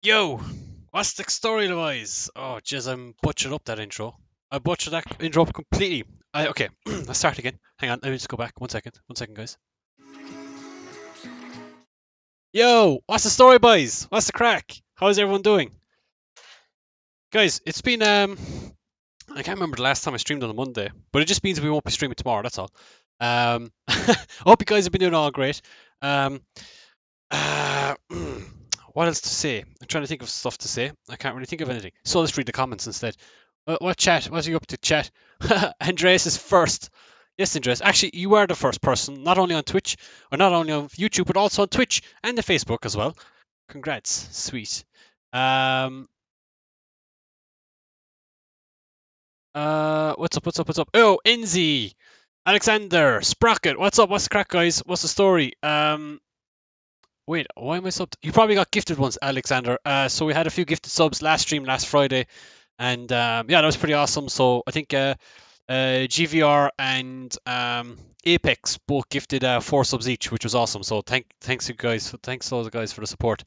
Yo, what's the story, boys? Oh, jeez, I'm butchered up that intro. I butchered that intro up completely. Okay, let's start again. Hang on, let me just go back. 1 second. 1 second, guys. Yo, what's the story, boys? What's the crack? How's everyone doing? Guys, it's been, I can't remember the last time I streamed on a Monday, but it just means we won't be streaming tomorrow, that's all. I hope you guys have been doing all great. Um, uh, what else to say? I'm trying to think of stuff to say. I can't really think of anything. So let's read the comments instead. What chat? What are you up to, chat? Andreas is first. Yes, Andreas. Actually, you are the first person, not only on Twitch, or not only on YouTube, but also on Twitch and the Facebook as well. Congrats. Sweet. What's up? What's up? What's up? Oh, Enzy, Alexander, Sprocket. What's up? What's the crack, guys? What's the story? Wait, why am I subbed? You probably got gifted ones, Alexander. So we had a few gifted subs last stream last Friday, and yeah, that was pretty awesome. So I think GVR and Apex both gifted 4 subs each, which was awesome. So thanks you guys, thanks all the guys for the support.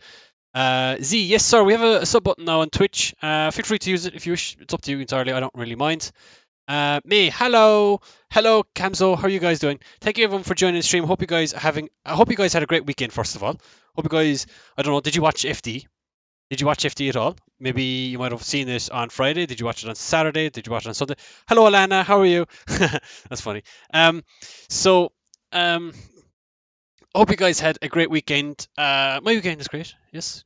Z, yes sir, we have a sub button now on Twitch. Feel free to use it if you wish. It's up to you entirely. I don't really mind. Me, hello, Kamzo. How are you guys doing? Thank you everyone for joining the stream. Hope you guys had a great weekend. First of all, hope you guys. I don't know. Did you watch FD? Did you watch FD at all? Maybe you might have seen it on Friday. Did you watch it on Saturday? Did you watch it on Sunday? Hello, Alana. How are you? That's funny. So, hope you guys had a great weekend. My weekend is great. Yes,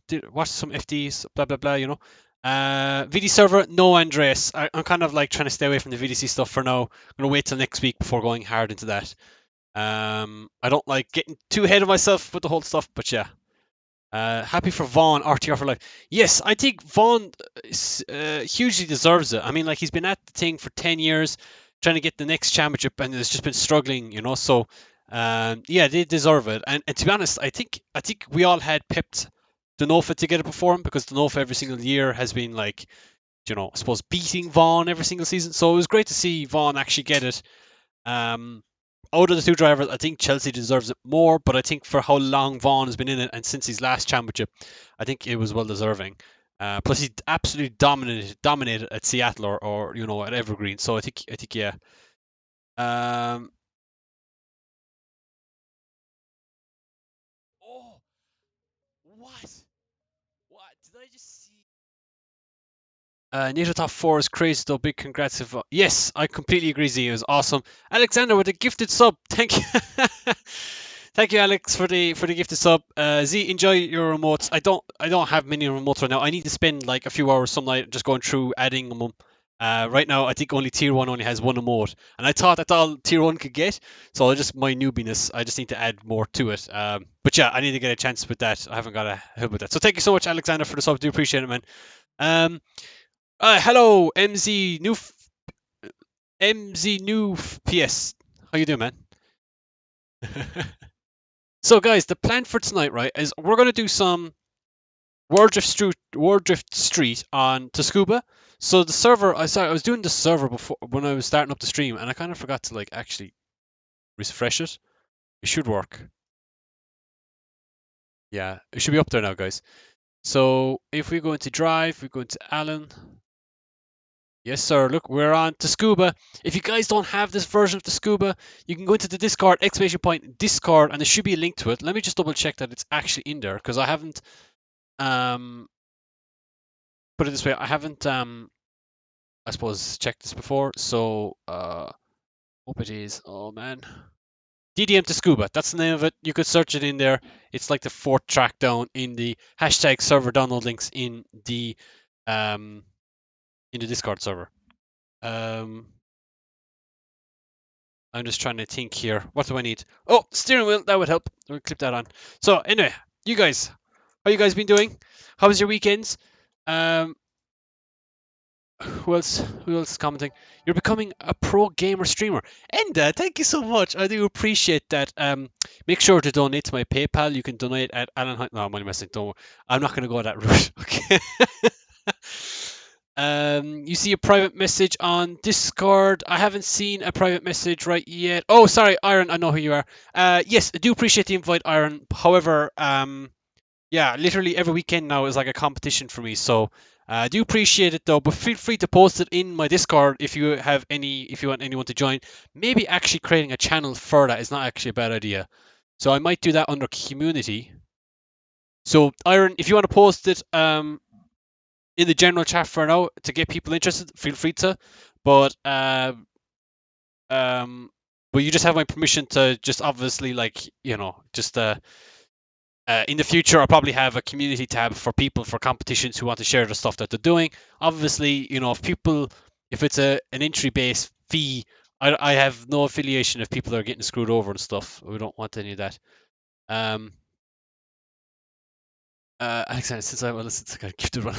did watch some FDs, blah blah blah. VD server, no Andreas. I'm kind of like trying to stay away from the VDC stuff for now. I'm gonna wait till next week before going hard into that. I don't like getting too ahead of myself with the whole stuff, but yeah. Happy for Vaughn, RTR for life. Yes, I think Vaughn hugely deserves it. I mean, like he's been at the thing for 10 years, trying to get the next championship, and has just been struggling. So, yeah, they deserve it. And to be honest, I think we all had pipped Denofa to get it before him because Denofa every single year has been like, I suppose beating Vaughn every single season. So it was great to see Vaughn actually get it. Out of the two drivers, I think Chelsea deserves it more, but I think for how long Vaughn has been in it and since his last championship, I think it was well deserving. Plus, he absolutely dominated at Seattle or at Evergreen. So I think yeah. Oh, what? What did I just see? NATO top 4 is crazy though. Big congrats. Yes, I completely agree. Z, it was awesome. Alexander with a gifted sub. Thank you. Thank you, Alex, for the gifted sub. Z, enjoy your remotes. I don't have many remotes right now. I need to spend like a few hours some night just going through adding them. Right now, I think only tier 1 only has one emote, and I thought that's all tier 1 could get. So my newbiness, I just need to add more to it. But yeah, I need to get a chance with that. I haven't got a help with that. So thank you so much, Alexander, for the sub. Do appreciate it, man. Hello, MZ new PS. How you doing, man? So, guys, the plan for tonight, right, is we're gonna do some Wardrift Street on Tsukuba. So the server, I was doing the server before when I was starting up the stream, and I kind of forgot to like actually refresh it. It should work. Yeah, it should be up there now, guys. So if we go into Drive, we go into Alan. Yes, sir. Look, we're on Tsukuba. If you guys don't have this version of Tsukuba, you can go into the Discord, Discord, and there should be a link to it. Let me just double check that it's actually in there because I haven't put it this way. I haven't I suppose checked this before. So hope it is. Oh man. DDM Tsukuba, that's the name of it. You could search it in there. It's like the 4th track down in the hashtag server download links in the Discord server. I'm just trying to think here. What do I need? Oh, steering wheel. That would help. We'll clip that on. So anyway, you guys, how you guys been doing? How was your weekends? Who else is commenting? You're becoming a pro gamer streamer. Enda, thank you so much. I do appreciate that. Make sure to donate to my PayPal. You can donate at Alan Hunt. No, I'm only messing. Don't. I'm not going to go that route. Okay. You see a private message on Discord. I haven't seen a private message right yet. Oh, sorry, Iron. I know who you are. Yes, I do appreciate the invite, Iron. However, Yeah, literally every weekend now is like a competition for me. So I do appreciate it though. But feel free to post it in my Discord if you have any, if you want anyone to join. Maybe actually creating a channel for that is not actually a bad idea. So I might do that under community. So Iron, if you want to post it in the general chat for now to get people interested, feel free to. But um, but you just have my permission to just obviously like just in the future, I'll probably have a community tab for people for competitions who want to share the stuff that they're doing. Obviously, if it's an entry based fee, I have no affiliation if people are getting screwed over and stuff. We don't want any of that. Um, Alexander, since I gotta keep the run.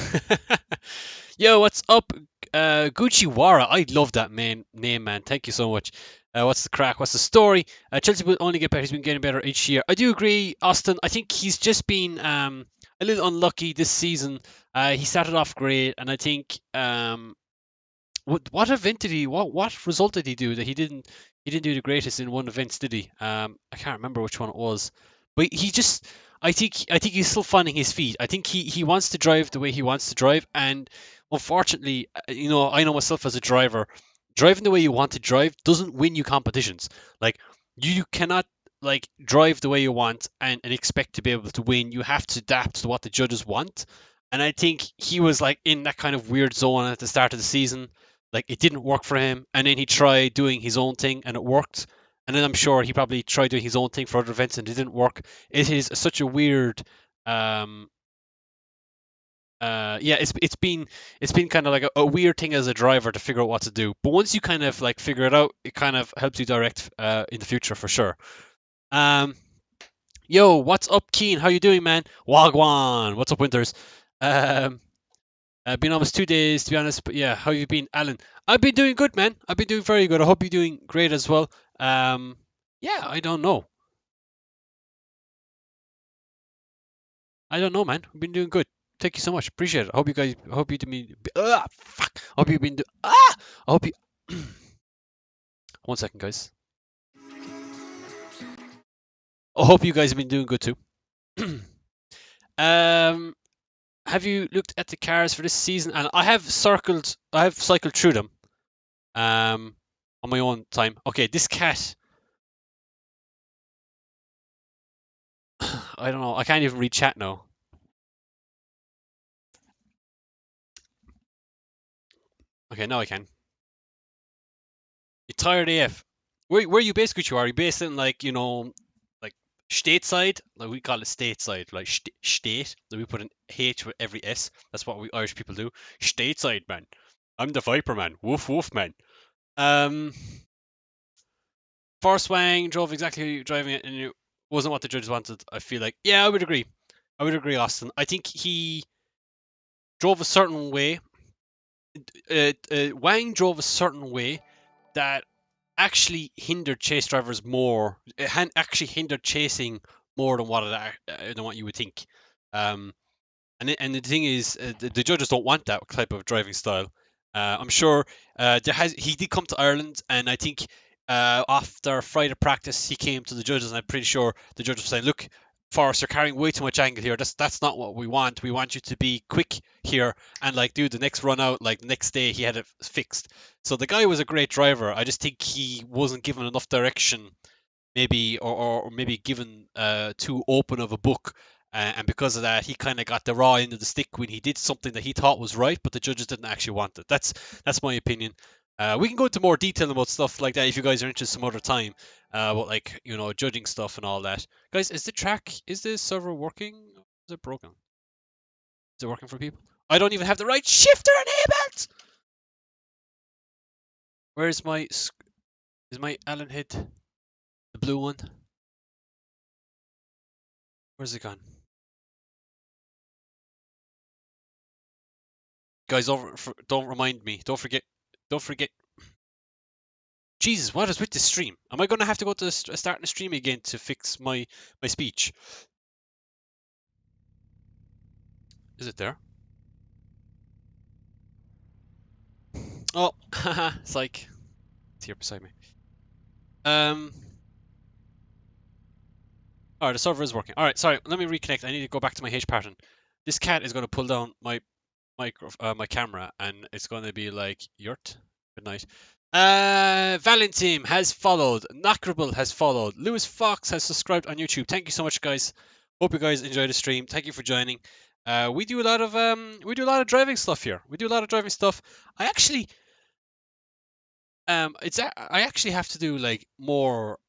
Yo, what's up, Gucci Wara? I love that name, man. Thank you so much. What's the crack? What's the story? Chelsea will only get better. He's been getting better each year. I do agree, Austin. I think he's just been a little unlucky this season. He started off great, and I think what event did he? What result did he do that he didn't do the greatest in one event, did he? I can't remember which one it was, but he just I think he's still finding his feet. I think he wants to drive the way he wants to drive, and unfortunately, I know myself as a driver, driving the way you want to drive doesn't win you competitions. Like you cannot like drive the way you want and expect to be able to win. You have to adapt to what the judges want. And I think he was like in that kind of weird zone at the start of the season, like it didn't work for him, and then he tried doing his own thing and it worked, and then I'm sure he probably tried doing his own thing for other events and it didn't work. It is such a weird um yeah, it's been kind of like a weird thing as a driver to figure out what to do, but once you kind of like figure it out, it kind of helps you direct in the future for sure. um Yo, what's up, Keen? How you doing, man? Wagwan, what's up, Winters? um Been almost 2 days, to be honest. But yeah, how you been, Alan? I've been doing good, man. I've been doing very good. I hope you're doing great as well. Um, yeah, I don't know. I don't know, man. I've been doing good. Thank you so much. Appreciate it. I hope you guys. I hope you do me. Fuck. I hope you've been. I hope you. 1 second, guys. I hope you guys have been doing good too. um, have you looked at the cars for this season? And I have circled. I have cycled through them. On my own time. Okay, this cat. I don't know. I can't even read chat now. Okay, now I can. You're tired AF. Where are you based, Gucci? Are you based in like like stateside? Like we call it stateside, like state. Like we put an H with every S. That's what we Irish people do. Stateside, man. I'm the Viper, man. Woof woof, man. Um, Force Wang drove exactly driving it, and it wasn't what the judges wanted. I feel like, yeah, I would agree. I would agree, Austin. I think he drove a certain way. Wang drove a certain way that actually hindered chase drivers more. It actually hindered chasing more than what you would think. Um, and the thing is, the judges don't want that type of driving style. I'm sure he did come to Ireland, and I think after Friday practice, he came to the judges, and I'm pretty sure the judges were saying, "Look, Forrest, you're carrying way too much angle here. That's not what we want. We want you to be quick here and like do the next run out. Like the next day, he had it fixed. So the guy was a great driver. I just think he wasn't given enough direction, maybe, or maybe given too open of a book, and because of that, he kind of got the raw end of the stick when he did something that he thought was right, but the judges didn't actually want it. That's my opinion. We can go into more detail about stuff like that if you guys are interested some other time, about like judging stuff and all that. Guys, is the server working? Is it broken? Is it working for people? I don't even have the right shifter enabled. Where's my is my Allen head the blue one? Where's it gone? Guys, don't remind me. Don't forget. Don't forget. Jesus, what is with this stream? Am I going to have to go to starting the stream again to fix my speech? Is it there? Oh, haha, psych. It's here beside me. Um, Alright, the server is working. Alright, sorry, let me reconnect. I need to go back to my H pattern. This cat is going to pull down my camera, and it's going to be like, yurt. Good night. Valentim has followed. Knockerable has followed. Lewis Fox has subscribed on YouTube. Thank you so much, guys. Hope you guys enjoy the stream. Thank you for joining. We do a lot of driving stuff here. We do a lot of driving stuff. I actually I actually have to do like more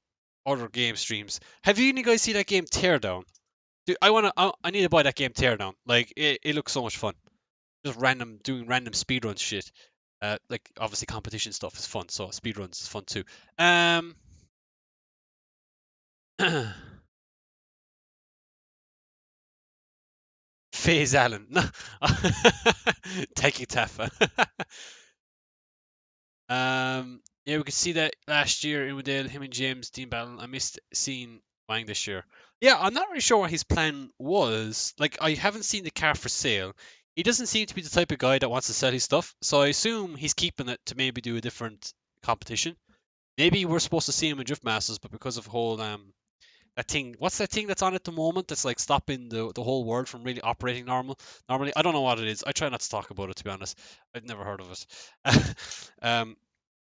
other game streams. Have you guys see that game Teardown? Dude, I need to buy that game Teardown. Like it looks so much fun. Just doing random speedrun shit. Like obviously competition stuff is fun, so speedruns is fun too. FaZe Allen. Take it, Taffa. Yeah, we could see that last year in Woodale, him and James Dean battle. I missed seeing Wang this year. Yeah, I'm not really sure what his plan was. Like, I haven't seen the car for sale. He doesn't seem to be the type of guy that wants to sell his stuff, so I assume he's keeping it to maybe do a different competition. Maybe we're supposed to see him in Drift Masters, but because of whole that thing, what's that thing that's on at the moment that's like stopping the whole world from really operating normally? I don't know what it is. I try not to talk about it, to be honest. I've never heard of it.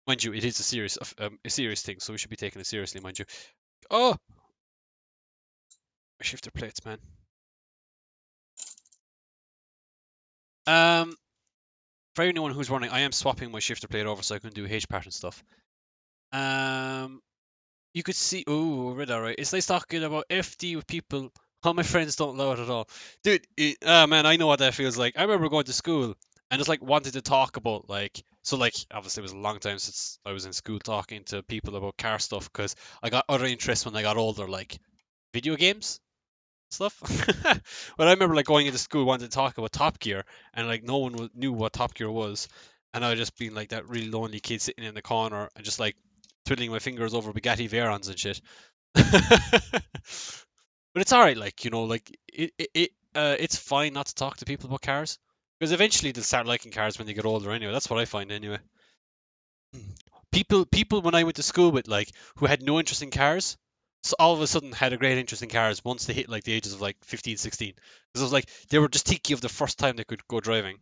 Mind you, it is a serious thing, so we should be taking it seriously, mind you. Oh, shifter plates, man. For anyone who's wondering, I am swapping my shifter plate over so I can do H pattern stuff. You could see. Oh, read that right. It's nice talking about FD with people. All my friends don't allow it at all, dude. Man, I know what that feels like. I remember going to school and just like wanted to talk about like obviously it was a long time since I was in school talking to people about car stuff because I got other interests when I got older, like video games stuff. But I remember like going into school wanting to talk about Top Gear and like no one knew what Top Gear was, and I just being like that really lonely kid sitting in the corner and just like twiddling my fingers over Bugatti Veyrons and shit. But it's alright, like like it's fine not to talk to people about cars because eventually they'll start liking cars when they get older. Anyway, that's what I find anyway. People when I went to school with like who had no interest in cars, so all of a sudden had a great interest in cars once they hit like the ages of like 15, 16. Because it was like they were just thinking of the first time they could go driving.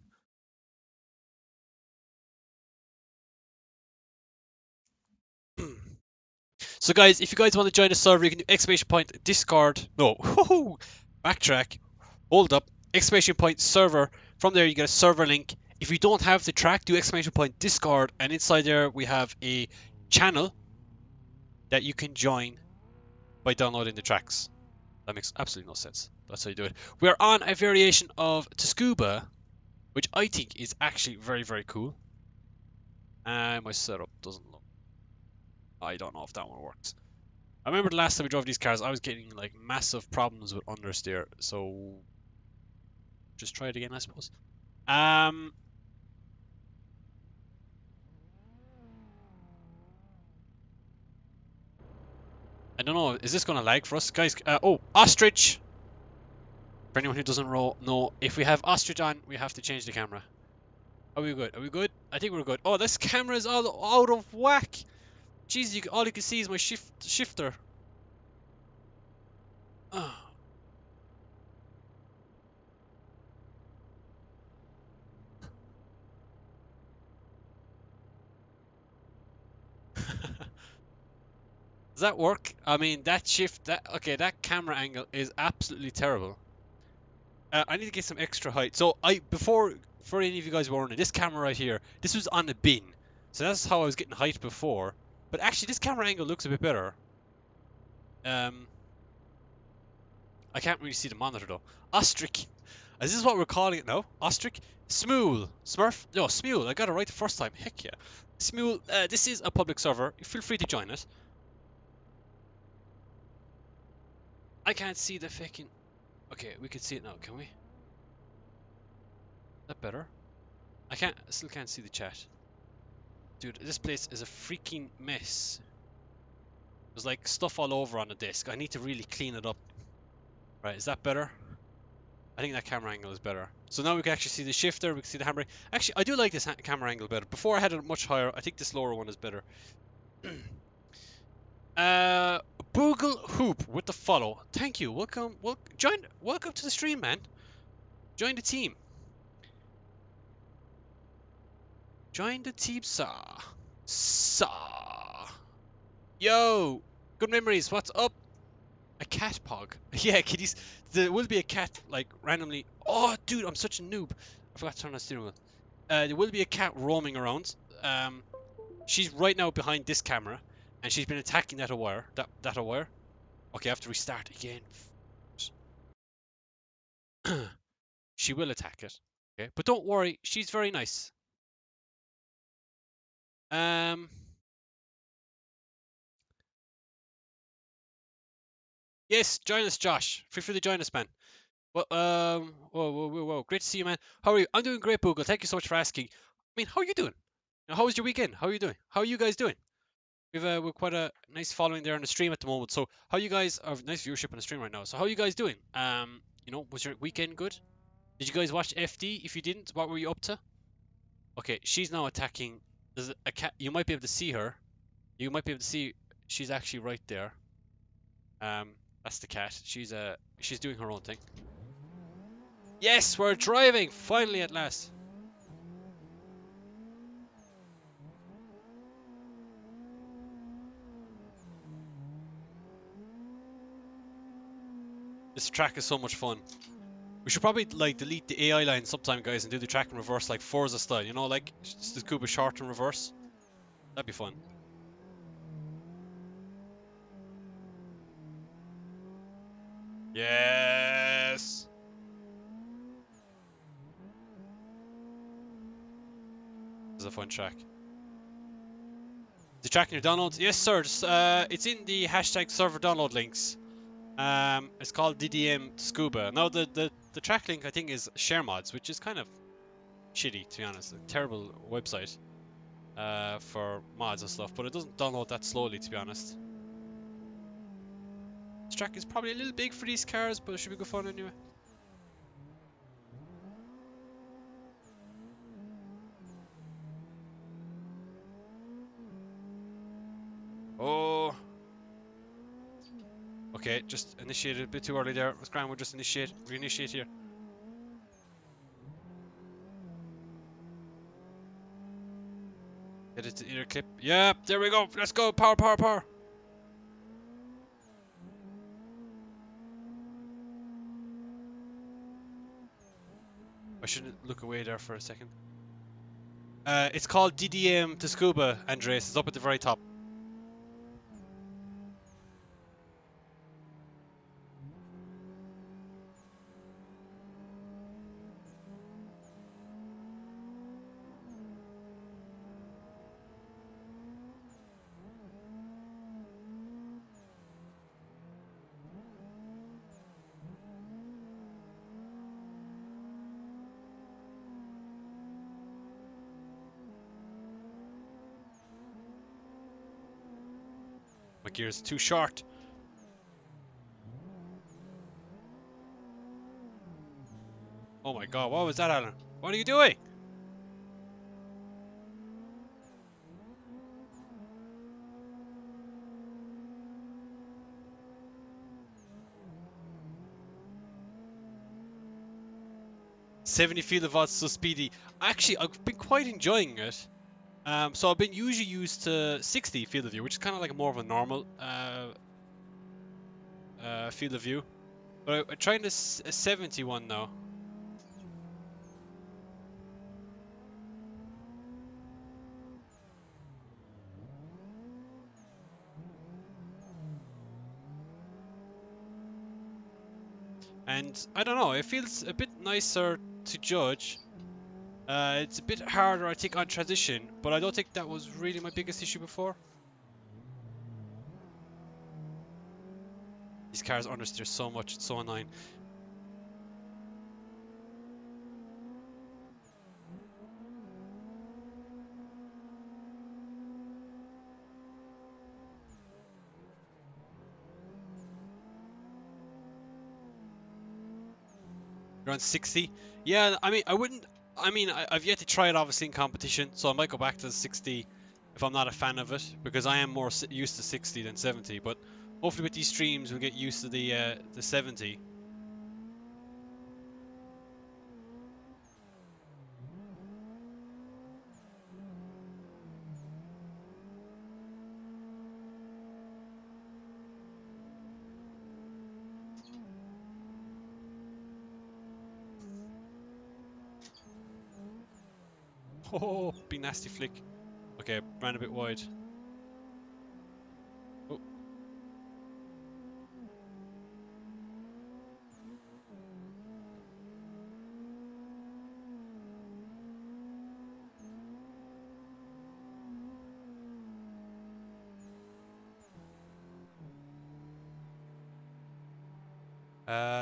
So guys, if you guys want to join the server, you can do exclamation point Discord. No, backtrack. Hold up. Exclamation point server. From there you get a server link. If you don't have the track, do exclamation point Discord, and inside there we have a channel that you can join by downloading the tracks. That makes absolutely no sense. That's how you do it. We're on a variation of Tsukuba, which I think is actually very, very cool. And my setup doesn't look. I don't know if that one works. I remember the last time we drove these cars, I was getting like massive problems with understeer. So just try it again, I suppose. I don't know. Is this going to lag for us, guys? Oh, ostrich. For anyone who doesn't know, if we have ostrich on, we have to change the camera. Are we good? Are we good? I think we're good. Oh, this camera is all out of whack. Jeez, all you can see is my shifter. Oh. Does that work? I mean, that that camera angle is absolutely terrible. I need to get some extra height. So for any of you guys wondering, this camera right here, this was on a bin. So that's how I was getting height before. But actually, this camera angle looks a bit better. I can't really see the monitor though. Ostrich. Is this what we're calling it now? Ostrich? Smool. Smurf? No, Smool. I got it right the first time. Heck yeah. Smool, this is a public server. Feel free to join it. I can't see the fucking... Okay, we can see it now, can we? Is that better? I still can't see the chat. Dude, this place is a freaking mess. There's like stuff all over on the desk. I need to really clean it up. Right, is that better? I think that camera angle is better. So now we can actually see the shifter, we can see the handbrake. Actually, I do like this camera angle better. Before I had it much higher. I think this lower one is better. Boogle Hoop with the follow. Thank you. Welcome. Welcome to the stream, man. Join the team. Join the team, sir. Sir. Yo. Good memories. What's up? A cat pog. Yeah, kitties. There will be a cat, like, randomly. Oh, dude, I'm such a noob. I forgot to turn on the steering wheel. There will be a cat roaming around. She's right now behind this camera, and she's been attacking that wire. That wire. Okay, I have to restart again. She will attack it. Okay, but don't worry, she's very nice. Yes, join us, Josh. Feel free to join us, man. Well, whoa. Great to see you, man. How are you? I'm doing great, Boogle. Thank you so much for asking. I mean, how are you doing? How was your weekend? How are you doing? How are you guys doing? We've quite a nice following there on the stream at the moment. So how you guys have nice viewership on the stream right now. So how are you guys doing? Was your weekend good? Did you guys watch FD? If you didn't, what were you up to? Okay, she's now attacking. There's a cat. You might be able to see her. You might be able to see. She's actually right there. That's the cat. She's doing her own thing. Yes, we're driving finally at last. This track is so much fun. We should probably like delete the AI line sometime, guys, and do the track in reverse like Forza style. You know, like just the Cobra short in reverse. That'd be fun. Yes. This is a fun track. The track in your downloads? Yes, sir. It's in the hashtag server download links. It's called DDM Scuba. Now the track link I think is share mods, which is kind of shitty to be honest. A terrible website for mods and stuff, but it doesn't download that slowly to be honest. This track is probably a little big for these cars, but it should be good fun anyway. Oh. Okay, just initiated a bit too early there. Let's grind, we'll just reinitiate here. Get it to either clip. Yep, there we go. Let's go. Power, power, power. I shouldn't look away there for a second. It's called DDM to Scuba, Andres. It's up at the very top. My gear's too short. Oh my god, what was that, Alan? What are you doing? $70 field of odds so speedy. Actually, I've been quite enjoying it. So I've been usually used to 60 field of view, which is kind of like more of a normal field of view. But I'm trying this 71 now. And I don't know, it feels a bit nicer to judge. It's a bit harder, I think, on transition, but I don't think that was really my biggest issue before. These cars understeer so much, it's so annoying. Around 60? Yeah, I mean, I've yet to try it obviously in competition, so I might go back to 60 if I'm not a fan of it, because I am more used to 60 than 70, but Hopefully with these streams we'll get used to the 70. Oh, be nasty flick. Okay, ran a bit wide. Oh.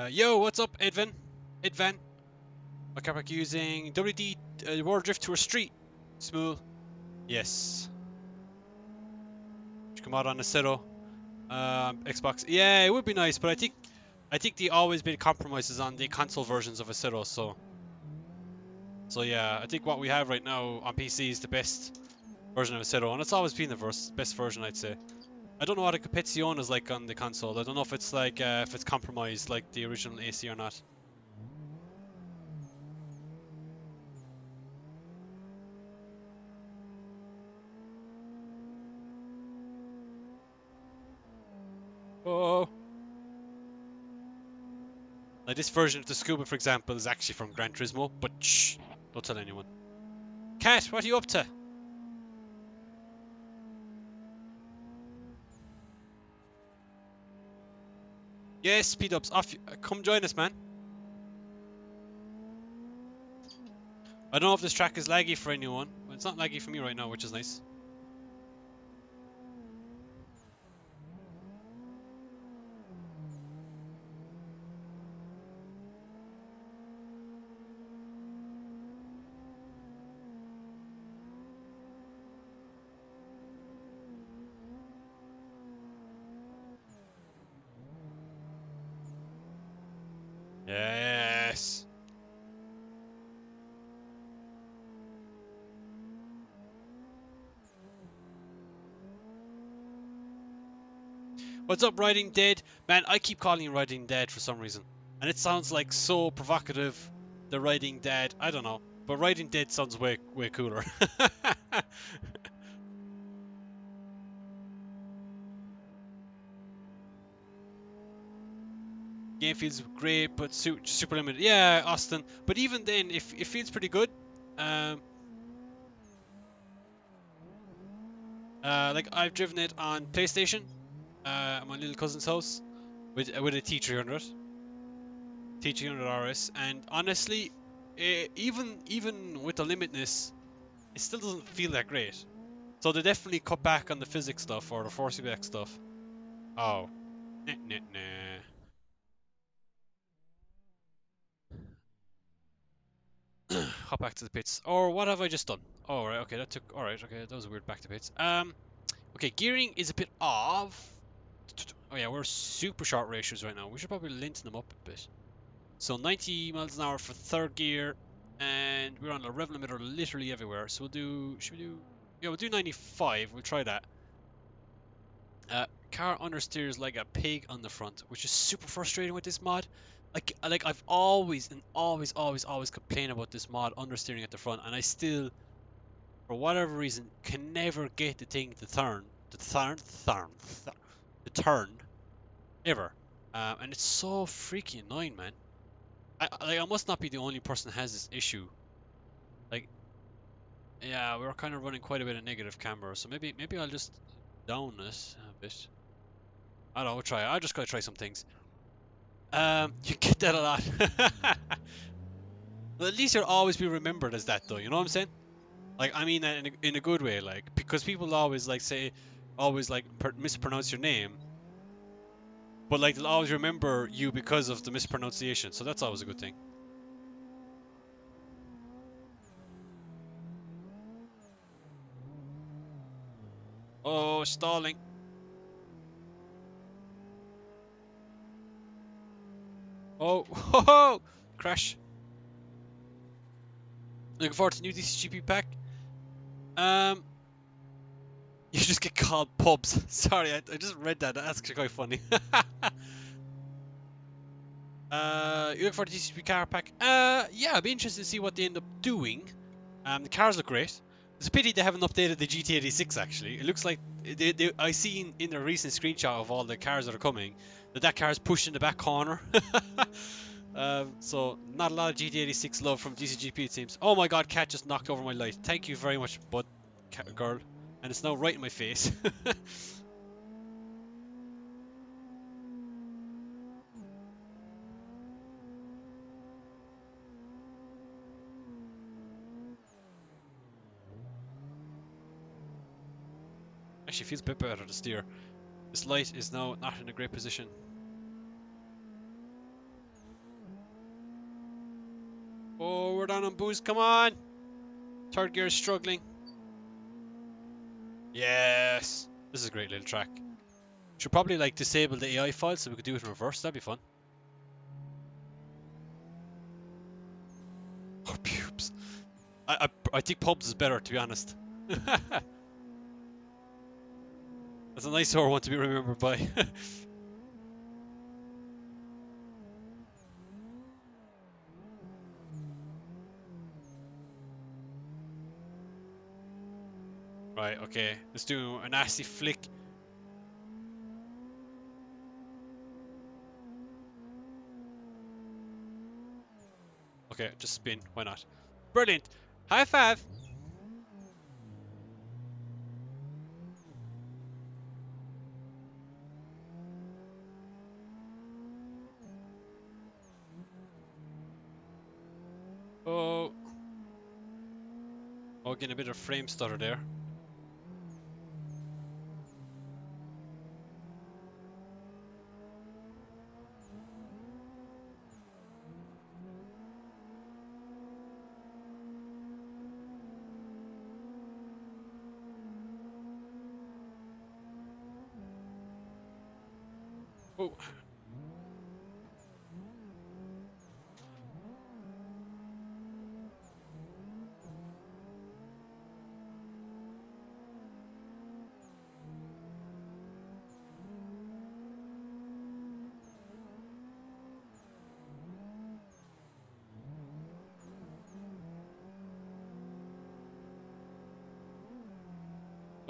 Yo, what's up, Edvan? Edvan. My car park using WD World Drift Tour Street. Smooth. Yes. Should come out on a Cero. Xbox. Yeah, it would be nice, but I think they always made compromises on the console versions of a Cero, so yeah, I think what we have right now on PC is the best version of a Cero, and it's always been the best version, I'd say. I don't know what a Competizione is like on the console. I don't know if it's like if it's compromised like the original AC or not. Oh. Like this version of the Scuba, for example, is actually from Gran Turismo, but shh, don't tell anyone. Cat, what are you up to? Yes, speed ups. Off. Come join us, man. I don't know if this track is laggy for anyone. Well, it's not laggy for me right now, which is nice. Yes. What's up, Riding Dead? Man, I keep calling you Riding Dead for some reason. And it sounds like so provocative, the Riding Dead. I don't know. But Riding Dead sounds way cooler. Game feels great, but super limited. Yeah, Austin. But even then, it feels pretty good. Like I've driven it on PlayStation, at my little cousin's house, with a T300RS, and honestly, even with the limitness, it still doesn't feel that great. So they definitely cut back on the physics stuff or the forcing back stuff. Oh, nah. Hop back to the pits. Or what have I just done? Oh, right, okay, that took. Alright, okay, that was a weird back to pits. Okay, gearing is a bit off. Oh yeah, we're super short ratios right now. We should probably lengthen them up a bit. So 90 miles an hour for third gear, and we're on a rev limiter literally everywhere. So we'll do. Should we do? Yeah, we'll do 95. We'll try that. Car understeers like a pig on the front, which is super frustrating with this mod. Like I've always complained about this mod understeering at the front, and I still, for whatever reason, can never get the thing to turn, the turn, ever. And it's so freaking annoying, man. I must not be the only person who has this issue. Like, yeah, we're kind of running quite a bit of negative camber, so maybe I'll just down this a bit. I don't know, we'll try. I just gotta try some things. You get that a lot. Well, at least you'll always be remembered as that, though. You know what I'm saying? Like, I mean that in a good way. Like, because people always like say, always like mispronounce your name, but like they'll always remember you because of the mispronunciation. So that's always a good thing. Oh, stalling. Oh, ho ho! Crash. Looking forward to new DCGP pack. You just get called pubs. Sorry, I just read that. That's actually quite funny. You look for the DCP car pack? Yeah, I'd be interested to see what they end up doing. The cars look great. It's a pity they haven't updated the GT86 actually. It looks like I seen in a recent screenshot of all the cars that are coming that car is pushed in the back corner. So not a lot of GT86 love from DCGP it seems. Oh my god, cat just knocked over my light. Thank you very much, bud, cat girl. And it's now right in my face. Actually feels a bit better to steer. This light is now not in a great position. Oh, we're down on boost, come on! Third gear is struggling. Yes! This is a great little track. Should probably like disable the AI file so we could do it in reverse, that'd be fun. Oh, pubes. I think pubs is better, to be honest. That's a nicer one to be remembered by. Right, okay. Let's do a nasty flick. Okay, just spin. Why not? Brilliant. High five. Oh. Oh, getting a bit of frame stutter there. Oh.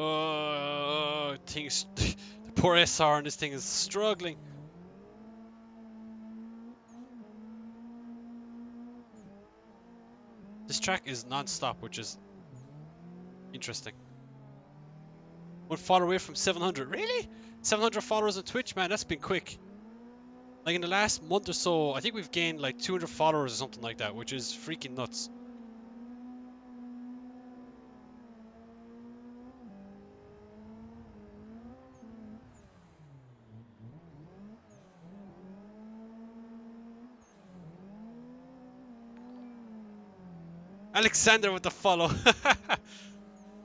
Oh, things. The poor SR on this thing is struggling. This track is non-stop, which is interesting. 1 follower away from 700. Really? 700 followers on Twitch, man. That's been quick. Like in the last month or so, I think we've gained like 200 followers or something like that, which is freaking nuts. Alexander with the follow.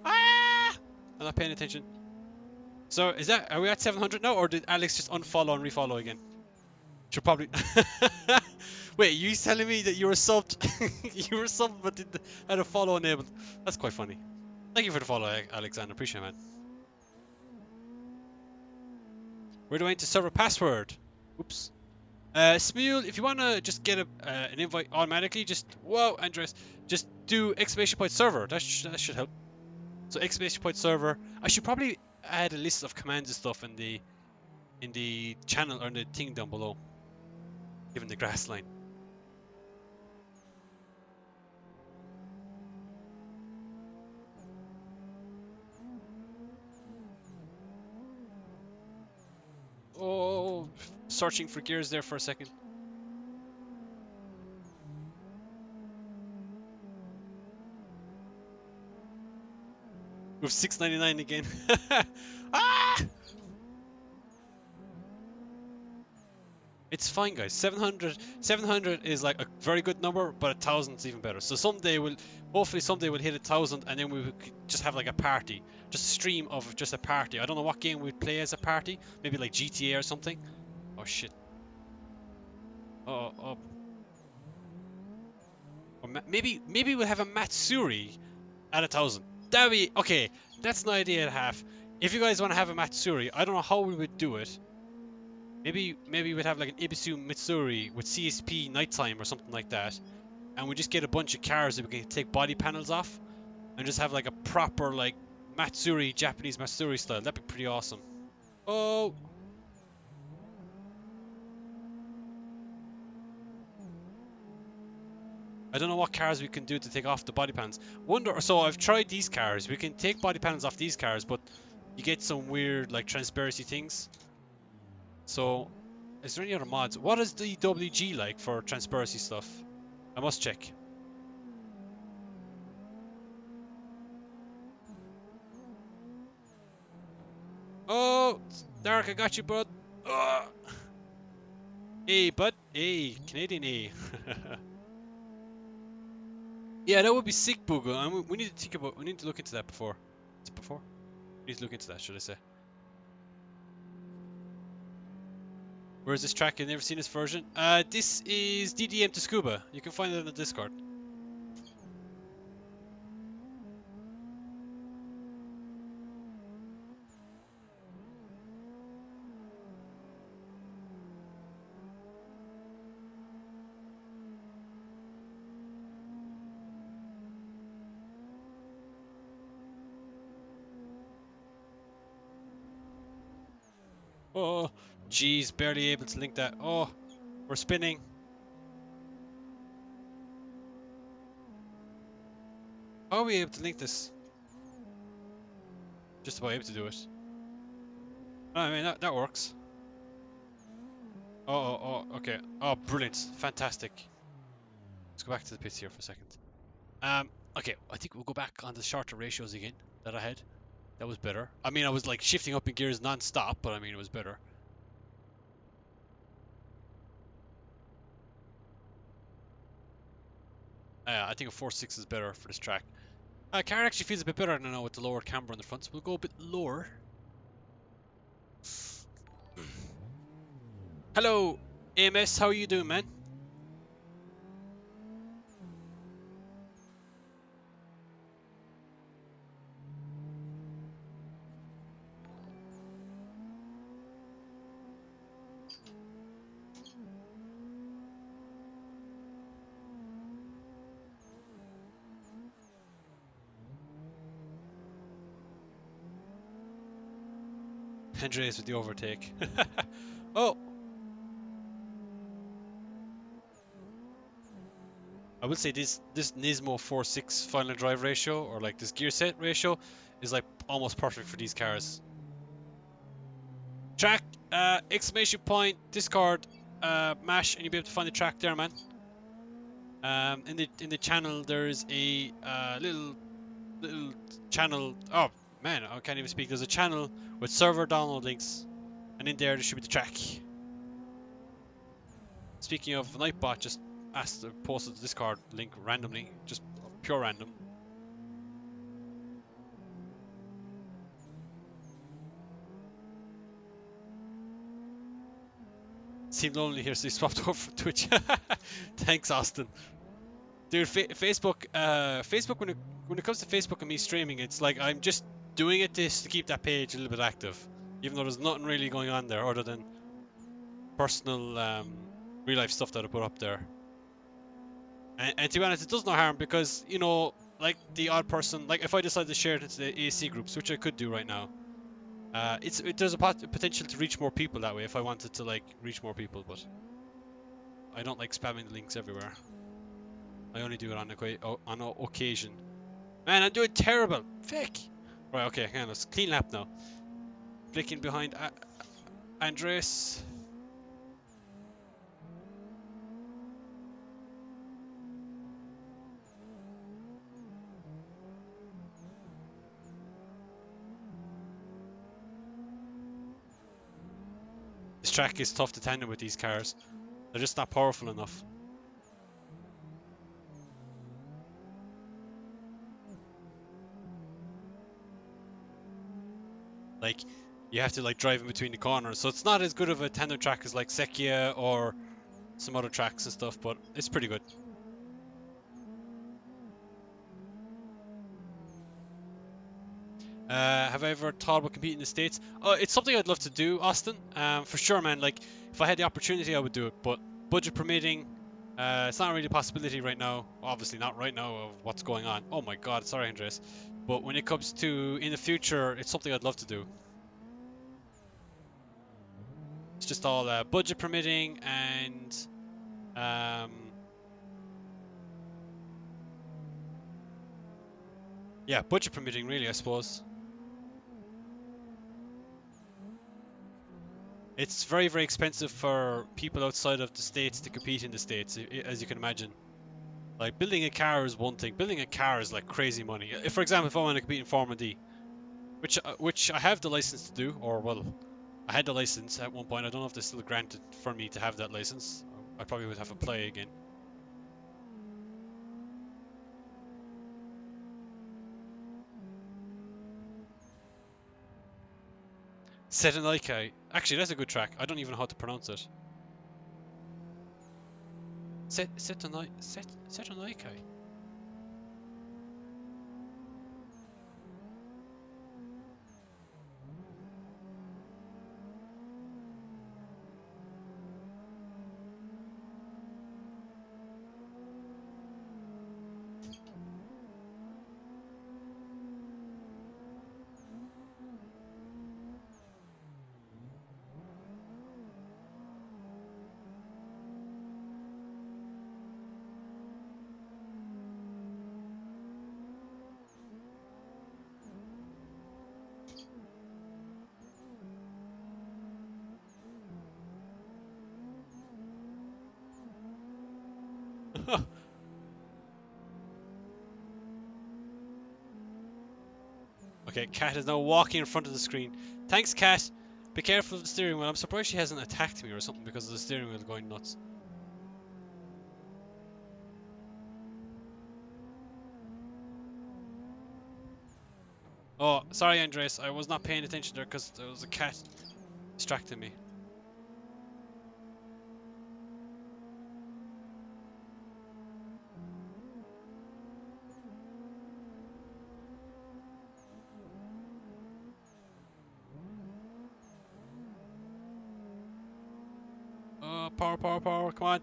Ah! I'm not paying attention. So is that, are we at 700 now, or did Alex just unfollow and refollow again? Should probably. Wait, you telling me that you were subbed? You were subbed but had a follow enabled? That's quite funny. Thank you for the follow, Alexander. Appreciate it, man. Where do I enter server password? Oops. Smule, if you want to just get an invite automatically, just, whoa, Andres, just do exclamation point server. That should help. So exclamation point server. I should probably add a list of commands and stuff in the channel or in the thing down below, given the grass line. Oh, searching for gears there for a second. With 699 again. Ah! It's fine, guys. 700 is like a very good number, but 1,000 is even better. So hopefully someday we'll hit 1,000, and then we could just have like a party, just a stream of just a party. I don't know what game we'd play as a party. Maybe like GTA or something. Oh shit. Oh. Or maybe we'll have a Matsuri at 1,000. That'd be okay. That's an idea to have. if you guys want to have a Matsuri, I don't know how we would do it. Maybe we'd have like an Ibisu Matsuri with CSP nighttime or something like that, and we just get a bunch of cars that we can take body panels off, and just have like a proper like Matsuri, Japanese Matsuri style. That'd be pretty awesome. Oh. I don't know what cars we can do to take off the body panels. So I've tried these cars. We can take body panels off these cars, but you get some weird like transparency things. So, is there any other mods? What is the WG like for transparency stuff? I must check. Oh, Dark, I got you, bud. Hey, bud. Hey, Canadian A. Yeah, that would be sick, Boogle. And we need to think about. We need to look into that before. Is it before? We need to look into that, should I say? Where's this track? I've never seen this version. This is DDM to Scuba. You can find it on the Discord. Oh, geez, barely able to link that. Oh, we're spinning. How are we able to link this? Just about able to do it. Oh, I mean, that works. Oh, okay. Oh, brilliant. Fantastic. Let's go back to the pits here for a second. Okay, I think we'll go back on the shorter ratios again that I had. That was better. I mean, I was like shifting up in gears non-stop, but I mean, it was better. I think a 4.6 is better for this track. Car actually feels a bit better, I don't know, with the lower camber on the front, so we'll go a bit lower. Hello, AMS, how are you doing, man? Andreas with the overtake. Oh! I will say this Nismo 4.6 final drive ratio, or like this gear set ratio, is like almost perfect for these cars. Track, exclamation point, Discord, mash, and you'll be able to find the track there, man. In the channel, there's a little channel. Oh man, I can't even speak. There's a channel with server download links, and in there should be the track. Speaking of, Nightbot just posted the Discord link randomly, just pure random. Seemed lonely here, so he swapped over from Twitch. Thanks, Austin. Dude, Facebook, Facebook. When it comes to Facebook and me streaming, it's like I'm just doing it to keep that page a little bit active, even though there's nothing really going on there other than personal, real life stuff that I put up there. And to be honest, it does no harm because, you know, like the odd person, like if I decide to share it into the AC groups, which I could do right now, there's a potential to reach more people that way if I wanted to like reach more people, but I don't like spamming the links everywhere. I only do it on occasion. Man, I'm doing terrible. Fick. Right, okay, hang on, let's clean lap now. Flicking behind Andres. This track is tough to tandem with these cars. They're just not powerful enough. Like, you have to like drive in between the corners, so it's not as good of a tandem track as like Sekia or some other tracks and stuff, but it's pretty good. Have I ever thought about competing in the States? It's something I'd love to do, Austin. For sure, man. Like, if I had the opportunity, I would do it. But budget permitting, it's not really a possibility right now. Obviously, not right now of what's going on. Oh my God, sorry, Andres. But when it comes to in the future, it's something I'd love to do. It's just all budget permitting and yeah, budget permitting, really, I suppose. It's very, very expensive for people outside of the States to compete in the States, as you can imagine. Like, building a car is one thing. Building a car is like crazy money. If, for example, if I want to compete in Formula D, which I have the license to do, or well, I had the license at one point. I don't know if they're still granted for me to have that license. I probably would have to apply again. Setonaikai. Actually, that's a good track. I don't even know how to pronounce it. Setonaikai. Okay, Cat is now walking in front of the screen. Thanks, Cat. Be careful of the steering wheel. I'm surprised she hasn't attacked me or something because of the steering wheel going nuts. Oh, sorry, Andres. I was not paying attention there because there was a cat distracting me. Oh, power, power, power! Come on.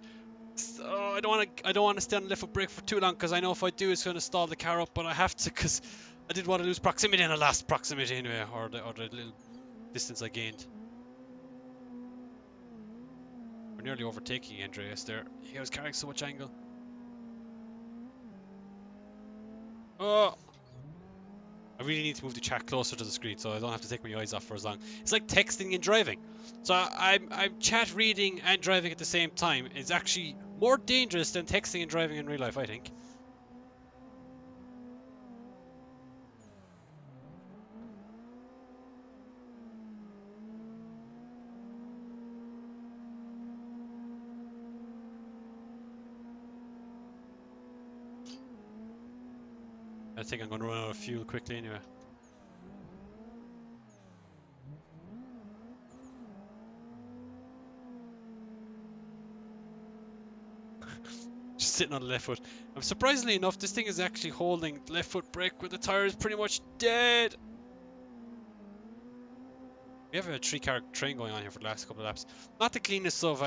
Oh, I don't want to stay on the left foot brake for too long because I know if I do, it's going to stall the car up. But I have to because I didn't want to lose proximity, and I lost proximity anyway, or the little distance I gained. We're nearly overtaking Andreas there. He was carrying so much angle. Oh! I really need to move the chat closer to the screen so I don't have to take my eyes off for as long. It's like texting and driving. So I'm chat reading and driving at the same time. It's actually more dangerous than texting and driving in real life, I think. I think I'm going to run out of fuel quickly anyway. Just sitting on the left foot. Surprisingly enough, this thing is actually holding the left foot brake where the tire is pretty much dead. We have a 3-car train going on here for the last couple of laps. Not the cleanest of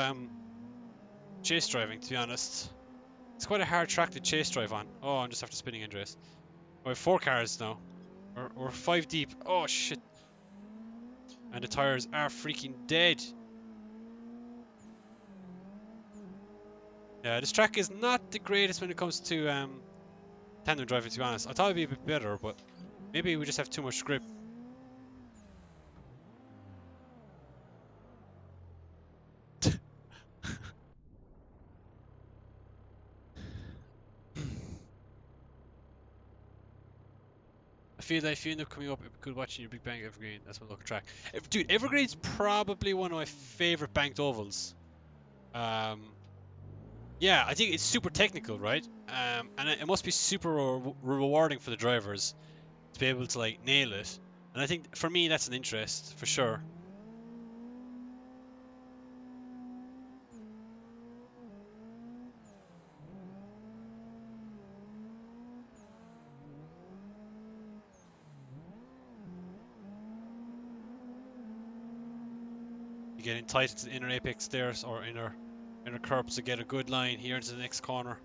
chase driving, to be honest. It's quite a hard track to chase drive on. Oh, I'm just after spinning Andreas. We have 4 cars now. We're 5 deep. Oh shit. And the tires are freaking dead. Yeah, this track is not the greatest when it comes to tandem driving, to be honest. I thought it'd be a bit better, but maybe we just have too much grip. I feel that if you end up coming up, it'd be good watching your big bank Evergreen. That's my local track. Dude, Evergreen's probably one of my favorite banked ovals. Yeah, I think it's super technical, right? And it must be super rewarding for the drivers to be able to like nail it. And I think for me that's an interest for sure. You get in tight into the inner apex there, or inner curb to get a good line here into the next corner.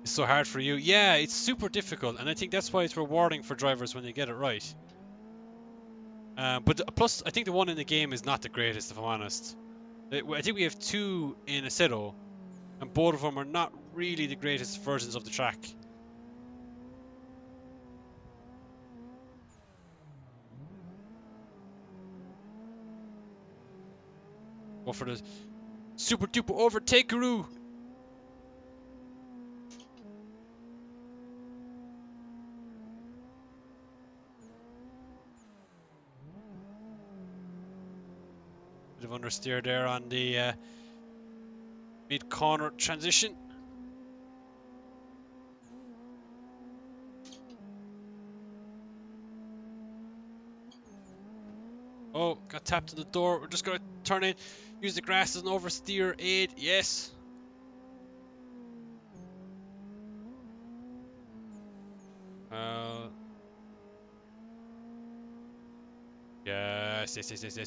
It's so hard for you. Yeah, it's super difficult, and I think that's why it's rewarding for drivers when they get it right. But plus, I think the one in the game is not the greatest, if I'm honest. I think we have two in Aceto, and both of them are not really the greatest versions of the track. Go for the super duper overtakeroo. Bit of understeer there on the mid-corner transition. Oh, got tapped to the door. We're just going to turn in. Use the grass as an oversteer aid. Yes.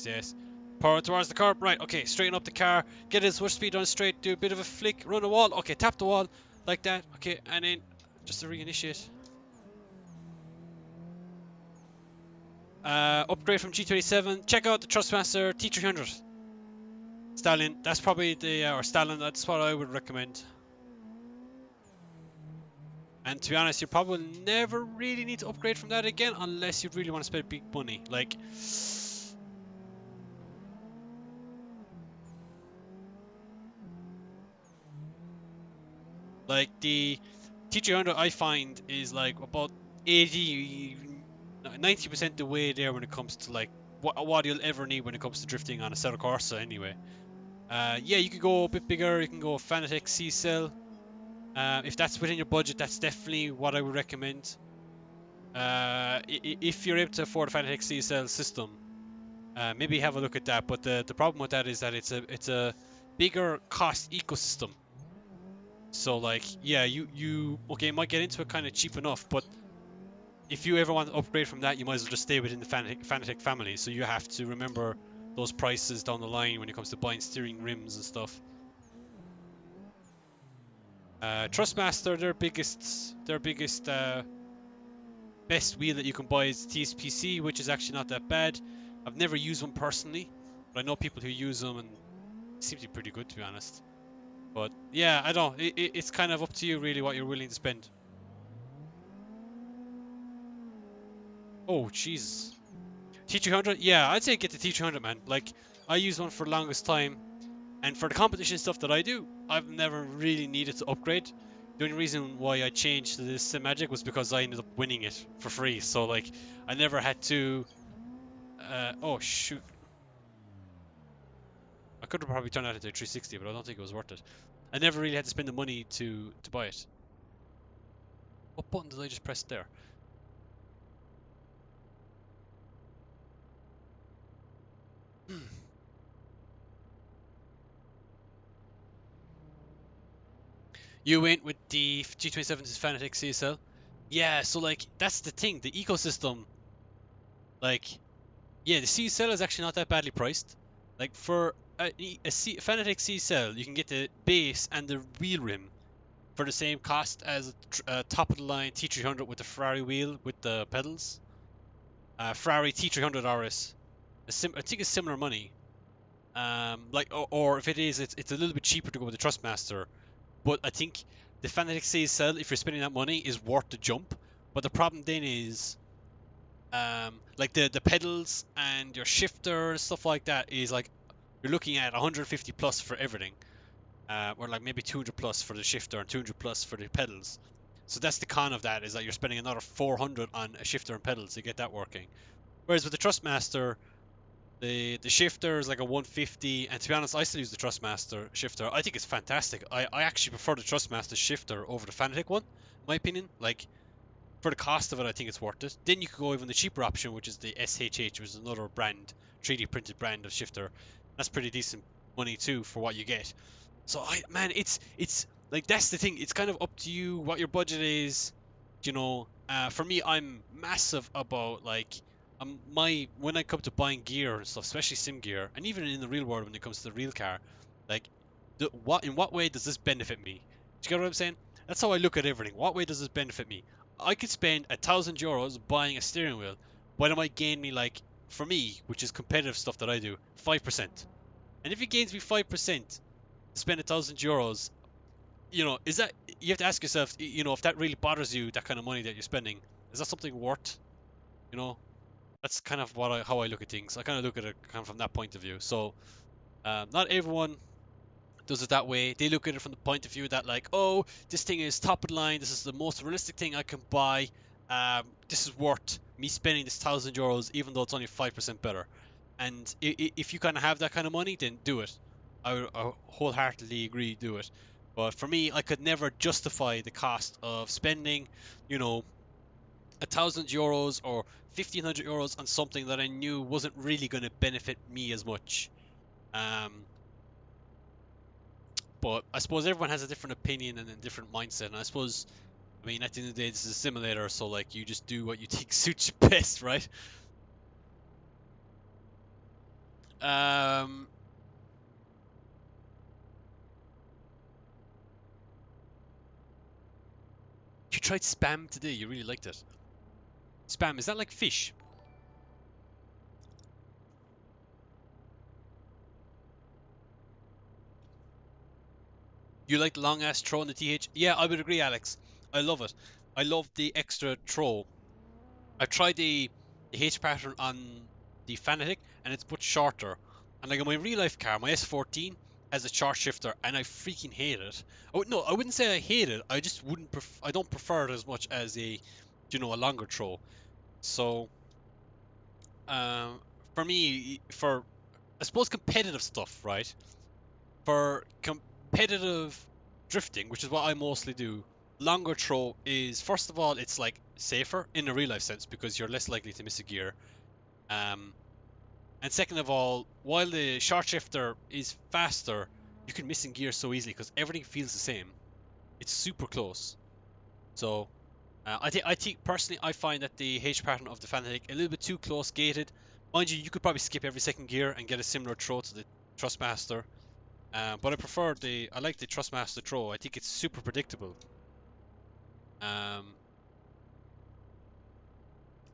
Yes. Power towards the curb. Right, okay, straighten up the car. Get his switch speed on straight. Do a bit of a flick. Run a wall. Okay, tap the wall. Like that. Okay, and then just to reinitiate. Upgrade from G27. Check out the Thrustmaster T300. Stallion. That's probably the... or Stallion, that's what I would recommend. And to be honest, you probably never really need to upgrade from that again unless you really want to spend big money. Like... Like the T300 I find is like about 90% the way there when it comes to like what you'll ever need when it comes to drifting on a Assetto Corsa anyway. Yeah, you could go a bit bigger, you can go Fanatec C-Cell. If that's within your budget, that's definitely what I would recommend. If you're able to afford a Fanatec C-Cell system, maybe have a look at that. But the problem with that is that it's a bigger cost ecosystem. So like, yeah, you okay, might get into it kind of cheap enough, but if you ever want to upgrade from that, you might as well just stay within the Fanatec family. So you have to remember those prices down the line when it comes to buying steering rims and stuff. Thrustmaster, their biggest best wheel that you can buy is TSPC, which is actually not that bad. I've never used one personally, but I know people who use them and it seems to be pretty good, to be honest. But yeah, I don't know. It's kind of up to you really what you're willing to spend. Oh, Jesus. T300? Yeah, I'd say get the T300, man. Like, I use one for the longest time. And for the competition stuff that I do, I've never really needed to upgrade. The only reason why I changed to this Sim-Magic was because I ended up winning it for free. So, like, I never had to... oh, shoot. I could have probably turned that into a 360, but I don't think it was worth it. I never really had to spend the money to buy it. What button did I just press there? You went with the G27's Fanatec CSL. Yeah, so like that's the thing. The ecosystem, like, yeah, the CSL is actually not that badly priced. Like for Fanatec CSL, you can get the base and the wheel rim for the same cost as a top of the line T300 with the Ferrari wheel with the pedals. Ferrari T300RS. I think it's similar money. Like, or if it is, it's a little bit cheaper to go with the Trustmaster. But I think the Fanatec CSL, if you're spending that money, is worth the jump. But the problem then is, like the pedals and your shifter and stuff like that is like you're looking at 150 plus for everything, or like maybe 200 plus for the shifter and 200 plus for the pedals. So that's the con of that, is that you're spending another 400 on a shifter and pedals to get that working. Whereas with the Trustmaster, the shifter is like a 150, and to be honest, I still use the Trustmaster shifter. I think it's fantastic. I actually prefer the Trustmaster shifter over the Fanatec one, in my opinion. Like, for the cost of it, I think it's worth it. Then you could go even the cheaper option, which is the SHH, which is another brand, 3D printed brand of shifter. That's pretty decent money too for what you get. So man, it's like that's the thing. It's kind of up to you what your budget is. You know, for me, I'm massive about like when I come to buying gear and stuff, especially sim gear, and even in the real world when it comes to the real car, like in what way does this benefit me? Do you get what I'm saying? That's how I look at everything. What way does this benefit me? I could spend €1,000 buying a steering wheel, but it might gain me like for me, which is competitive stuff that I do, 5%. And if it gains me 5%, spend €1,000, is that you have to ask yourself, if that really bothers you, that kind of money that you're spending, is that something worth? You know, that's kind of how I look at things. I kind of look at it kind of from that point of view. So, not everyone does it that way. They look at it from the point of view that like, oh, this thing is top of the line. This is the most realistic thing I can buy. This is worth me spending this €1,000, even though it's only 5% better. And if you kind of have that kind of money, then do it. I wholeheartedly agree, do it. But for me, I could never justify the cost of spending, you know, €1,000 or €1,500 on something that I knew wasn't really going to benefit me as much. Um, but I suppose everyone has a different opinion and a different mindset. And I mean, at the end of the day, this is a simulator, so like you just do what you think suits you best, right? Um, you tried spam today. You really liked it. Spam, is that like fish? You like the long ass throw in the TH? Yeah, I would agree, Alex. I love it. I love the extra throw. I've tried the H pattern on the Fanatec, and it's much shorter. And like on my real life car, my S14 has a short shifter, and I freaking hate it. Oh no, I wouldn't say I hate it. I just wouldn't. I don't prefer it as much as a longer throw. So, um, for me, for I suppose competitive stuff, right? For competitive drifting, which is what I mostly do, longer throw is first of all it's like safer in a real life sense because you're less likely to miss a gear. Um, and second of all, while the short shifter is faster, you can miss in gear so easily because everything feels the same. It's super close. So I think personally I find that the H pattern of the Fanatec a little bit too close gated. Mind you, you could probably skip every second gear and get a similar throw to the Thrustmaster. But I like the Thrustmaster throw. I think it's super predictable. Um,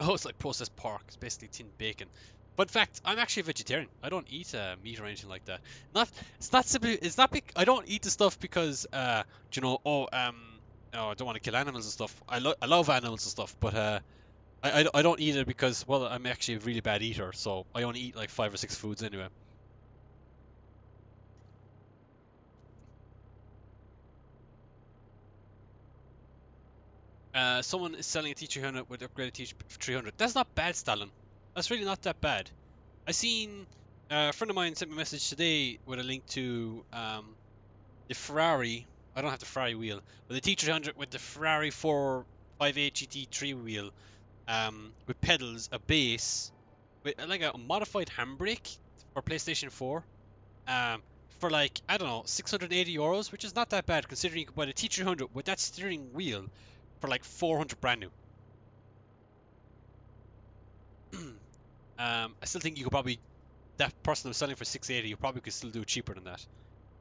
oh, it's like processed pork. It's basically tinned bacon. Fun fact: I'm actually a vegetarian. I don't eat meat or anything like that. Not, it's not simply, it's not. I don't eat the stuff because, oh, I don't want to kill animals and stuff. I love animals and stuff, but I don't eat it because, well, I'm actually a really bad eater, so I only eat like 5 or 6 foods anyway. Someone is selling a T300 with upgraded T300. That's not bad, Stalin. That's really not that bad. I seen a friend of mine sent me a message today with a link to the Ferrari. I don't have the Ferrari wheel, but the T300 with the Ferrari 458 GT3 wheel, with pedals, a base, with like a modified handbrake for PlayStation 4. For like I don't know, €680, which is not that bad considering you could buy the T300 with that steering wheel for like 400 brand new. I still think you could probably that person who's selling for 680, you probably could still do it cheaper than that.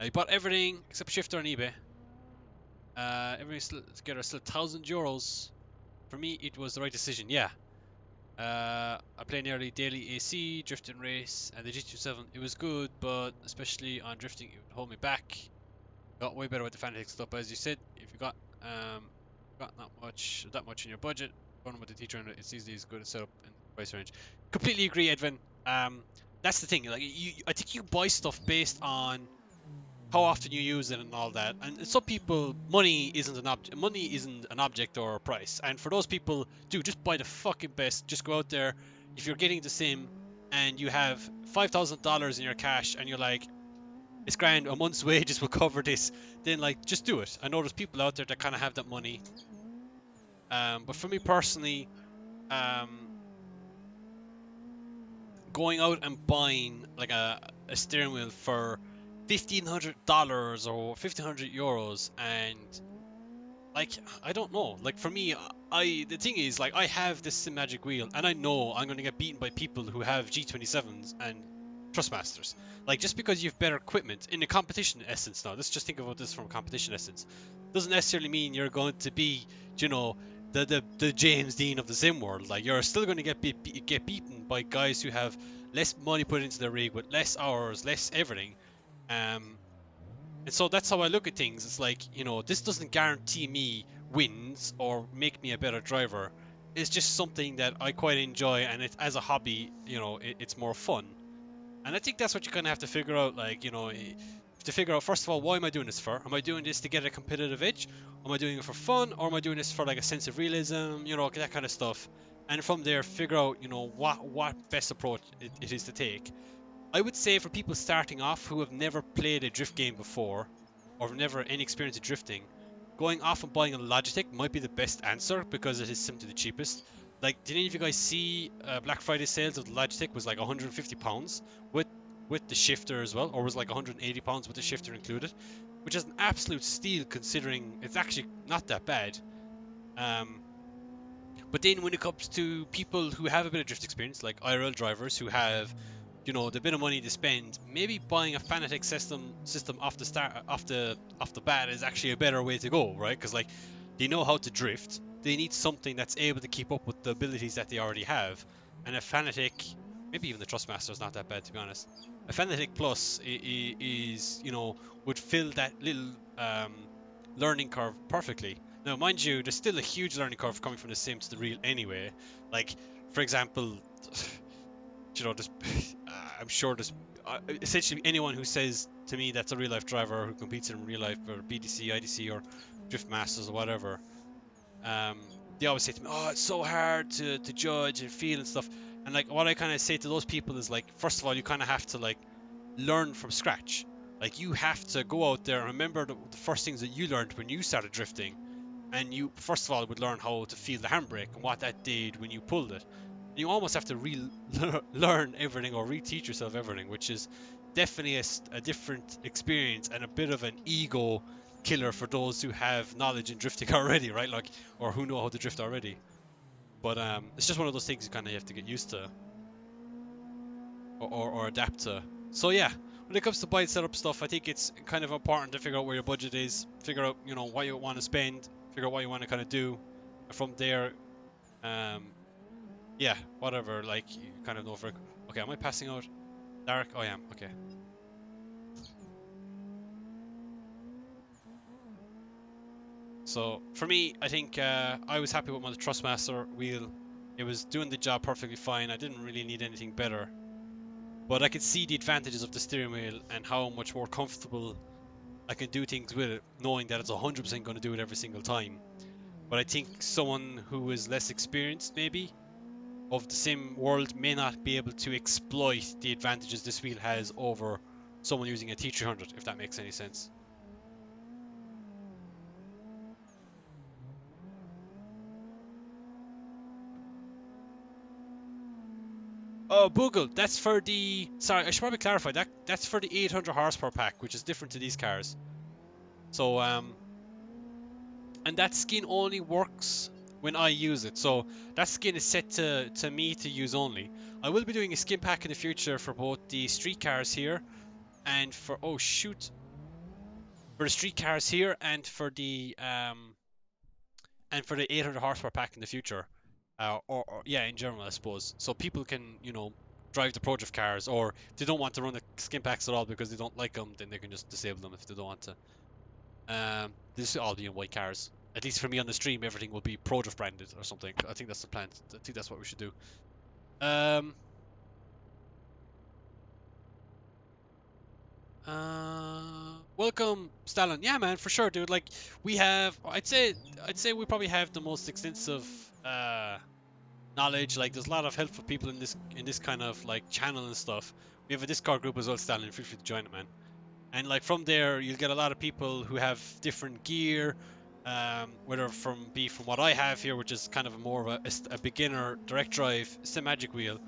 He bought everything except shifter on eBay. Everything still together still €1,000. For me, it was the right decision. Yeah. I play nearly daily AC, drift and race, and the GT7. It was good, but especially on drifting, it would hold me back. Got way better with the Fanatec stuff, but as you said, if you got not much that much in your budget, going with the T300, it's easily as good a setup in the price range. Completely agree, Edwin. That's the thing. Like I think you buy stuff based on how often you use it and all that. And some people, money isn't an object or a price. And for those people, dude, just buy the fucking best. Just go out there. If you're getting the sim and you have $5,000 in your cash and you're like, it's grand, a month's wages will cover this, then like just do it. I know there's people out there that kind of have that money. But for me personally, um, going out and buying like a steering wheel for $1,500 or €1,500, and like, I don't know. Like, for me, the thing is, like, I have this Magic Wheel, and I know I'm going to get beaten by people who have G27s and Thrustmasters. Like, just because you have better equipment in a competition essence now, let's just think about this from a competition essence, doesn't necessarily mean you're going to be, you know, the James Dean of the sim world. Like, you're still going to get beaten by guys who have less money put into their rig with less hours, less everything. And so that's how I look at things. It's like, you know, this doesn't guarantee me wins or make me a better driver. It's just something that I quite enjoy, and it, as a hobby, you know, it's more fun. And I think that's what you kind of have to figure out, like, you know, to figure out, first of all, why am I doing this for? Am I doing this to get a competitive edge? Am I doing it for fun? Or am I doing this for, like, a sense of realism? You know, that kind of stuff. And from there, figure out, you know, what best approach it is to take. I would say for people starting off who have never played a drift game before, or have never any experience of drifting, going off and buying a Logitech might be the best answer because it is simply the cheapest. Like, did any of you guys see Black Friday sales of the Logitech was like £150 with the shifter as well, or was like £180 with the shifter included, which is an absolute steal considering it's actually not that bad. Um, but then when it comes to people who have a bit of drift experience, like IRL drivers who have, you know, the bit of money to spend, maybe buying a Fanatec system off the start, off the bat is actually a better way to go, right? Because, like, they know how to drift. They need something that's able to keep up with the abilities that they already have. And a Fanatec, maybe even the Trustmaster is not that bad, to be honest. A Fanatec Plus is, you know, would fill that little learning curve perfectly. Now, mind you, there's still a huge learning curve coming from the sim to the real anyway. Like, for example, you know, just I'm sure there's essentially anyone who says to me that's a real life driver who competes in real life or BDC, IDC, or Drift Masters or whatever, they always say to me, "Oh, it's so hard to judge and feel and stuff." And, like, what I kind of say to those people is, like, first of all, you kind of have to, like, learn from scratch. Like, you have to go out there and remember the first things that you learned when you started drifting, and you first of all would learn how to feel the handbrake and what that did when you pulled it. And you almost have to learn everything or reteach yourself everything, which is definitely a different experience and a bit of an ego killer for those who have knowledge in drifting already, right? Like, or who know how to drift already. But it's just one of those things you kind of have to get used to or adapt to. So yeah, when it comes to buy and setup stuff, I think it's kind of important to figure out where your budget is, figure out, you know, what you want to spend, figure out what you want to kind of do, and from there, yeah, whatever, like, you kind of know for. Okay, am I passing out? Dark? Oh, I am. Okay. So for me, I think I was happy with my Thrustmaster wheel. It was doing the job perfectly fine. I didn't really need anything better. But I could see the advantages of the steering wheel and how much more comfortable I can do things with it, knowing that it's 100% going to do it every single time. But I think someone who is less experienced, maybe, of the sim world may not be able to exploit the advantages this wheel has over someone using a T300, if that makes any sense. Oh, Boogle, that's for the... Sorry, I should probably clarify, that's for the 800 horsepower pack, which is different to these cars. So, and that skin only works when I use it. So that skin is set to me to use only. I will be doing a skin pack in the future for both the street cars here and for... Oh, shoot. For the street cars here and for the 800 horsepower pack in the future, or yeah, in general, I suppose. So people can, you know, drive the pro drift cars, or if they don't want to run the skin packs at all because they don't like them, then they can just disable them if they don't want to. This will all be in white cars. At least for me on the stream, everything will be pro drift branded or something. I think that's the plan. I think that's what we should do. Um, Welcome, Stalin. Yeah, man, for sure, dude. Like, we have, I'd say we probably have the most extensive knowledge. Like, there's a lot of helpful people in this kind of, like, channel and stuff. We have a Discord group as well, Stalin. Feel free to join it, man. And, like, from there, you'll get a lot of people who have different gear, whether from what I have here, which is kind of more of a beginner direct drive Magic wheel,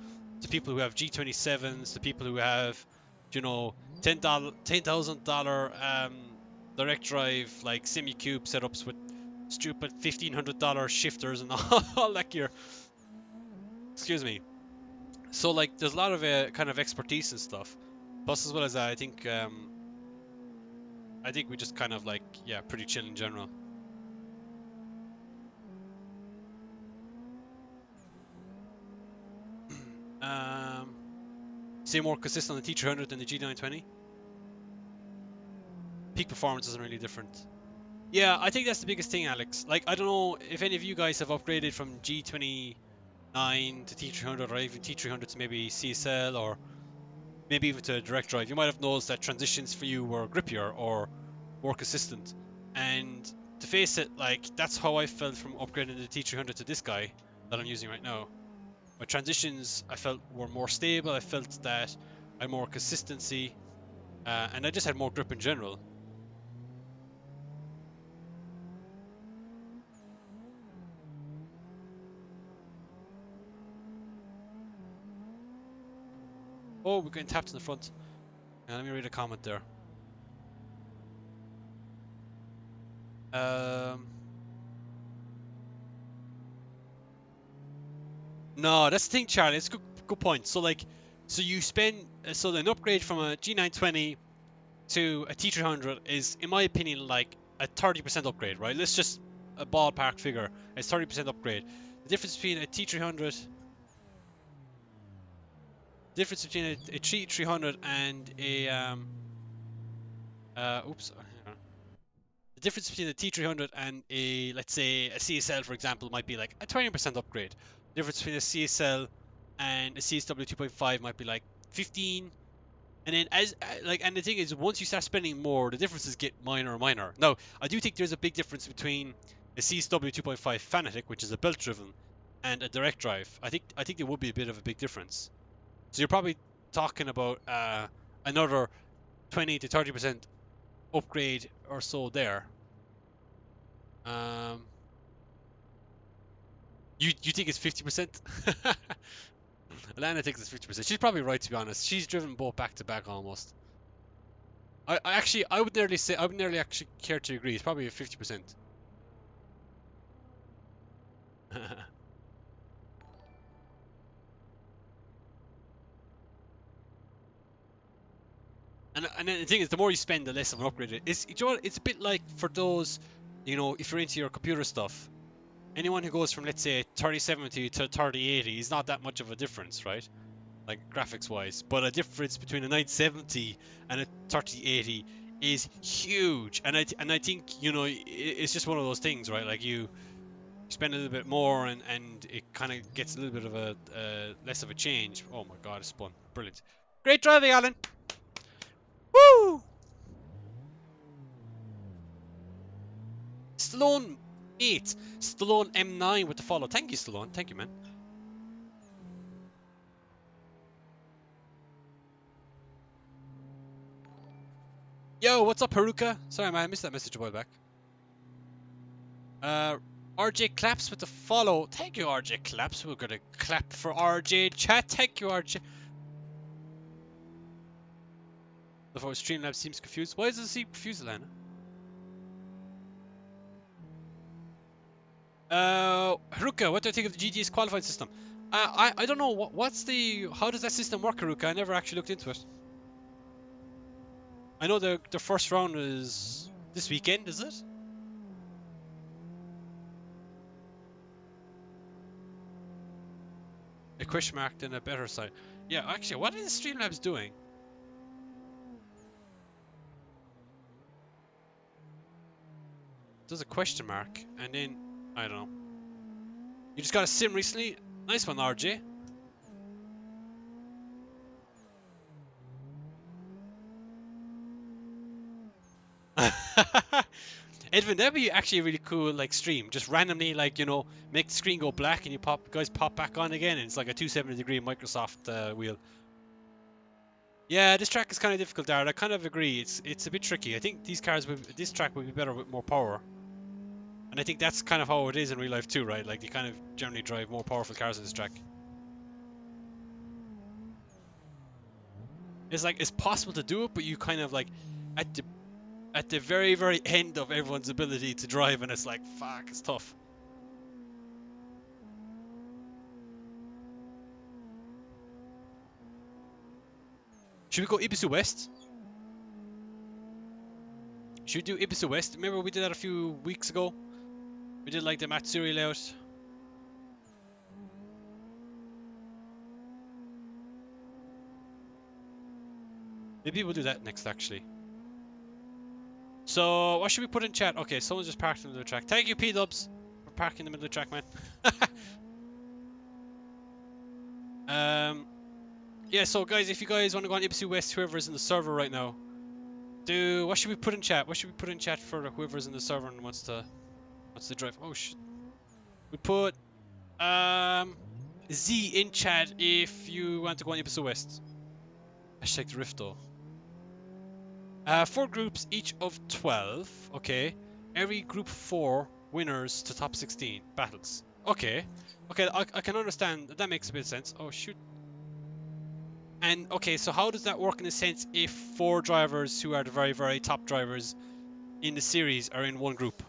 to people who have G27s, to people who have, you know, $10,000 direct drive like semi-cube setups with stupid $1,500 shifters and all that gear. Excuse me. So like, there's a lot of kind of expertise and stuff. Plus, as well as that, I think we just kind of like, yeah, pretty chill in general. Say more consistent on the T300 than the G920. Peak performance isn't really different. Yeah, I think that's the biggest thing, Alex. Like, I don't know if any of you guys have upgraded from G29 to T300 or even T300 to maybe CSL or maybe even to direct drive. You might have noticed that transitions for you were grippier or more consistent. And to face it, like, that's how I felt from upgrading the T300 to this guy that I'm using right now. My transitions, I felt, were more stable. I felt that I had more consistency, and I just had more grip in general. Oh, we're getting tapped in the front. Let me read a comment there. No, that's the thing, Charlie. It's a good point. So like, so you spend, so an upgrade from a G920 to a T300 is, in my opinion, like a 30% upgrade, right? Let's just a ballpark figure. It's 30% upgrade. The difference between a T300, difference between a T300 and a oops, hang on. The difference between a T300 and a, let's say, a CSL, for example, might be like a 20% upgrade. The difference between a CSL and a CSW 2.5 might be like 15. And then and the thing is, once you start spending more, the differences get minor and minor. Now, I do think there's a big difference between a CSW 2.5 Fanatec, which is a belt driven, and a direct drive. I think there would be a bit of a big difference. So you're probably talking about another 20 to 30% upgrade or so there. You think it's 50%? Alana thinks it's 50%. She's probably right, to be honest. She's driven both back to back almost. I would nearly actually care to agree. It's probably a 50%. And then the thing is, the more you spend, the less of an upgrade it is. You know what? It's a bit like for those, you know, if you're into your computer stuff. Anyone who goes from, let's say, 3070 to 3080 is not that much of a difference, right? Like graphics wise, but a difference between a 970 and a 3080 is huge. And I think, you know, it's just one of those things, right? Like you spend a little bit more and it kind of gets a little bit of a less of a change. Oh my god, it spun. Brilliant. Great driving, Alan. Woo! Stallone 8. Stallone M9 with the follow. Thank you, Stallone. Thank you, man. Yo, what's up, Haruka? Sorry, man, I missed that message a while back. RJ Claps with the follow. Thank you, RJ Claps. We're gonna clap for RJ chat. Thank you, RJ. The Streamlabs seems confused. Why does it seem confused, Alana? Haruka, what do I think of the GT's qualified system? I don't know. What's the... How does that system work, Haruka? I never actually looked into it. I know the first round is this weekend, is it? A question mark then a better side. Yeah, actually, what is Streamlabs doing? Does a question mark and then I don't know. You just got a sim recently. Nice one, RJ. Edwin, that'd be actually a really cool like stream. Just randomly, like, you know, make the screen go black and you guys pop back on again, and it's like a 270-degree Microsoft wheel. Yeah, this track is kind of difficult, Darren. I kind of agree. It's a bit tricky. I think this track would be better with more power. And I think that's kind of how it is in real life too, right? Like, you kind of generally drive more powerful cars on this track. It's like it's possible to do it, but you kind of like at the very very end of everyone's ability to drive, and it's like fuck, it's tough. Should we go Ibisu West? Should we do Ibisu West? Remember we did that a few weeks ago? We did like the Matsuri layout. Maybe we'll do that next actually. So what should we put in chat? Okay, someone just parked in the middle of the track. Thank you, P-Dubs, for parking in the middle of the track, man. Yeah, so guys, if you guys want to go on Ibisu West, whoever's in the server right now, what should we put in chat? What should we put in chat for whoever's in the server and wants to drive? Oh shit. We put Z in chat if you want to go on Ibisu West. Hashtag the Rift though. 4 groups, each of 12. Okay. Every group 4 winners to top 16 battles. Okay. Okay, I can understand. That makes a bit of sense. Oh, shoot. And, okay, so how does that work in a sense if 4 drivers who are the very, very top drivers in the series are in one group?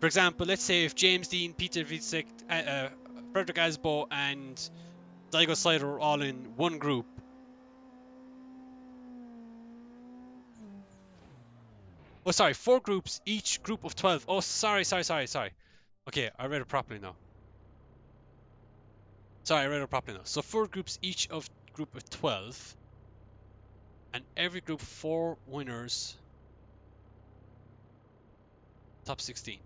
For example, let's say if James Dean, Peter Witzek, Frederick Asbo, and Daigo Sider are all in one group. Oh, sorry, 4 groups, each group of 12. Oh, sorry. Okay, I read it properly now. Sorry, I read it properly now. So 4 groups, each of group of 12. And every group 4 winners. Top 16.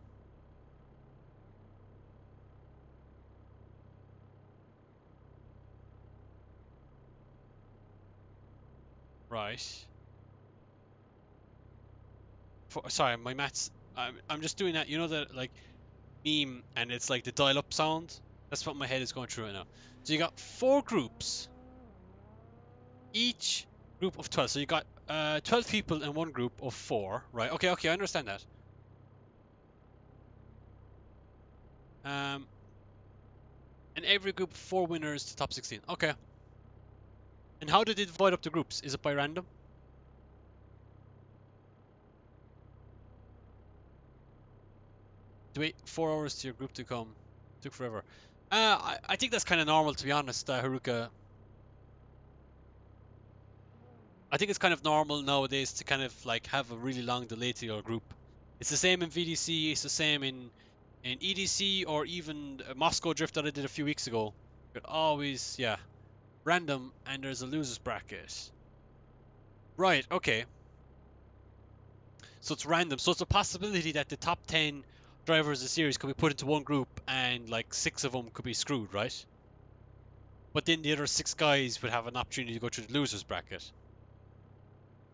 Right. Sorry, my maths. I'm just doing that. You know that like meme, and it's like the dial-up sound. That's what my head is going through right now. So you got 4 groups, each group of 12. So you got 12 people in one group of 4, right? Okay, I understand that. And every group 4 winners to top 16. Okay. And how did they divide up the groups? Is it by random? To wait 4 hours to your group to come. Took forever. I think that's kind of normal, to be honest, Haruka. I think it's kind of normal nowadays to kind of like have a really long delay to your group. It's the same in VDC, it's the same in EDC, or even Moscow Drift that I did a few weeks ago. But always, yeah, random, and there's a losers bracket. Right, okay. So it's random. So it's a possibility that the top 10 drivers of the series could be put into one group and like 6 of them could be screwed, right? But then the other 6 guys would have an opportunity to go through the losers bracket.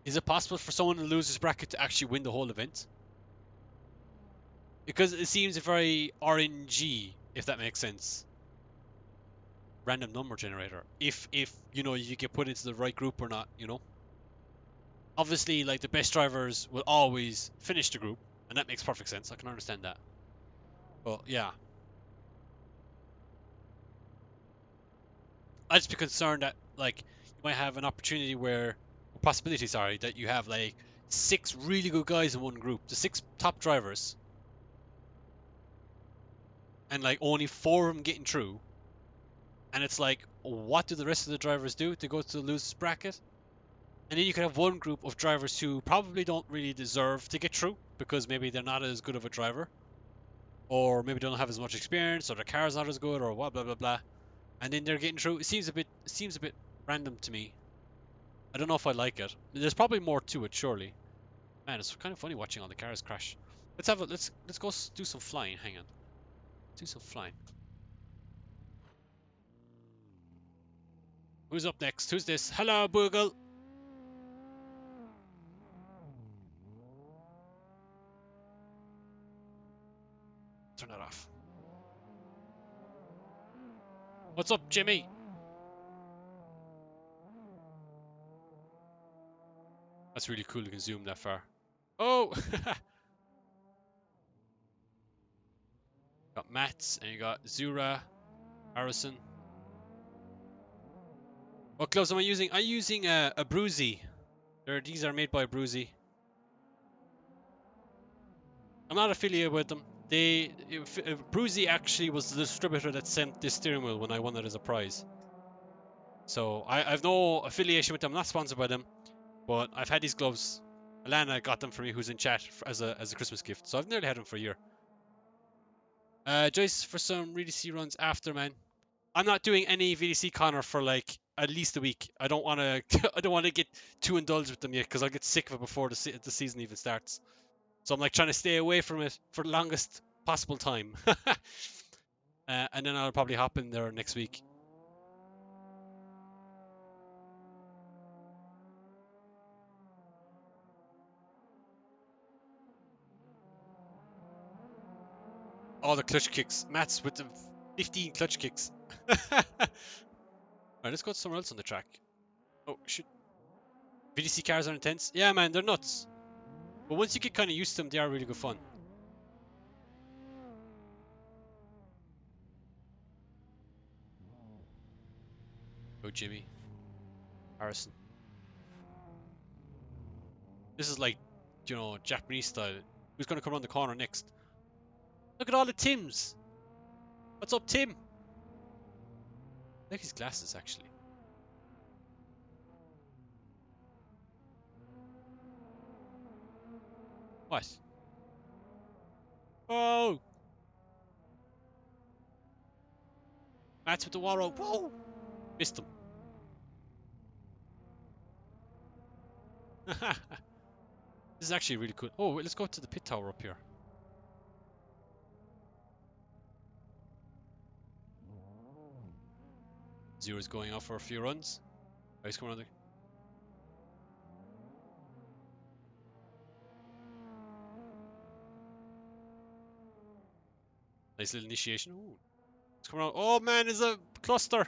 Is it possible for someone in the losers bracket to actually win the whole event? Because it seems very RNG, if that makes sense. Random number generator. If you know you get put into the right group or not, you know. Obviously, like the best drivers will always finish the group, and that makes perfect sense. I can understand that. But yeah, I'd just be concerned that like you might have an opportunity where, a possibility, sorry, that you have like 6 really good guys in one group, the 6 top drivers, and like only 4 of them getting through. And it's like, what do the rest of the drivers do to go to the losers bracket? And then you could have one group of drivers who probably don't really deserve to get through because maybe they're not as good of a driver, or maybe they don't have as much experience, or their car's not as good, or what, blah blah blah. And then they're getting through. It seems a bit random to me. I don't know if I like it. There's probably more to it, surely. Man, it's kind of funny watching all the cars crash. Let's go do some flying. Hang on, do some flying. Who's up next? Who's this? Hello, Boogle. Turn that off. What's up, Jimmy? That's really cool. You can zoom that far. Oh! Got Mats, and you got Zura, Harrison. What gloves am I using? I'm using a Bruzy. These are made by Bruzy. I'm not affiliated with them. Bruzy actually was the distributor that sent this steering wheel when I won it as a prize. So I have no affiliation with them. I'm not sponsored by them, but I've had these gloves. Alana got them for me, who's in chat as a Christmas gift. So I've nearly had them for a year. Joyce for some VDC runs after, man. I'm not doing any VDC Connor for like at least a week. I don't want to. I don't want to get too indulged with them yet because I'll get sick of it before the season even starts. So I'm like trying to stay away from it for the longest possible time. And then I'll probably hop in there next week. All the clutch kicks. Matt's with the 15 clutch kicks. Alright, let's go somewhere else on the track. Oh, shit. VDC cars are intense. Yeah, man, they're nuts. But once you get kind of used to them, they are really good fun. Oh, Jimmy. Harrison. This is like, you know, Japanese style. Who's going to come around the corner next? Look at all the Tims. What's up, Tim? I like his glasses, actually. What? Oh! Matt's with the wall rope. Whoa! Missed him. This is actually really cool. Oh, wait, let's go to the pit tower up here. Zero's going off for a few runs. Oh, he's coming around the... Nice little initiation. Ooh. It's coming around. Oh man, there's a cluster!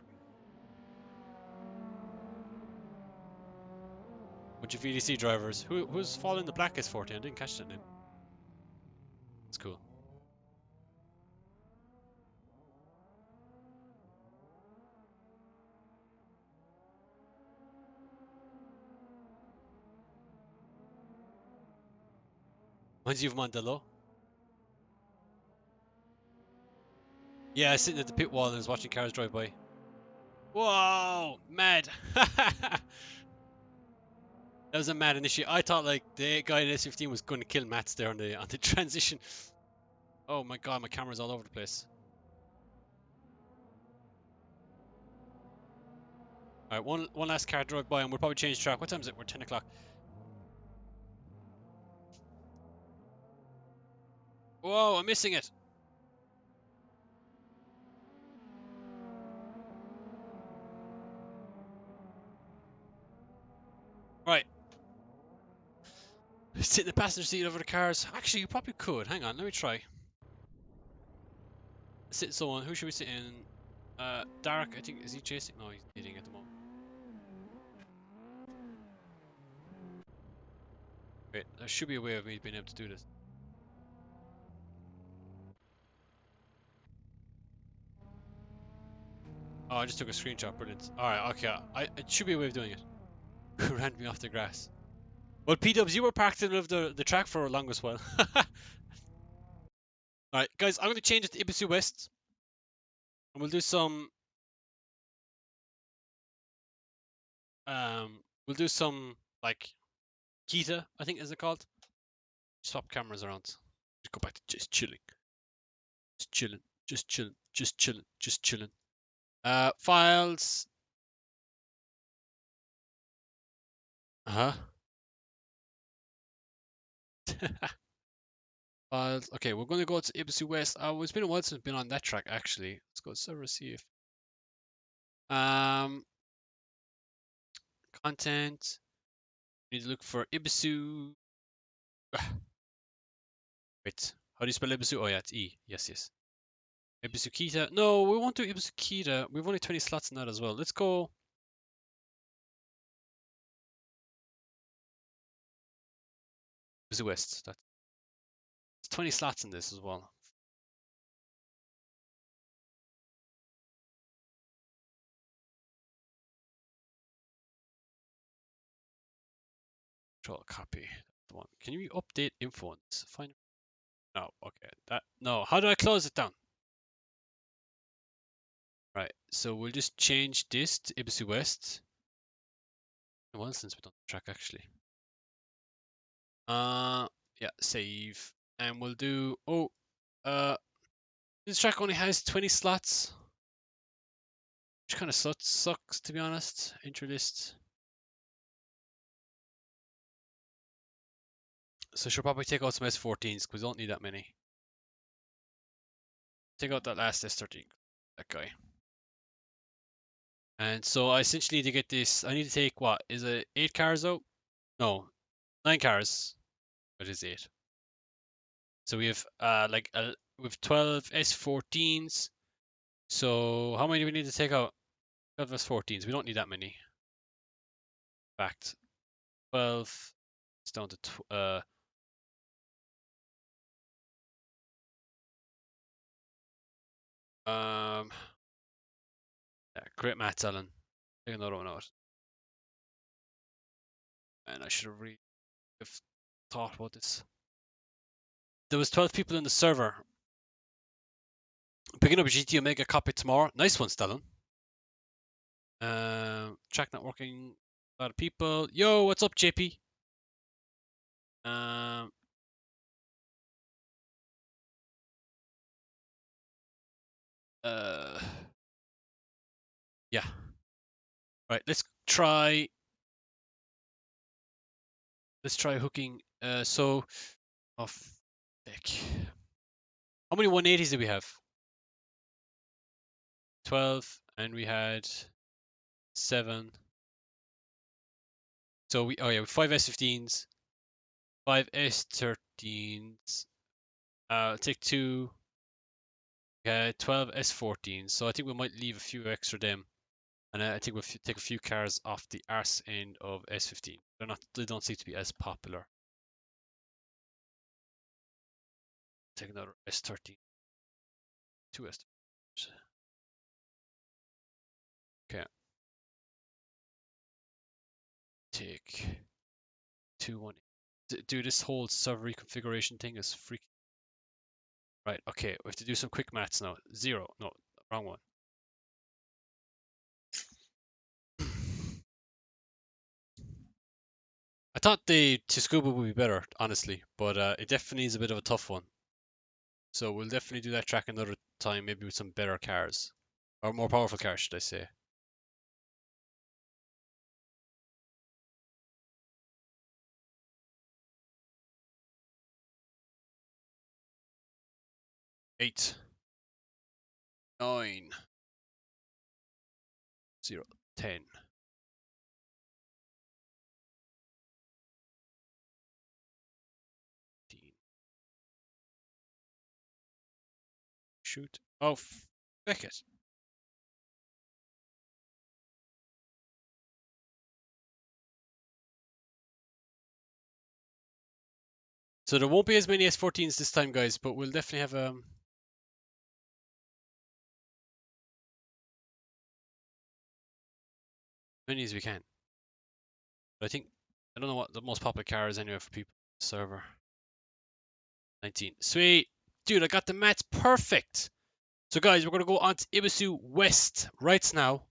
Bunch of VDC drivers. Who's following the black S14? I didn't catch that name. That's cool. Reminds you of Mandela. Yeah, sitting at the pit wall and was watching cars drive by. Whoa! Mad! That was a mad initiative. I thought like the guy in S15 was going to kill Mats there on the transition. Oh my god, my camera's all over the place. Alright, one last car drive by and we'll probably change track. What time is it? We're 10 o'clock. Whoa, I'm missing it. Right. Sit in the passenger seat over the cars. Actually, you probably could. Hang on, let me try. Sit someone. Who should we sit in? Derek, I think, is he chasing? No, he's leading at the moment. Wait, there should be a way of me being able to do this. Oh, I just took a screenshot. Brilliant. Alright, okay. It should be a way of doing it. Ran me off the grass. Well, P-dubs, you were parked in the middle of the track for a longest while. Alright, guys, I'm going to change it to Ibisu West. And we'll do some... like, Kita, I think is it called? Swap cameras around. Just go back to just chilling. Just chilling. Just chilling. Just chilling. Just chilling. Files. Uh-huh. Files. Okay, we're going to go to Ibisu West. It's been a while since I've been on that track, actually. Let's go to server, see if... Content. We need to look for Ibisu. Wait, how do you spell Ibisu? Oh yeah, it's E. Yes, yes. Ibisu Kita. No, we won't do Ibisu Kita. We've only 20 slots in that as well. Let's go. Ibisu West. That's 20 slots in this as well. Control copy. The one. Can you update info on this? Find. No. Okay. That. No. How do I close it down? Right. So we'll just change this to Ibisu West. Well, since we've done the track actually. Yeah. Save. And we'll do. Oh. This track only has 20 slots. Which kind of sucks, to be honest. Intro list. So she'll probably take out some S14s because we don't need that many. Take out that last S13. That guy. And so I essentially need to get this. I need to take what? Is it 8 cars out? No, 9 cars. But it's 8. So we have we have 12 S14s. So how many do we need to take out? 12 S14s. We don't need that many. In fact, 12. It's down to yeah, great maths, Alan. Take another one out. And I should have really have thought about this. There was 12 people in the server. Picking up a GT Omega copy tomorrow. Nice one, Stellan. Track not working. A lot of people. Yo, what's up, JP? Yeah. Right, let's try hooking. So, oh, heck. How many 180s did we have? 12, and we had 7. So we, oh yeah, 5 S15s, 5 S13s. Take 2. We had 12 S14s. So I think we might leave a few extra them. And I think we'll take a few cars off the arse end of S15. They don't seem to be as popular. Take another S13. 2 S13s. Okay. Take 2, 1. Dude, this whole server reconfiguration thing is freaking. Right, okay, we have to do some quick maths now. 0. No, wrong one. I thought the Tsukuba would be better, honestly, but it definitely is a bit of a tough one. So we'll definitely do that track another time, maybe with some better cars. Or more powerful cars, should I say. Eight. 9. 0. 10. Shoot. Oh, feck it. So there won't be as many S14s this time, guys, but we'll definitely have many as we can. But I don't know what the most popular car is anyway for people on the server. 19. Sweet. Dude, I got the maths perfect. So guys, we're going to go on to Ibisu West right now.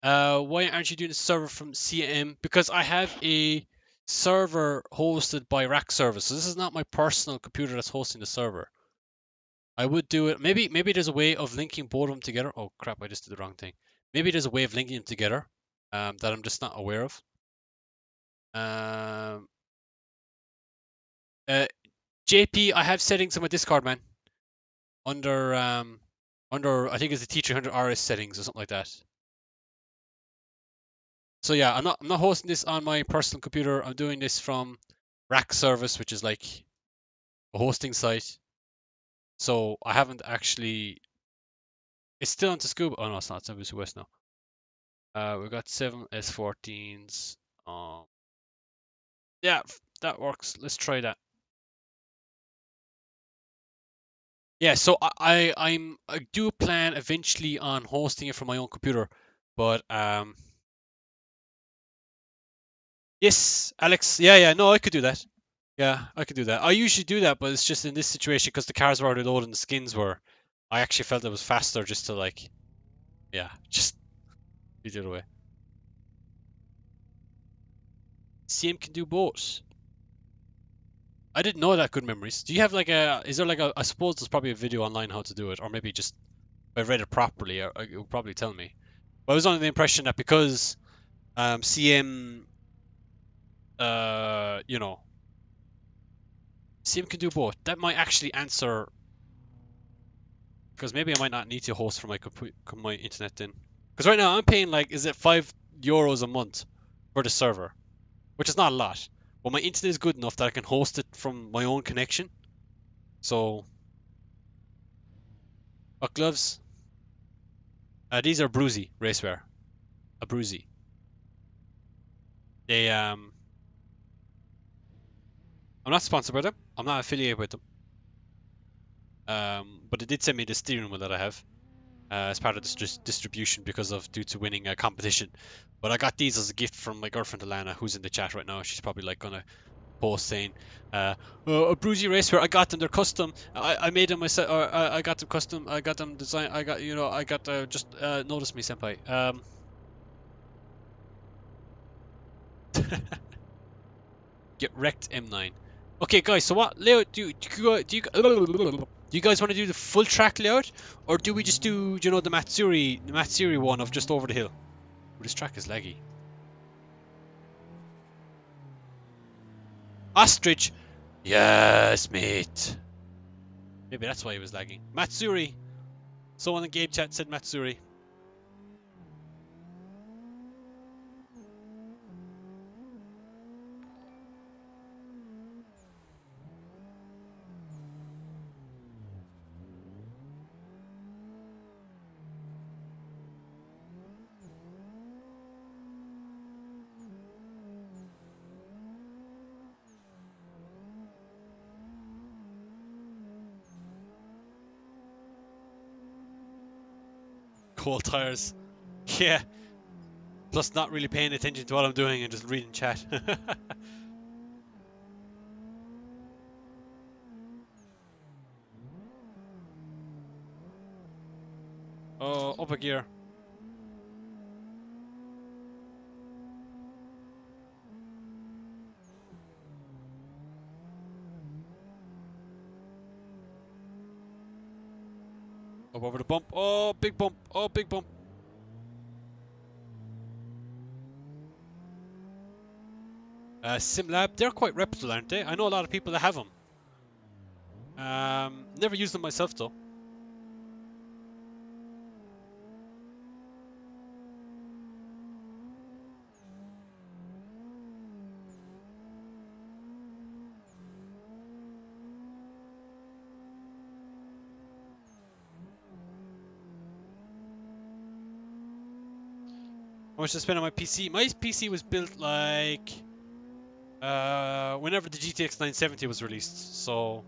Why aren't you doing a server from CM? Because I have a server hosted by Rack Service. So this is not my personal computer that's hosting the server. I would do it. Maybe there's a way of linking both of them together. Oh crap, I just did the wrong thing. Maybe there's a way of linking them together that I'm just not aware of. JP, I have settings on my Discord, man. Under I think it's the T300RS settings or something like that. So yeah, I'm not hosting this on my personal computer. I'm doing this from Rack Service, which is like a hosting site. So I haven't actually. It's still on Scuba. Oh no, it's not. It's on West now. We've got 7 S14s. Yeah, that works. Let's try that. Yeah, so I do plan eventually on hosting it from my own computer, but Yes, Alex. Yeah, yeah. No, I could do that. Yeah, I could do that. I usually do that, but it's just in this situation because the cars were already loaded and the skins were. I actually felt it was faster just to like, yeah, just be the other way. CM can do both. I didn't know that. Good memories. Do you have like a? Is there like a? I suppose there's probably a video online how to do it, or maybe just if I read it properly, it will probably tell me. But I was under the impression that because CM, you know, CM can do both. That might actually answer because maybe I might not need to host for my internet then. Because right now I'm paying like, is it €5 a month for the server, which is not a lot. But my internet is good enough that I can host it from my own connection. So, gloves. These are Bruzy racewear. A Bruzy. They I'm not sponsored by them. I'm not affiliated with them. But they did send me the steering wheel that I have as part of this distribution because of due to winning a competition. But I got these as a gift from my girlfriend Alana, who's in the chat right now. She's probably like gonna post saying, oh, a Bruzy racewear. I got them. They're custom. I made them myself. Or I got them custom. I got them design. I got I got just notice me, senpai. Get wrecked, M9. Okay, guys. So what layout do you guys want to do the full track layout, or do we just do the Matsuri one of just over the hill? Oh, this track is laggy. Ostrich. Yes, mate. Maybe that's why he was lagging. Matsuri. Someone in game chat said Matsuri. Cold tires. Yeah. Plus not really paying attention to what I'm doing and just reading chat. Oh, up a gear. Up over the bump. Oh, big bump. Oh, big bump. SimLab, they're quite reputable, aren't they? I know a lot of people that have them. Never used them myself though. How much did I spend on my PC? My PC was built like whenever the GTX970 was released. So,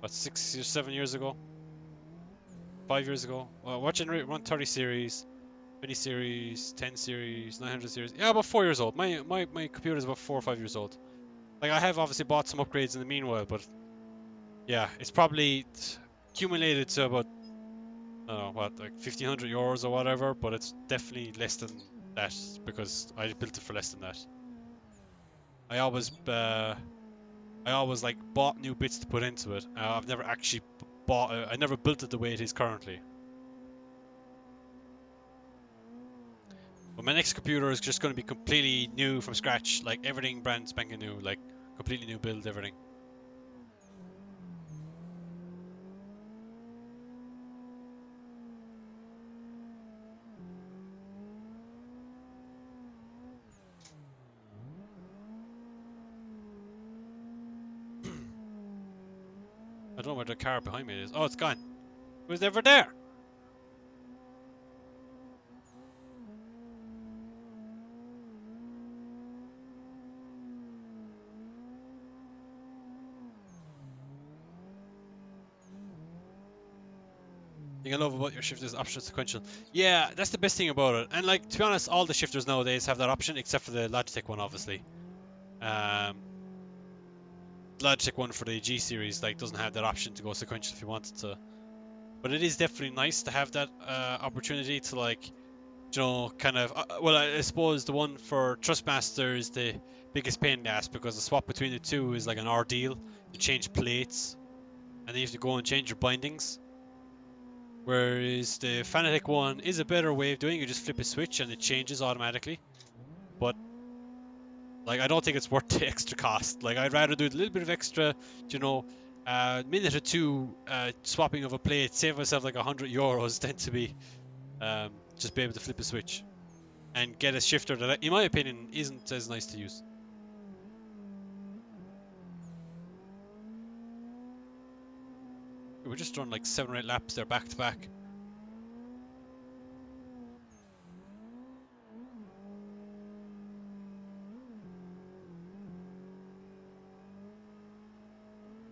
what, 6 or 7 years ago? 5 years ago? What generation? 130 series, 20 series, 10 series, 900 series. Yeah, about 4 years old. My computer is about 4 or 5 years old. Like, I have obviously bought some upgrades in the meanwhile, but yeah, it's probably accumulated to about, I don't know, what, like €1,500 or whatever, but it's definitely less than that because I built it for less than that. I always like bought new bits to put into it. I've never actually I never built it the way it is currently. But my next computer is just going to be completely new from scratch, like everything brand spanking new, like completely new build, everything. I don't know where the car behind me is. Oh, it's gone. It was never there. The thing I love about your shifters is optional sequential. Yeah, that's the best thing about it. And like, to be honest, all the shifters nowadays have that option except for the Logitech one, obviously. Um, Logitech one for the G series like doesn't have that option to go sequential if you wanted to. But it is definitely nice to have that opportunity to like, you know, kind of. Well, I suppose the one for Thrustmaster is the biggest pain in the ass because the swap between the two is like an ordeal. You change plates, and then you have to go and change your bindings. Whereas the Fanatec one is a better way of doing it. You just flip a switch and it changes automatically. But like, I don't think it's worth the extra cost. Like, I'd rather do a little bit of extra, you know, minute or two swapping of a plate, save myself like €100 than to be just be able to flip a switch and get a shifter that, in my opinion, isn't as nice to use. We're just doing like 7 or 8 laps there back to back.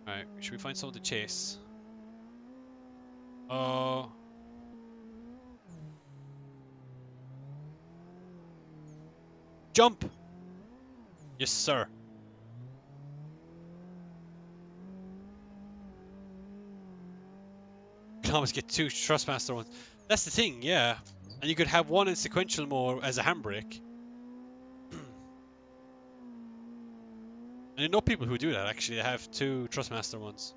Alright, should we find someone to chase? Oh. Jump! Yes, sir. You can almost get 2 Thrustmaster ones. That's the thing, yeah. And you could have one in sequential mode as a handbrake. And I know people who do that actually. They have 2 Thrustmaster ones.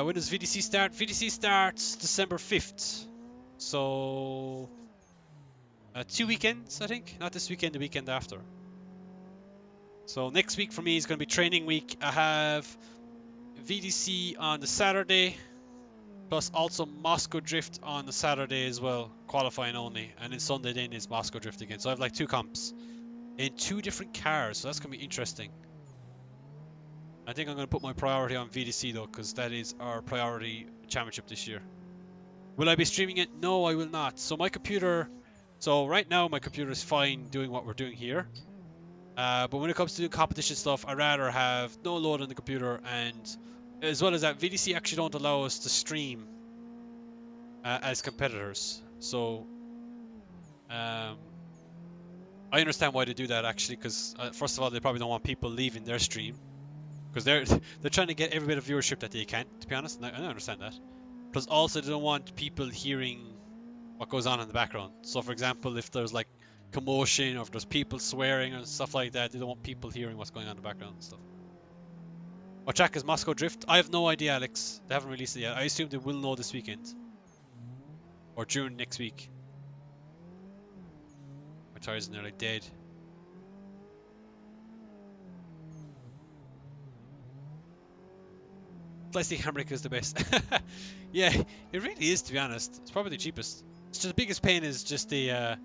When does VDC start? VDC starts December 5th. So 2 weekends, I think. Not this weekend, the weekend after. So next week for me is going to be training week. I have VDC on the Saturday, plus also Moscow Drift on the Saturday as well, qualifying only. And then Sunday then is Moscow Drift again. So I have like 2 comps in 2 different cars. So that's going to be interesting. I think I'm going to put my priority on VDC though, because that is our priority championship this year. Will I be streaming it? No, I will not. So my computer, so right now my computer is fine doing what we're doing here. But when it comes to doing competition stuff, I'd rather have no load on the computer, and as well as that, VDC actually don't allow us to stream as competitors. So I understand why they do that actually, because first of all, they probably don't want people leaving their stream. Because they're trying to get every bit of viewership that they can, to be honest, and I understand that. Plus also they don't want people hearing what goes on in the background. So for example, if there's like commotion or if there's people swearing and stuff like that, they don't want people hearing what's going on in the background and stuff. What track is Moscow Drift? I have no idea, Alex. They haven't released it yet. I assume they will know this weekend. Or during next week. My tires are nearly dead. Plastic Handbrake is the best. Yeah, it really is, to be honest. It's probably the cheapest. It's just the biggest pain is just the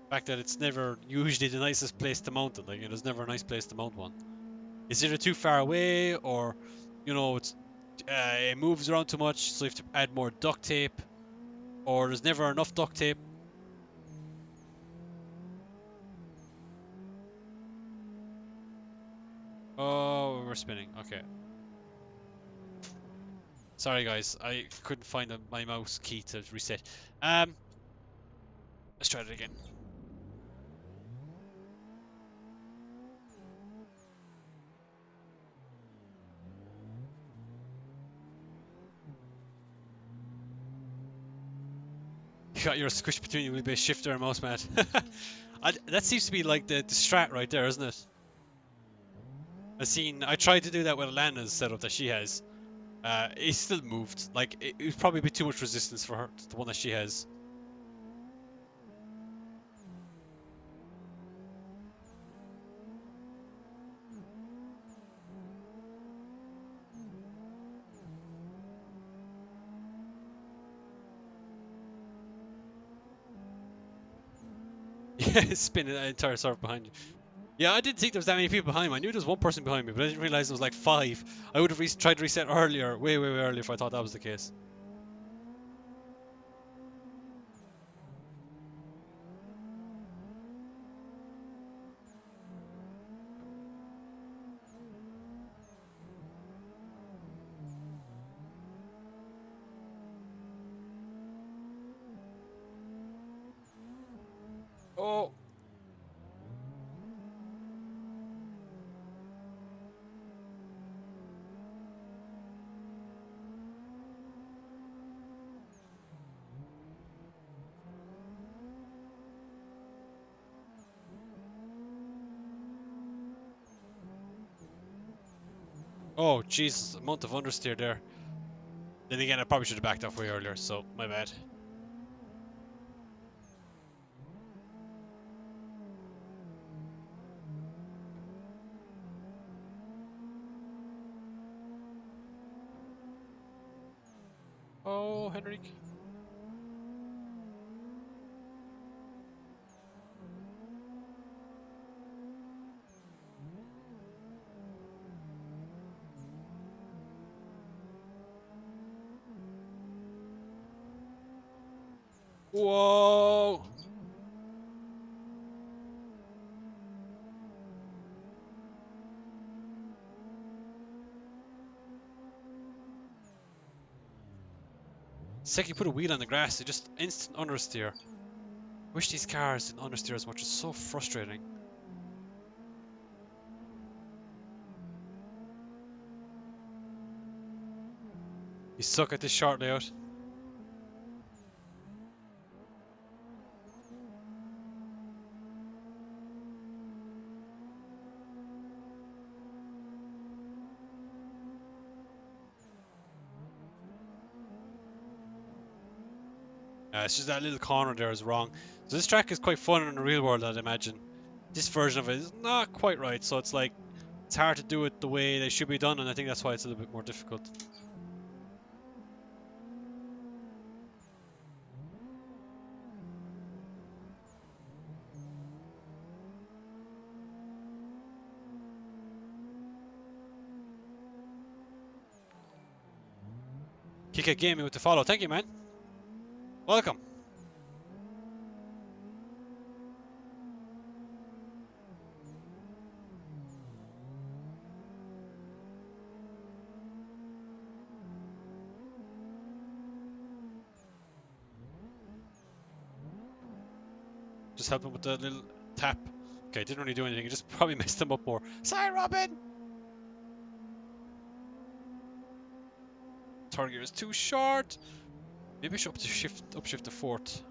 fact that it's never usually the nicest place to mount it. Like, there's never a nice place to mount one. It's either too far away, or you know, it moves around too much, so you have to add more duct tape, or there's never enough duct tape. Oh, we're spinning. Okay. Sorry guys, I couldn't find my mouse key to reset. Let's try it again. You got your squish between your wheelbase shifter and mouse mat. That seems to be like the strat right there, isn't it? I tried to do that with Alana's setup that she has. It still moved. Like, it was probably a bit too much resistance for her, the one that she has. Yeah, spinning the entire server behind you. Yeah, I didn't think there was that many people behind me. I knew there was one person behind me, but I didn't realize there was like 5. I would have tried to reset earlier, way earlier if I thought that was the case. Oh. Oh, Jesus, amount of understeer there. Then again, I probably should have backed off way earlier, so my bad. Oh, Henrik. Whoa! The second you put a wheel on the grass, it just instant understeer. Wish these cars didn't understeer as much. It's so frustrating. You suck at this short layout. It's just that little corner there is wrong. So this track is quite fun in the real world, I'd imagine. This version of it is not quite right, so it's like, it's hard to do it the way they should be done, and I think that's why it's a little bit more difficult. Kika Gaming with the follow. Thank you, man. Welcome. Just help him with the little tap. Okay, didn't really do anything. It just probably messed him up more. Sorry, Robin! Turn gear is too short. Maybe I should upshift to fourth.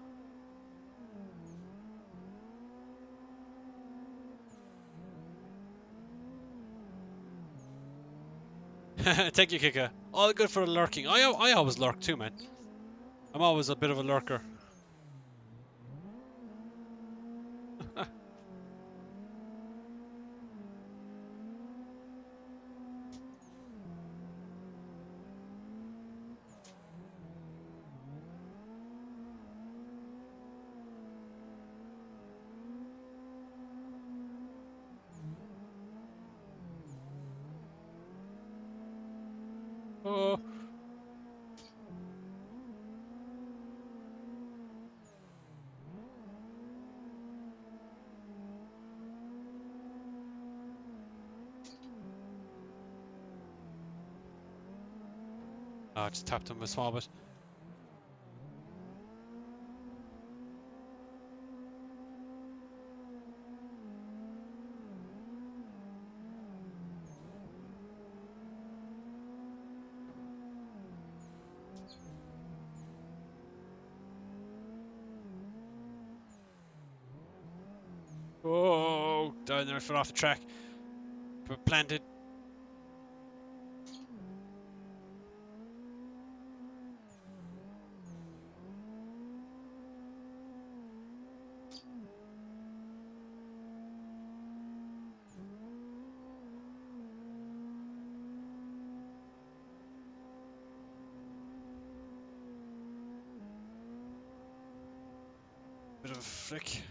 Thank you, Kika. All good for lurking. I always lurk too, man. I'm always a bit of a lurker. Oh. Oh, I just tapped him a small bit. Oh, down there, I fell off the track. But planted. Bit of a flick.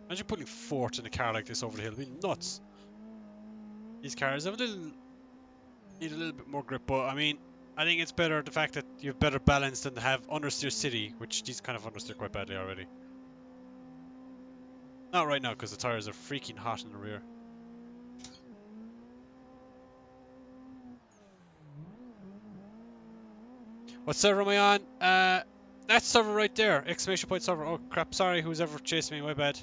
Imagine putting fourth in a car like this over the hill. It'd be nuts. These cars have need a little bit more grip, but I mean, I think it's better the fact that you have better balance than to have understeer city, which these kind of understeer quite badly already. Not right now because the tires are freaking hot in the rear. What server am I on? That server right there. Exclamation point server. Oh crap, sorry, who's ever chasing me, my bad.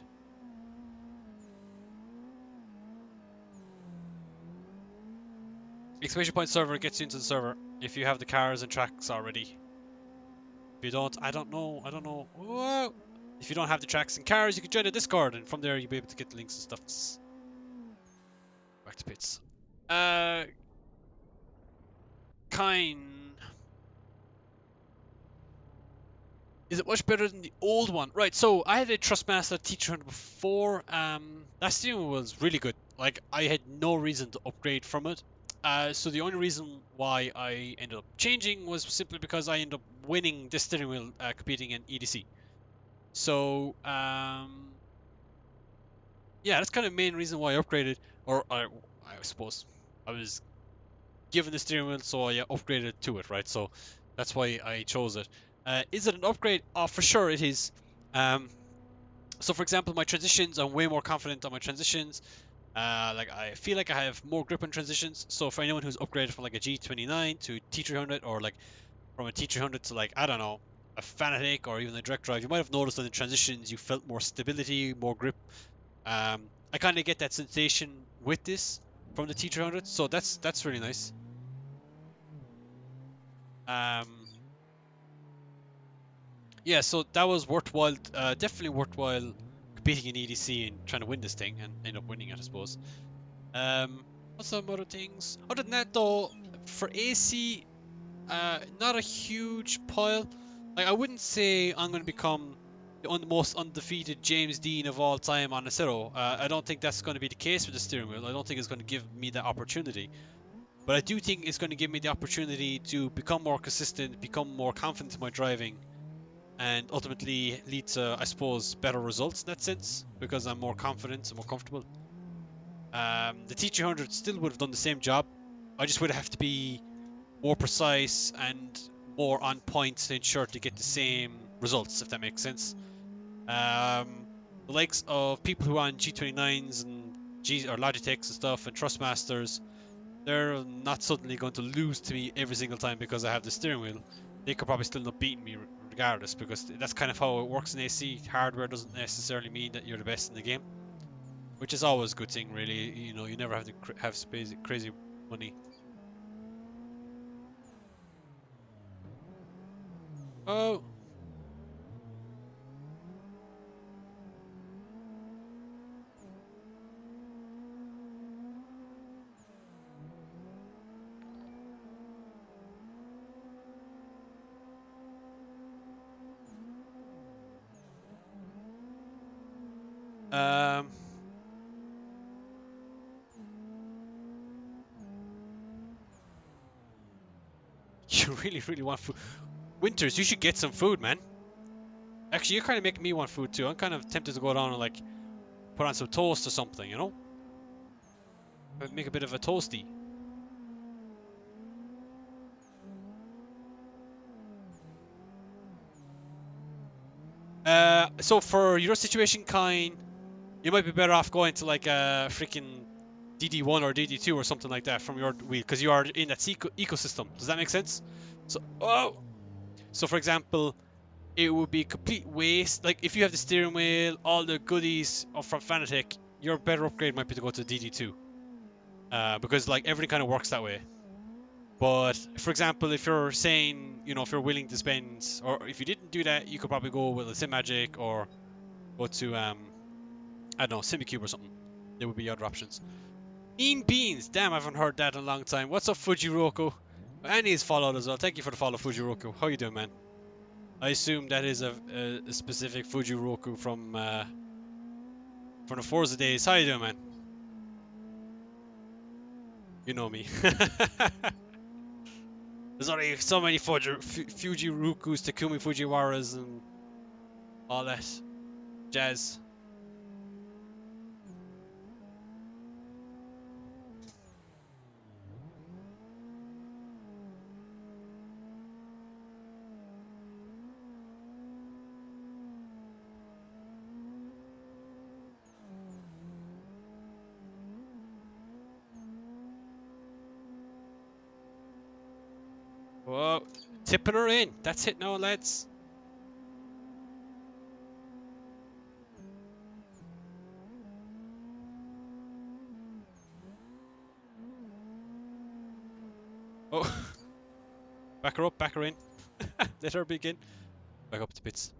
Exclamation point server gets you into the server if you have the cars and tracks already. If you don't, I don't know. Whoa! If you don't have the tracks and cars, you can join the Discord, and from there you'll be able to get the links and stuff. Back to pits. Kine. Is it much better than the old one? Right, so I had a Thrustmaster T300 before. That steering wheel was really good. Like, I had no reason to upgrade from it. So the only reason why I ended up changing was simply because I ended up winning this steering wheel competing in EDC. So, yeah, that's kind of the main reason why I upgraded. Or I suppose I was given the steering wheel, so I upgraded to it, right? So that's why I chose it. Is it an upgrade? Oh, for sure it is. So for example, my transitions, I'm way more confident on my transitions. Like I feel like I have more grip on transitions. So for anyone who's upgraded from like a G29 to T300, or like from a T300 to like, I don't know, a Fanatec or even a direct drive, you might have noticed that in transitions you felt more stability, more grip. I kind of get that sensation with this from the T300, so that's really nice. Um, yeah, so that was worthwhile, definitely worthwhile competing in EDC and trying to win this thing and end up winning it, I suppose. What's some other things? Other than that, though, for AC, not a huge pile. Like I wouldn't say I'm going to become the most undefeated James Dean of all time on a Zero. I don't think that's going to be the case with the steering wheel. I don't think it's going to give me that opportunity. But I do think it's going to give me the opportunity to become more consistent, become more confident in my driving, and ultimately lead to, I suppose, better results in that sense because I'm more confident and more comfortable. The T300 still would have done the same job. I just would have to be more precise and more on point to ensure to get the same results, if that makes sense. The likes of people who are on G29s and G or Logitechs and stuff and Thrustmasters, they're not suddenly going to lose to me every single time because I have the steering wheel. They could probably still not beat me regardless because that's kind of how it works in AC. Hardware doesn't necessarily mean that you're the best in the game, which is always a good thing, really. You know, you never have to have crazy money. Oh, um, you really want food. Winters, you should get some food, man. Actually, you're kind of making me want food too. I'm kind of tempted to go down and like put on some toast or something, you know? Make a bit of a toasty. So for your situation, kind, you might be better off going to like a freaking DD1 or DD2 or something like that from your wheel because you are in that ecosystem. Does that make sense? So, oh, so for example, it would be a complete waste. Like if you have the steering wheel, all the goodies from Fanatec, your better upgrade might be to go to DD2 because like everything kind of works that way. But for example, if you're saying, you know, if you're willing to spend, or if you didn't do that, you could probably go with a SimMagic or go to, I don't know, SimiCube or something. There would be other options. Mean Beans, damn, I haven't heard that in a long time. What's up, Fujiroku? Annie's followed as well. Thank you for the follow, Fujiroku. How you doing, man? I assume that is a specific Fujiroku from the Forza days. How you doing, man? You know me. There's only so many Fujirokus, Takumi Fujiwaras, and all that jazz. Whoa. Tipping her in. That's it now, lads. Oh. Back her up, back her in. Let her begin. Back up to bits.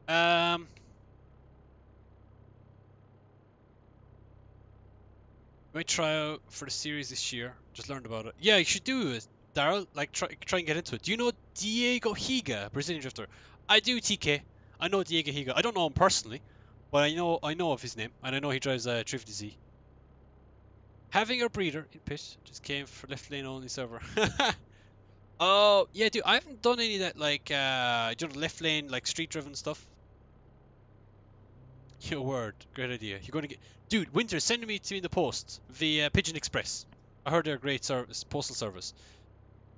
Might try out for the series this year. Just learned about it. Yeah, you should do it, Daryl. Like, try and get into it. Do you know Diego Higa, Brazilian drifter? I do, TK. I know Diego Higa. I don't know him personally, but I know of his name, and I know he drives a Drifty Z. Having a breather in pit just came for left lane only server. Oh yeah, dude. I haven't done any of that like you know, left lane like street driven stuff. Your word, great idea. You're going to get, dude. Winter, send me to me in the post via Pigeon Express. I heard they're a great service, postal service.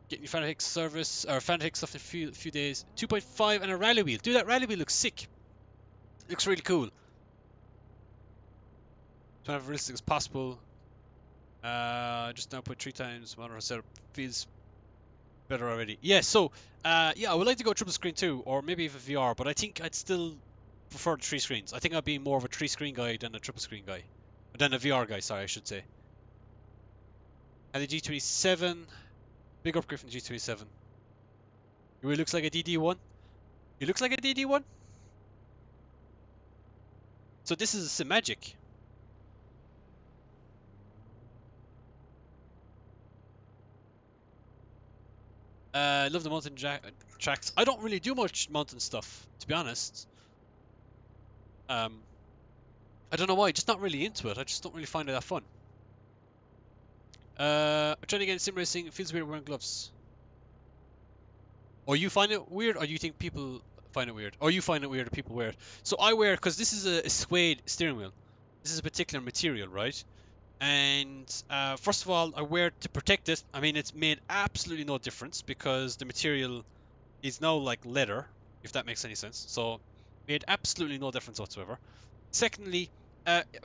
Getting Fanatec service or Fanatec stuff in a few days. 2.5 and a rally wheel. Dude, that rally wheel looks sick. Looks really cool. To have realistic as possible. Just now put 3 times monitor setup. Feels better already. Yeah, so yeah, I would like to go triple screen too, or maybe even VR, but I think I'd still prefer the 3 screens. I think I'd be more of a 3 screen guy than a triple screen guy. Than a VR guy, sorry, I should say. And the G27, big upgrade from the G27. It really looks like a DD1. It looks like a DD1. So this is a Magic. I love the mountain tracks. I don't really do much mountain stuff, to be honest. I don't know why, just not really into it. I just don't really find it that fun. I'm trying to get sim racing. It feels weird wearing gloves. Or you find it weird, or you think people find it weird? Or you find it weird that people wear it? So I wear it because this is a suede steering wheel. This is a particular material, right? And first of all, I wear it to protect it. I mean, it's made absolutely no difference because the material is now like leather, if that makes any sense. So, made absolutely no difference whatsoever. Secondly,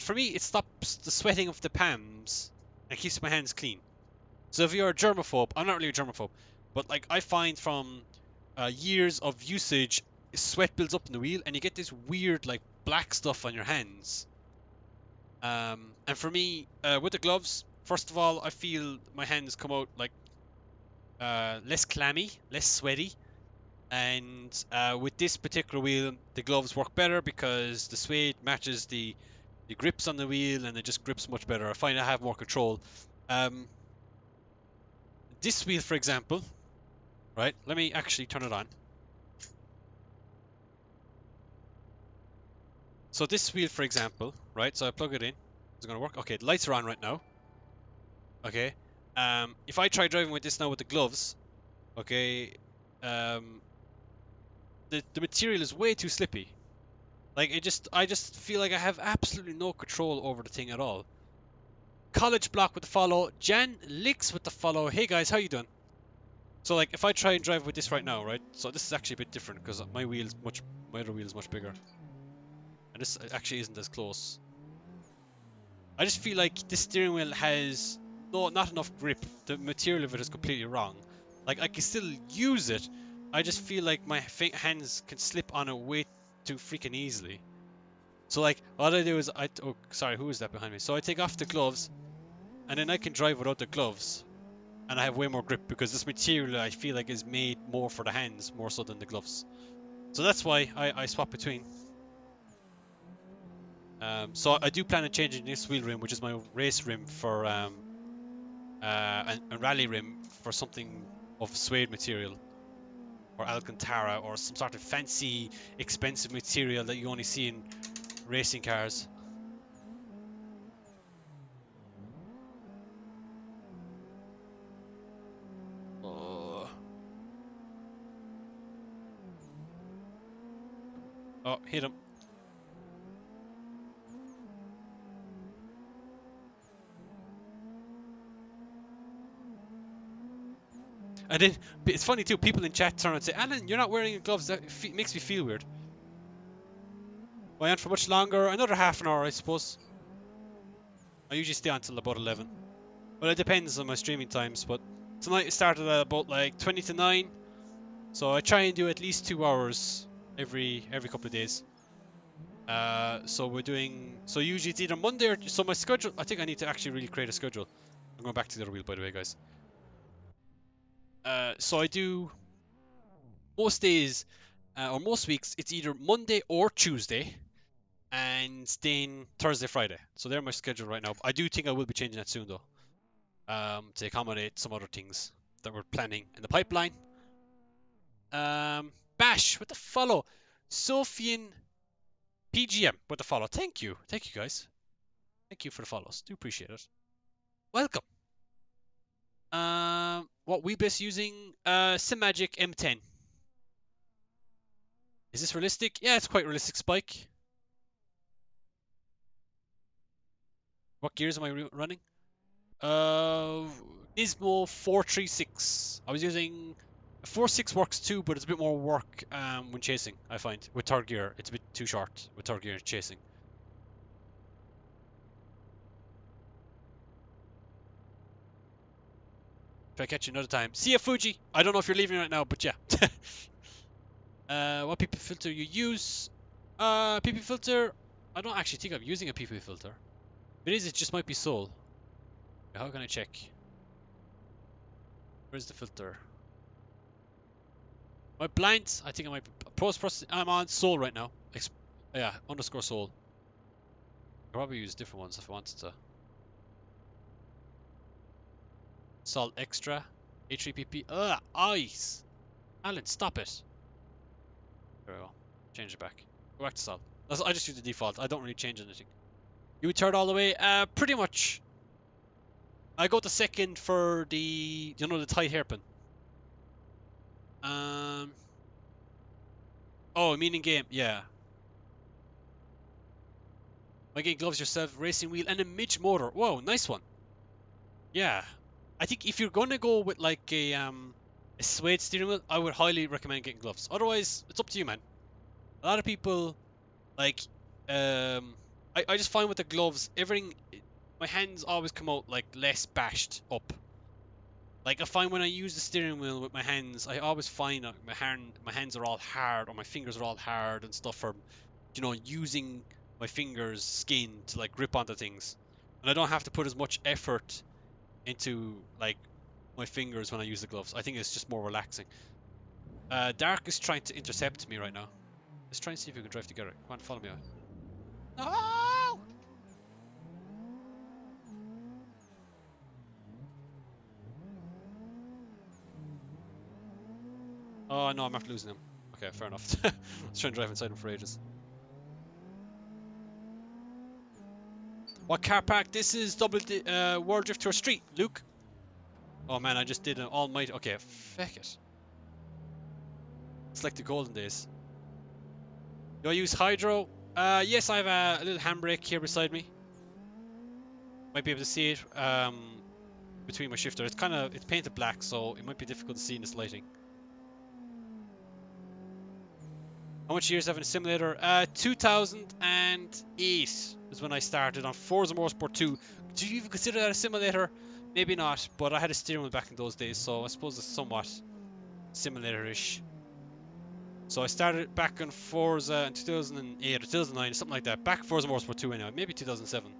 for me, it stops the sweating of the palms and keeps my hands clean. So if you're a germaphobe, I'm not really a germaphobe, but like I find from years of usage, sweat builds up in the wheel and you get this weird like black stuff on your hands. And for me, with the gloves, first of all, I feel my hands come out like less clammy, less sweaty. And with this particular wheel, the gloves work better because the suede matches the grips on the wheel and it just grips much better. I find I have more control. This wheel, for example, right? Let me actually turn it on. So this wheel, for example, right? So I plug it in. Is it going to work? Okay, the lights are on right now. Okay. If I try driving with this now with the gloves, okay, the material is way too slippy. Like I just feel like I have absolutely no control over the thing at all. College block with the follow. Jan Licks with the follow. Hey guys, how you doing? So like if I try and drive with this right now, right? So this is actually a bit different because my other wheel is much bigger. And this actually isn't as close. I just feel like this steering wheel has not enough grip. The material of it is completely wrong. Like I can still use it. I just feel like my hands can slip on it way too freaking easily. So like what I do is oh sorry, who is that behind me? So I take off the gloves and then I can drive without the gloves. And I have way more grip because this material I feel like is made more for the hands more so than the gloves. So that's why I swap between. So I do plan on changing this wheel rim, which is my race rim, for a rally rim for something of suede material, or Alcantara, or some sort of fancy, expensive material that you only see in racing cars. Oh, hit him. And then, it's funny too, people in chat turn and say, Alan, you're not wearing gloves, that makes me feel weird. Why on for much longer? Another half an hour, I suppose. I usually stay until about 11. Well, it depends on my streaming times, but tonight it started at about like 20 to 9. So I try and do at least 2 hours every couple of days. So we're doing, so usually it's either Monday or, so my schedule, I think I need to actually really create a schedule. I'm going back to the other wheel, by the way, guys. So I do most days, or most weeks, it's either Monday or Tuesday, and then Thursday, Friday. So they're my schedule right now. I do think I will be changing that soon, though, to accommodate some other things that we're planning in the pipeline. Bash with the follow. Sophian PGM with the follow. Thank you. Thank you, guys. Thank you for the follows. Do appreciate it. Welcome. What wheelbase using? Simagic M10. Is this realistic? Yeah, it's quite realistic, Spike. What gears am I running? Nismo 436. I was using 4.6 works too, but it's a bit more work when chasing, I find. With third gear, it's a bit too short with third gear chasing. Try catch you another time. See ya, Fuji. I don't know if you're leaving right now, but yeah. What PP filter you use? PP filter. I don't actually think I'm using a PP filter. If it is, it just might be Soul. How can I check? Where's the filter? My blind. I think I might be post process. I'm on Soul right now. Yeah, underscore Soul. I'll probably use different ones if I wanted to. Salt extra. H3PP. Ugh, ice. Alan, stop it. There we go. Change it back. Go back to salt. I just use the default. I don't really change anything. You third all the way? Pretty much. I go to second for the, the tight hairpin. Oh, meaning game. Yeah. My game gloves yourself, racing wheel, and a midge motor. Whoa, nice one. Yeah. I think if you're gonna go with like a suede steering wheel, I would highly recommend getting gloves. Otherwise, it's up to you, man. A lot of people like I just find with the gloves, everything, my hands always come out like less bashed up. Like I find when I use the steering wheel with my hands, I always find my hands are all hard or my fingers are all hard and stuff from, using my fingers' skin to like grip onto things, and I don't have to put as much effort into like my fingers when I use the gloves. I think it's just more relaxing. Dark is trying to intercept me right now. Let's try and see if we can drive together. Come on, follow me out. No! Oh no, I'm after losing him. Okay, fair enough. I was trying to drive inside him for ages. What car park? This is World Drift Tour Street, Luke. Oh man, I just did an almighty. Okay, feck it. It's like the golden days. Do I use hydro? Yes, I have a little handbrake here beside me. Might be able to see it between my shifter. It's painted black, so it might be difficult to see in this lighting. How much years have in a simulator? 2008 is when I started on Forza Motorsport 2. Do you even consider that a simulator? Maybe not, but I had a steering wheel back in those days, so I suppose it's somewhat simulator-ish. So I started back on Forza in 2008 or 2009, something like that. Back Forza Motorsport 2 anyway, maybe 2007.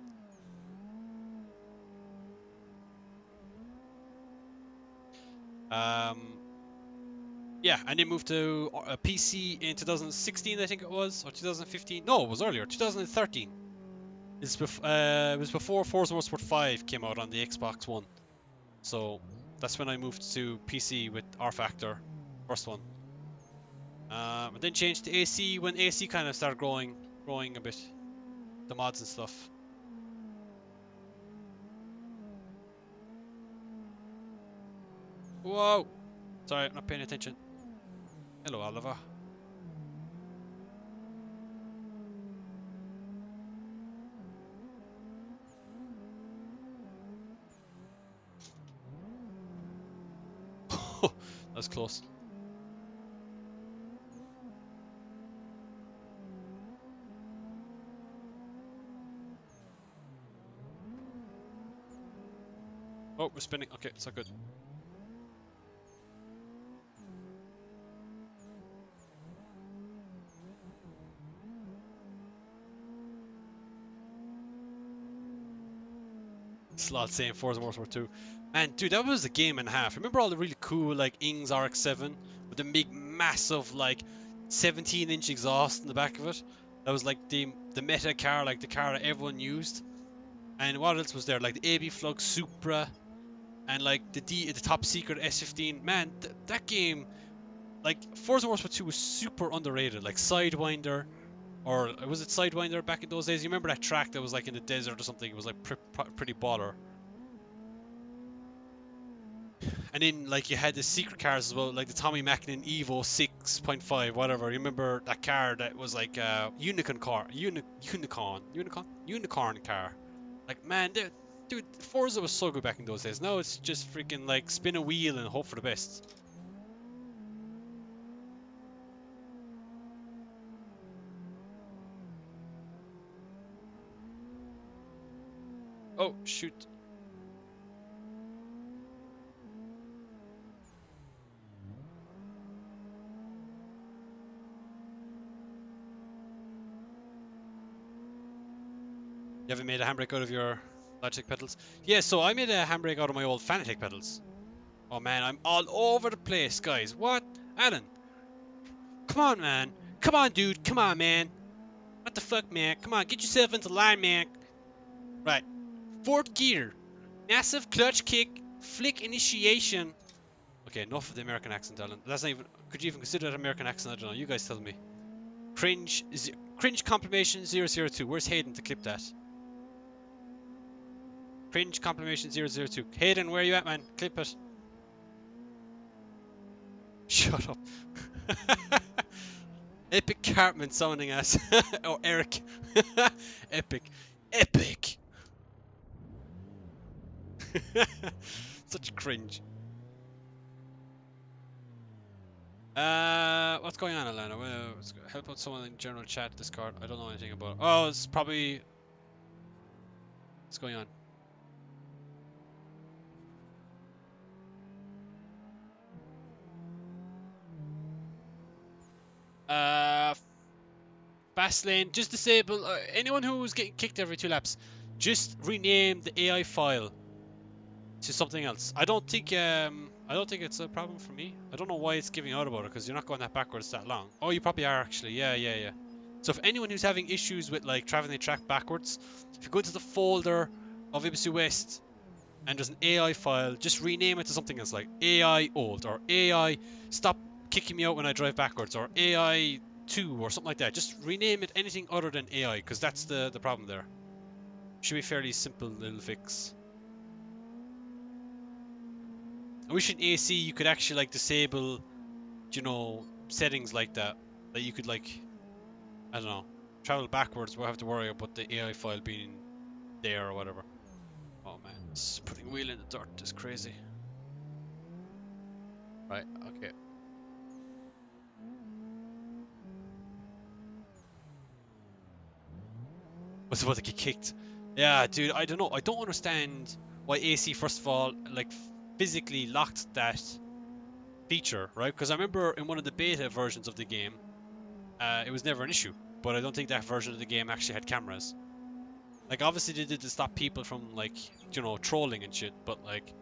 Yeah, and then moved to a PC in 2016, I think it was, or 2015. No, it was earlier, 2013. It was before Forza Motorsport 5 came out on the Xbox One. So that's when I moved to PC with R Factor, first one. And then changed to AC when AC kind of started growing a bit, the mods and stuff. Whoa! Sorry, I'm not paying attention. Hello, Oliver. That was close. Oh, we're spinning. Okay, it's not good. Slot saying Forza Motorsport 2. Man, dude, that was a game and a half. Remember all the really cool like Ings RX-7 with the big, massive like 17-inch exhaust in the back of it? That was like the meta car, like the car that everyone used. And what else was there? Like the AB Flux Supra and like the top secret S15. Man, that game, like Forza Motorsport 2 was super underrated. Like Sidewinder, or was it Sidewinder back in those days? You remember that track that was like in the desert or something? It was like pretty baller. And then like you had the secret cars as well, like the Tommy Macklin Evo 6.5, whatever. You remember that car that was like a unicorn car, unicorn car. Like man, dude, Forza was so good back in those days. Now it's just freaking like spin a wheel and hope for the best. Oh shoot. You haven't made a handbrake out of your Logitech pedals? Yeah, so I made a handbrake out of my old Fanatec pedals. Oh man, I'm all over the place, guys. What? Alan, come on, man. Come on, dude. Come on, man. What the fuck, man? Come on, get yourself into line, man. Right. Fourth gear. Massive clutch kick. Flick initiation. Okay, enough of the American accent, Alan. That's not even... Could you even consider that American accent? I don't know. You guys tell me. Cringe... Cringe complimation 002. Where's Hayden to clip that? Cringe complimation 002. Hayden, where are you at, man? Clip it. Shut up. Epic Cartman summoning us. Or Eric. Epic. Epic. Such cringe. What's going on, Alana? Well, help out someone in general chat, Discord. I don't know anything about it. Oh, it's probably... What's going on? Fast lane, just disable anyone who's getting kicked every 2 laps. Just rename the AI file to something else. I don't think it's a problem for me. I don't know why it's giving out about it, because you're not going that backwards that long. Oh, you probably are actually. Yeah. So if anyone who's having issues with like traveling the track backwards, if you go into the folder of Ibisu West and there's an AI file, just rename it to something else, like AI old, or AI stop kicking me out when I drive backwards, or AI 2 or something like that. Just rename it anything other than AI, because that's the problem there. Should be a fairly simple little fix. I wish in AC you could actually like disable, you know, settings like that. That you could like, I don't know, travel backwards without have to worry about the AI file being there or whatever. Oh man, this putting wheel in the dirt is crazy. Right, okay. Was about to get kicked. Yeah, dude, I don't know. I don't understand why AC, first of all, like physically locked that feature, right? Because I remember in one of the beta versions of the game, it was never an issue. But I don't think that version of the game actually had cameras. Like, obviously they did to stop people from, like, you know, trolling and shit. But, like,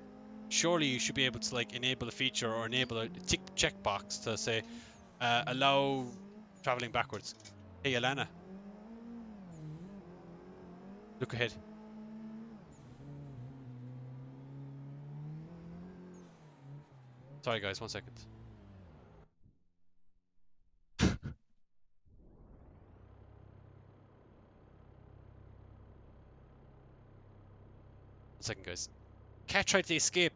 surely you should be able to, like, enable a feature or enable a tick checkbox to say, allow traveling backwards. Hey, Alana. Look ahead. Sorry, guys, 1 second. 1 second, guys. Cat tried to escape.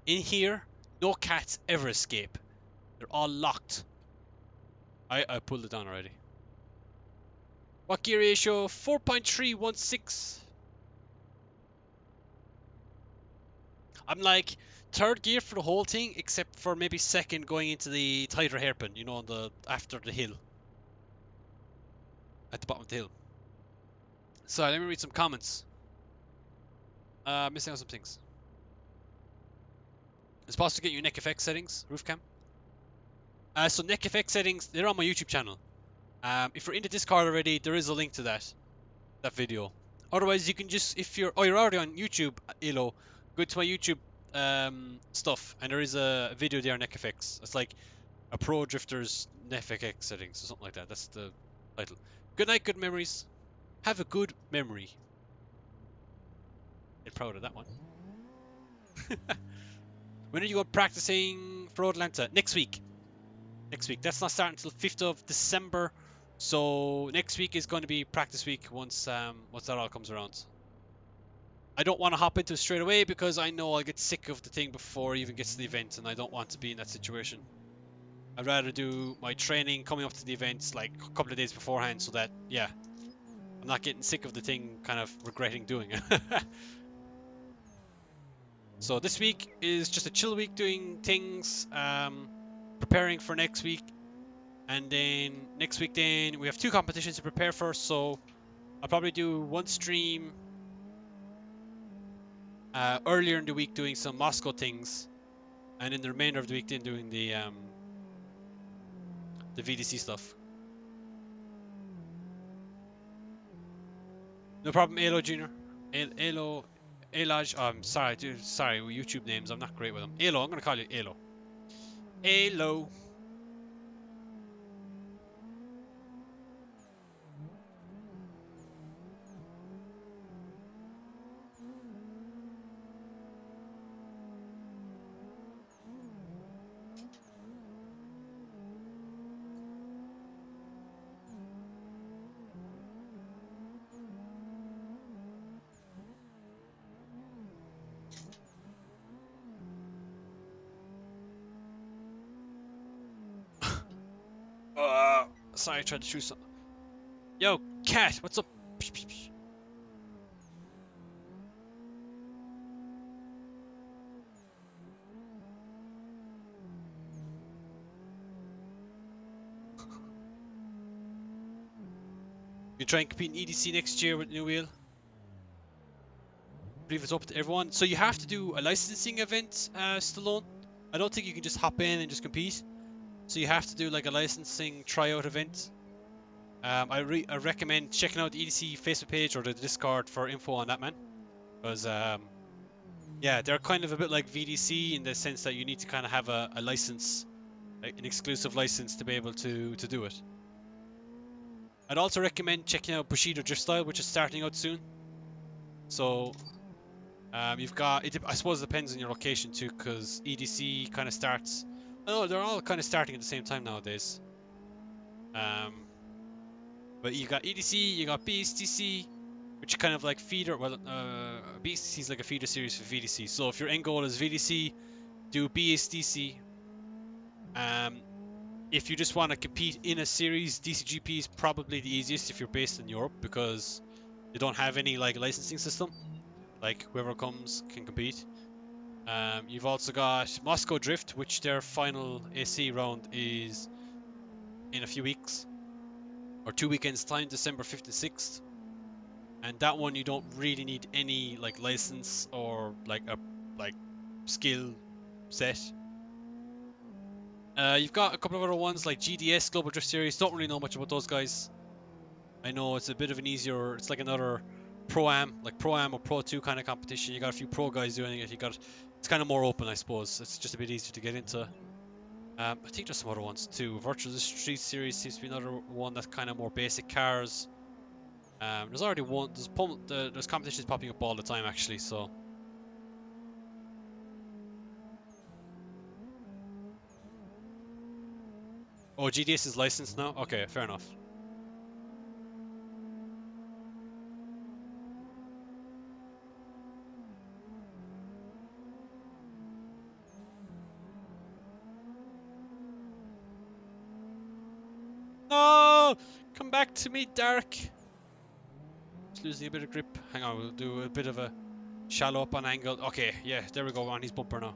In here, no cats ever escape. They're all locked. I pulled it down already. What gear ratio? 4.316. I'm like third gear for the whole thing, except for maybe second going into the tighter hairpin, you know, on the after the hill. At the bottom of the hill. So let me read some comments. Missing out some things. It's supposed to get you neck effect settings, roof cam. So neck effect settings, they're on my YouTube channel. If you're in the Discord already, there is a link to that video. Otherwise, you can just, if you're already on YouTube, Elo, go to my YouTube stuff, and there is a video there on neck effects. It's like a pro drifter's neck effect settings or something like that. That's the title. Good night, good memories. Have a good memory. I'm proud of that one. When are you going practicing for Atlanta? Next week. Next week. That's not starting until 5th of December. So next week is going to be practice week once that all comes around. I don't want to hop into it straight away because I know I'll get sick of the thing before it even gets to the event, and I don't want to be in that situation. I'd rather do my training coming up to the events like a couple of days beforehand so that, yeah, I'm not getting sick of the thing, kind of regretting doing it. So this week is just a chill week doing things, preparing for next week. And then next week then we have 2 competitions to prepare for, so I'll probably do 1 stream earlier in the week doing some Moscow things, and in the remainder of the week then doing the VDC stuff. No problem, Elo Junior. Elo, Elaj. Oh, I'm sorry, dude. Sorry, with YouTube names, I'm not great with them. Elo, I'm gonna call you Elo. Elo. Sorry, I tried to shoot something. Yo, cat, what's up? Psh, psh, psh. You try and compete in EDC next year with new wheel. I believe it's open to everyone. So you have to do a licensing event, Stallone. I don't think you can just hop in and just compete. So you have to do like a licensing tryout event. I recommend checking out the EDC Facebook page or the Discord for info on that, man. Because yeah, they're kind of a bit like VDC in the sense that you need to kind of have a license, like an exclusive license to be able to do it. I'd also recommend checking out Bushido Drift Style, which is starting out soon. So you've got, I suppose it depends on your location too, because EDC kind of starts, oh, they're all kind of starting at the same time nowadays. But you got EDC, you got BSTC, which kind of like feeder, well, BSTC is like a feeder series for VDC. So if your end goal is VDC, do BSTC. If you just want to compete in a series, DCGP is probably the easiest if you're based in Europe because they don't have any like licensing system. Like whoever comes can compete. You've also got Moscow Drift, which their final AC round is in a few weeks or 2 weekends time, December 5th and 6th. And that one you don't really need any like license or like a skill set. You've got a couple of other ones like GDS Global Drift Series. Don't really know much about those guys. I know it's a bit of an easier. It's like another Pro-Am, like Pro-Am or Pro 2 kind of competition. You got a few pro guys doing it. It's kind of more open, I suppose. It's just a bit easier to get into. I think there's some other ones too. Virtual Street Series seems to be another one that's kind of more basic cars. There's already one. There's competitions popping up all the time actually. So. Oh, GDS is licensed now? Okay, fair enough. No! Come back to me, Dark! Just losing a bit of grip. Hang on, we'll do a bit of a shallow up on angle. Okay, yeah, there we go, on his bumper now.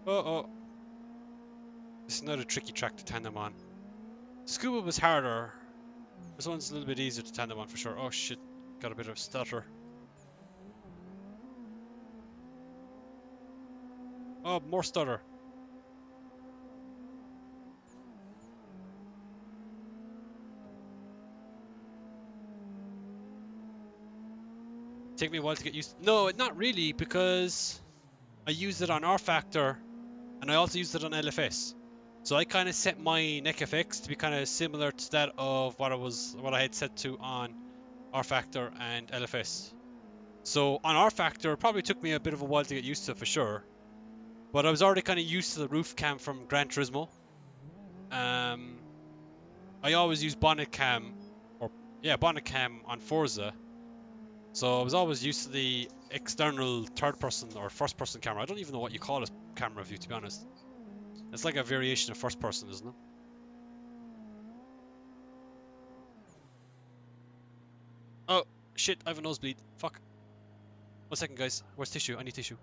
Uh-oh. This is not a tricky track to tandem on. Scuba was harder. This one's a little bit easier to tandem on for sure. Oh shit, got a bit of stutter. Oh, more stutter. Take me a while to get used to. No, not really, because I used it on R Factor and I also used it on LFS. So I kind of set my neck FX to be kind of similar to that of what I had set to on R Factor and LFS. So on R Factor, it probably took me a bit of a while to get used to for sure. But I was already kind of used to the roof cam from Gran Turismo. I always use bonnet cam, or yeah, bonnet cam on Forza. So I was always used to the external third person or first person camera. I don't even know what you call a camera view, to be honest. It's like a variation of first person, isn't it? Oh, shit, I have a nosebleed. Fuck. 1 second, guys. Where's tissue? I need tissue.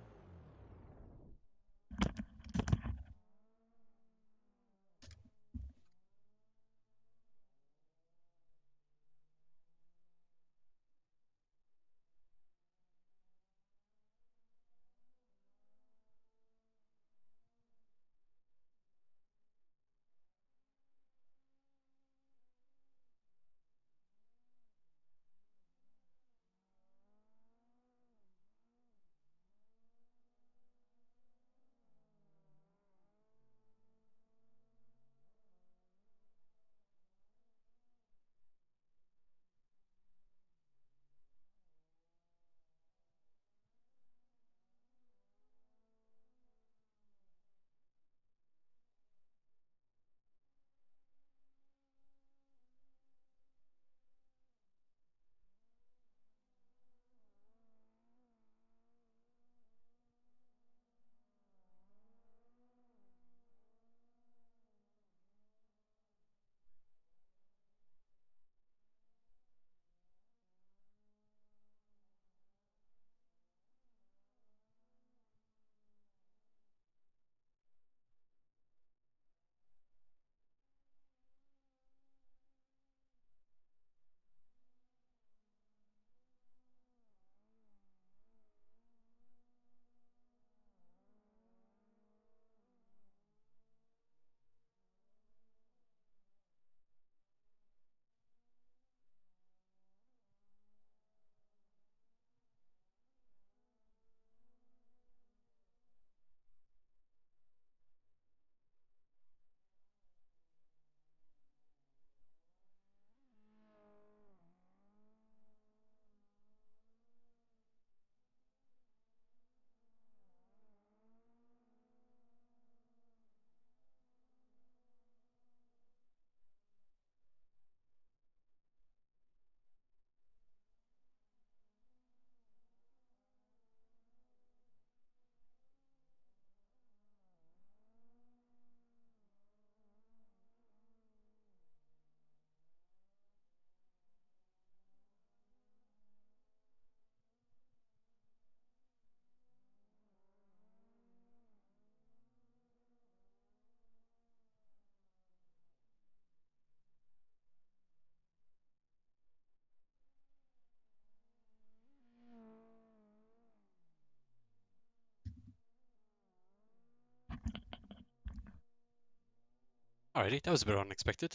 Alrighty, that was a bit unexpected.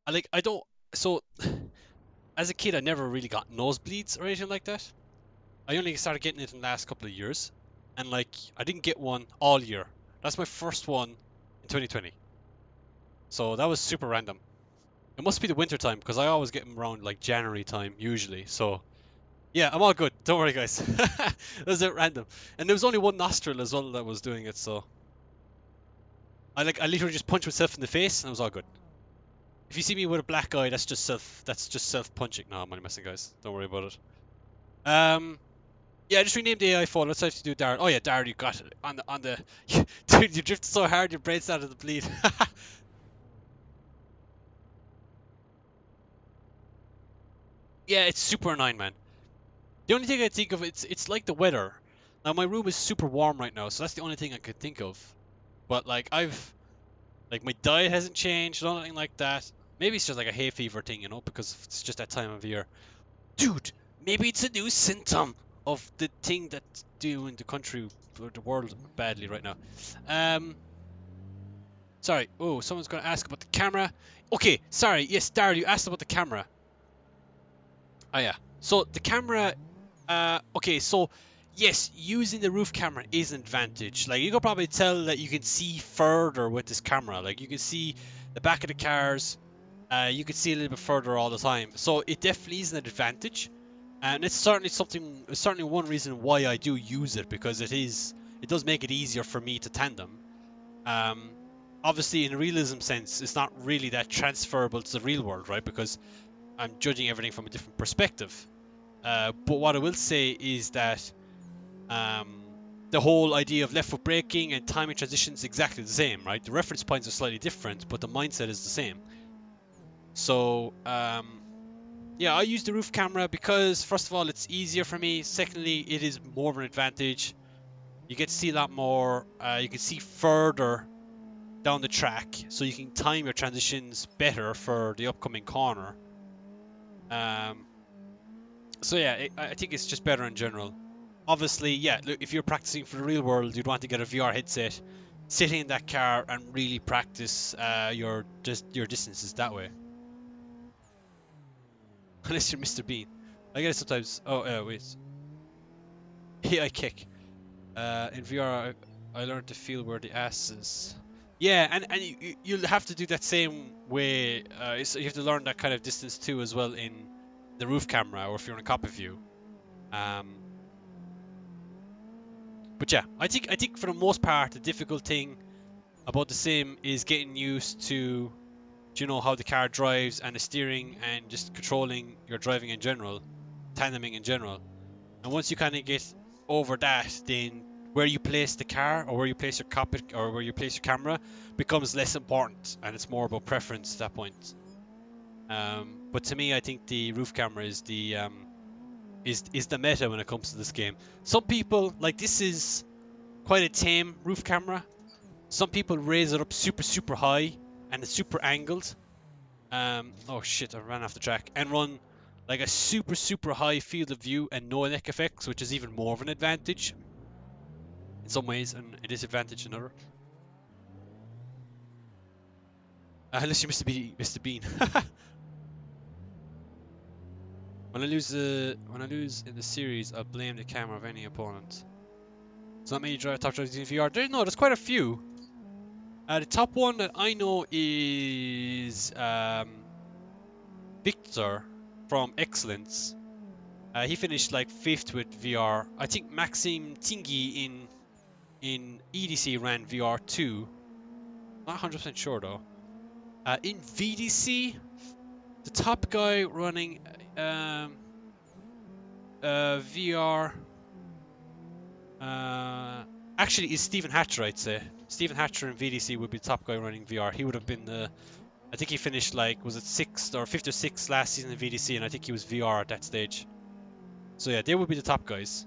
I don't. So, as a kid, I never really got nosebleeds or anything like that. I only started getting it in the last couple of years. And, I didn't get one all year. That's my first one in 2020. So, that was super random. It must be the winter time, because I always get them around, January time, usually. So, yeah, I'm all good. Don't worry, guys. That was it random. And there was only one nostril as well that was doing it, so. I literally just punched myself in the face, and I was all good. If you see me with a black eye, that's just self punching. No, I'm only messing, guys. Don't worry about it. Yeah, I just renamed the AI phone. Let's actually do Darren. Oh yeah, Darren, you got it on the. Dude, you drifted so hard, your brain started to bleed. Yeah, it's super annoying, man. The only thing I think of, it's like the weather. Now my room is super warm right now, so that's the only thing I could think of. But like like my diet hasn't changed, nothing like that. Maybe it's just like a hay fever thing, you know, because it's just that time of year. Dude, maybe it's a new symptom of the thing that's doing the country or the world badly right now. Sorry. Oh, someone's going to ask about the camera. Okay, sorry. Yes, Daryl, you asked about the camera. Oh yeah. So the camera. Okay. So yes, using the roof camera is an advantage. Like you can probably tell that you can see further with this camera. Like you can see the back of the cars. You can see a little bit further all the time. So it definitely is an advantage, and it's certainly something. It's certainly one reason why I do use it, because it is. It does make it easier for me to tandem. Um, Obviously, in a realism sense, it's not really that transferable to the real world, right? Because I'm judging everything from a different perspective. But what I will say is that um, the whole idea of left foot braking and timing transitions is exactly the same, right? The reference points are slightly different, but the mindset is the same. So, yeah, I use the roof camera because, first of all, it's easier for me. Secondly, it is more of an advantage. You get to see a lot more. You can see further down the track, so you can time your transitions better for the upcoming corner. So yeah, I think it's just better in general. Obviously, yeah, look, if you're practicing for the real world, you'd want to get a VR headset, sitting in that car and really practice your distances that way. Unless you're Mr. Bean. I get it sometimes. Oh, wait. Yeah, I kick. In VR, I learned to feel where the ass is. Yeah, and you'll have to do that same way. So you have to learn that kind of distance too, as well, in the roof camera, or if you're in a copy view. Um, but yeah, I think for the most part, the difficult thing about the sim is getting used to, you know, how the car drives and the steering and just controlling your driving in general, tandeming in general. And once you kind of get over that, then where you place the car, or where you place your cockpit, or where you place your camera becomes less important, and it's more about preference at that point. But to me, I think the roof camera is the meta when it comes to this game. Some people, like, this is quite a tame roof camera. Some people raise it up super high and it's super angled. Oh shit, I ran off the track. And run like a super high field of view and no neck effects, which is even more of an advantage in some ways and a disadvantage in other. Unless you Mr. Bean. When I lose in the series, I'll blame the camera of any opponent. It's not many drive top drivers in VR. There's quite a few. The top one that I know is Victor from Excellence. He finished like 5th with VR. I think Maxim Tingy in EDC ran VR too. Not 100% sure though. In VDC, the top guy running VR actually is Stephen Hatcher, I'd say. Stephen Hatcher in VDC would be the top guy running VR. He would have been the... I think he finished like, was it 6th or 5th or 6th last season in VDC, and I think he was VR at that stage. So yeah, they would be the top guys.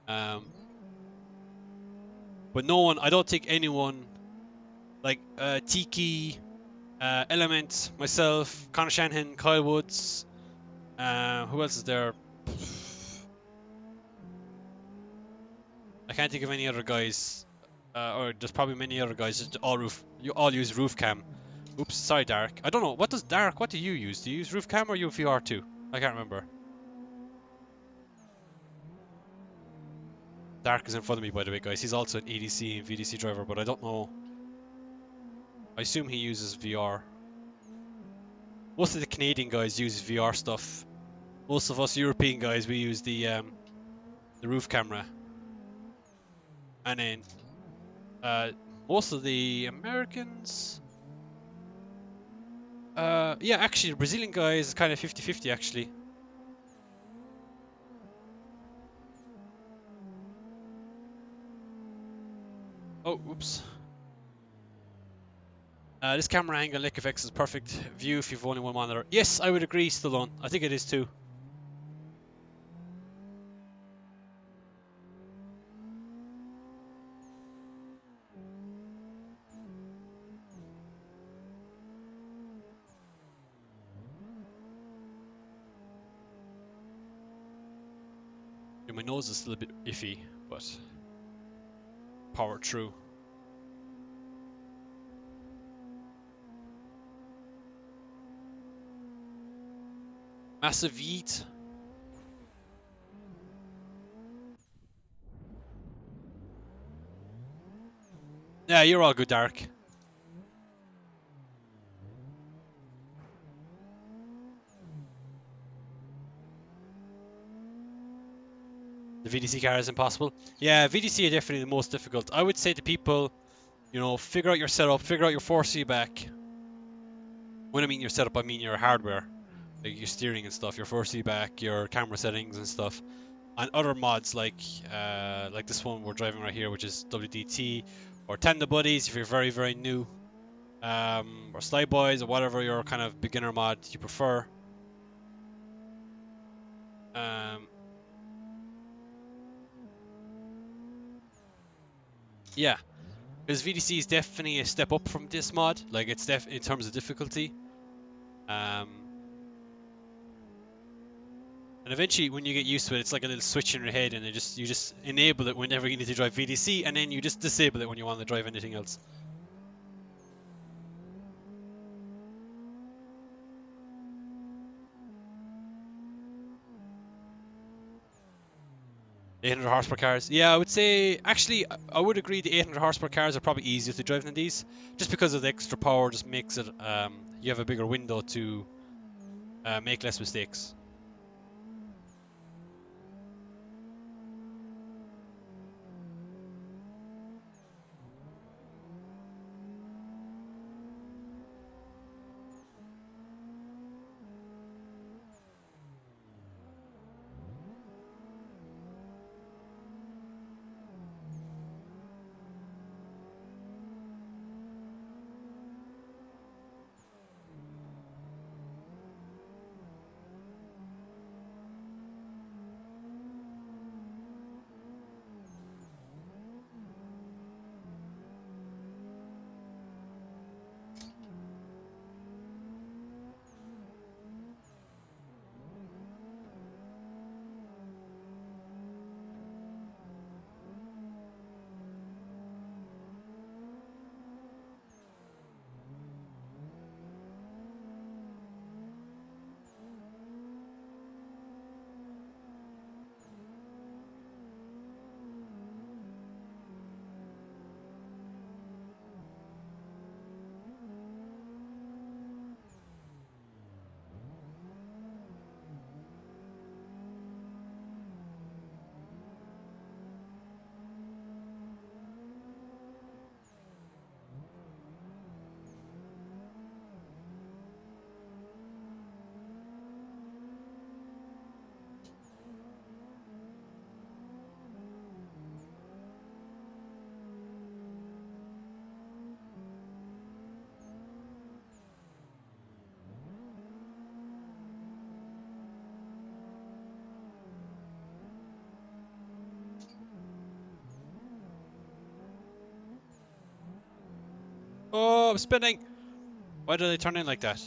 But no one, I don't think anyone, like Tiki, Element, myself, Connor Shanahan, Kyle Woods, who else is there? I can't think of any other guys, or there's probably many other guys. Just you all use roof cam. Oops, sorry, Dark. I don't know. What do you use? Do you use roof cam or you VR too? I can't remember. Dark is in front of me, by the way, guys. He's also an EDC and VDC driver, but I don't know. I assume he uses VR. Most of the Canadian guys use VR stuff. Most of us European guys, we use the roof camera. And then most of the Americans... yeah, actually, the Brazilian guys is kind of 50-50, actually. Oh, oops. This camera angle, Lake FX is perfect view if you've only one monitor. Yes, I would agree, Stallone. I think it is too. my nose is still a bit iffy, but power through. Massive yeet. Yeah, you're all good, Derek. The VDC car is impossible. Yeah, VDC are definitely the most difficult. I would say to people, you know, figure out your setup, figure out your force feedback. When I mean your setup, I mean your hardware, like your steering and stuff, your force feedback, your camera settings and stuff, and other mods like this one we're driving right here, which is WDT, or Tandem Buddies if you're very new, or Slide Boys, or whatever your kind of beginner mod you prefer. Yeah, because VDC is definitely a step up from this mod. Like it's in terms of difficulty. And eventually, when you get used to it, it's like a little switch in your head, and you just enable it whenever you need to drive VDC, and then you just disable it when you want to drive anything else. $800 horsepower cars. Yeah, I would say, actually, I would agree the 800 horsepower cars are probably easier to drive than these, just because of the extra power just makes it, you have a bigger window to make less mistakes. Oh, I'm spinning! Why do they turn in like that?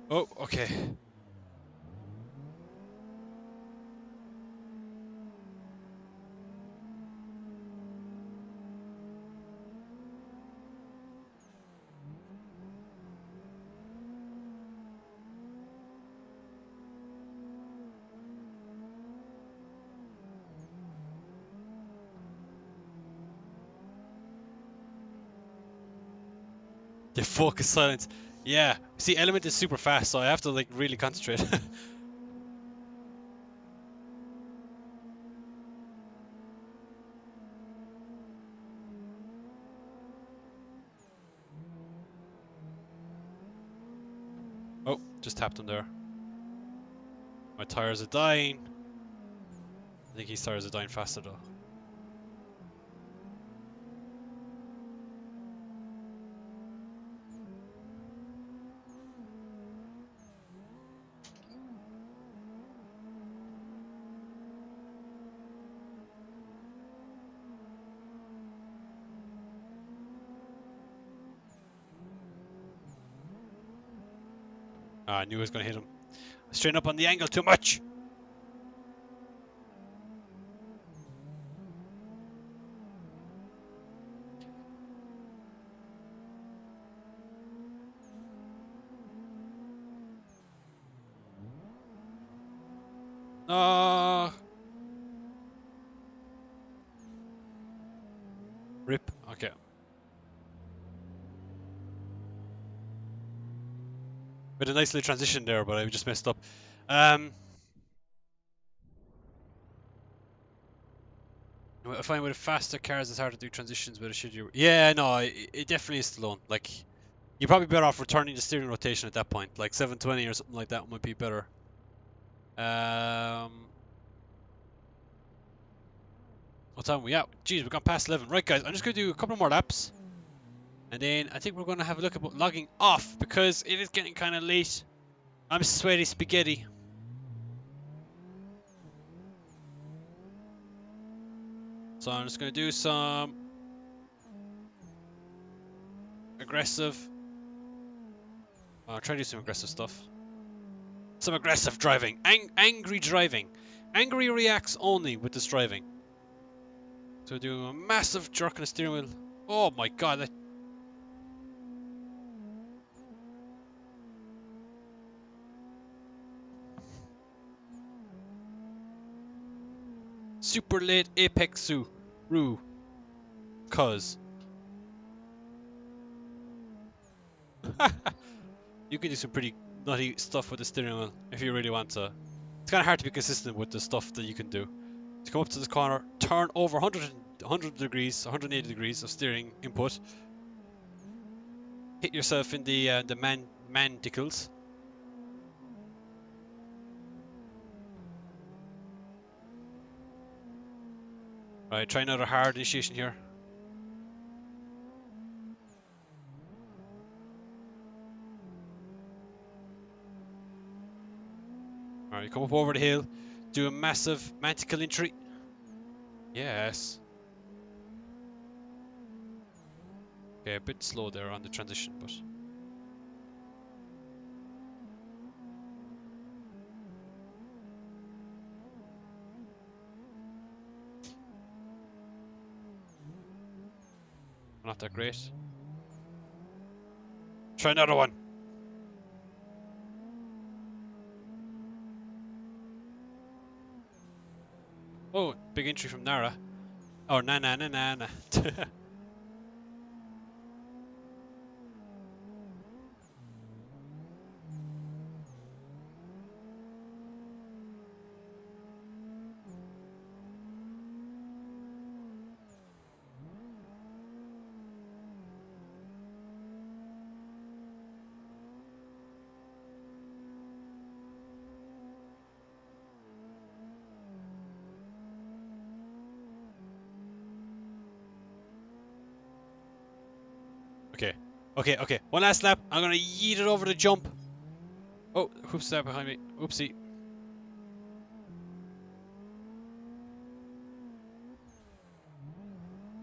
Oh, okay. The focus silence. Yeah. See, Element is super fast, so I have to like really concentrate. Oh, just tapped him there. My tires are dying. I think his tires are dying faster though. Ah, I knew I was going to hit him. Straighten up on the angle too much. No. Rip. Okay. With a nice little transition there, but I just messed up. I find with faster cars it's hard to do transitions with a shittier. Yeah, no, it definitely is Stallone. Like, you're probably better off returning the steering rotation at that point. Like 720 or something like that might be better. What time are we at? Jeez, we've gone past 11. Right, guys, I'm just going to do a couple more laps. And then I think we're going to have a look at logging off because it is getting kind of late. I'm sweaty spaghetti. So I'm just going to do some aggressive. I'll try to do some aggressive stuff. Some aggressive driving. Angry driving. Angry reacts only with this driving. So do a massive jerk on the steering wheel. Oh my god. That... Super late apex roo. Cuz. You can do some pretty nutty stuff with the steering wheel if you really want to. It's kind of hard to be consistent with the stuff that you can do. To come up to this corner, turn over 100 degrees, 180 degrees of steering input. Hit yourself in the mandibles. Right, try another hard initiation here. Alright, come up over the hill, do a massive manticle entry. Yes. Okay, a bit slow there on the transition, but... Not that great. Try another one. Oh, big entry from Nara. Oh, na. Okay. One last lap. I'm gonna yeet it over the jump. Oh, who's that behind me? Oopsie.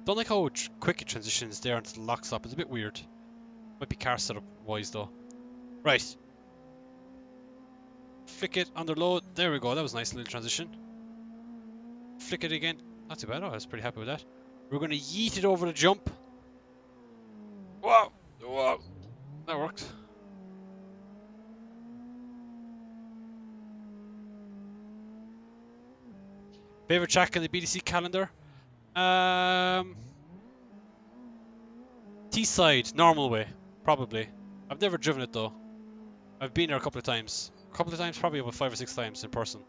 Don't like how quick it transitions there into the lock stop. It's a bit weird. Might be car setup wise though. Right. Flick it under load. There we go. That was a nice little transition. Flick it again. Not too bad. I was pretty happy with that. We're gonna yeet it over the jump. Whoa! That worked. Favorite track in the BDC calendar? T-side, normal way. Probably. I've never driven it though. I've been there a couple of times. A couple of times, probably about 5 or 6 times in person.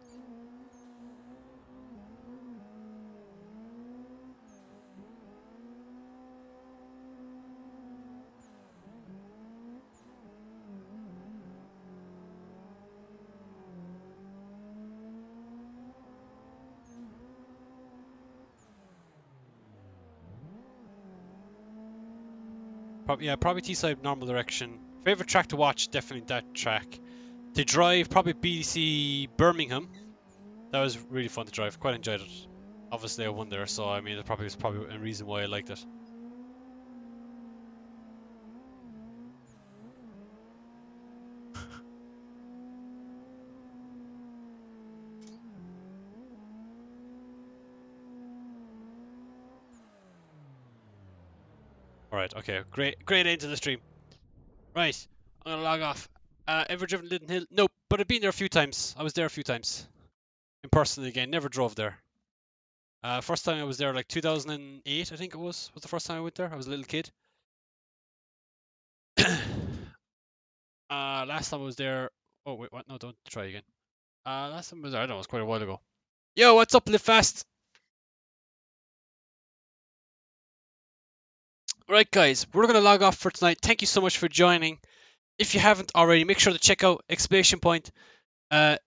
Probably T-side normal direction. Favorite track to watch, definitely that track. To drive, probably BDC Birmingham. That was really fun to drive. Quite enjoyed it. Obviously, I won there, so I mean, it probably was probably a reason why I liked it. Alright, okay. Great end to the stream. Right, I'm gonna log off. Ever driven Lytton Hill? Nope, but I've been there a few times. I was there a few times. In person again, never drove there. First time I was there like 2008, I think it was the first time I went there. I was a little kid. Last time I was there. Oh wait, what? No, don't try again. Last time I was there, I don't know, it was quite a while ago. Yo, what's up, Live Fast? Right, guys, we're gonna log off for tonight. Thank you so much for joining. If you haven't already, make sure to check out exclamation point. Uh,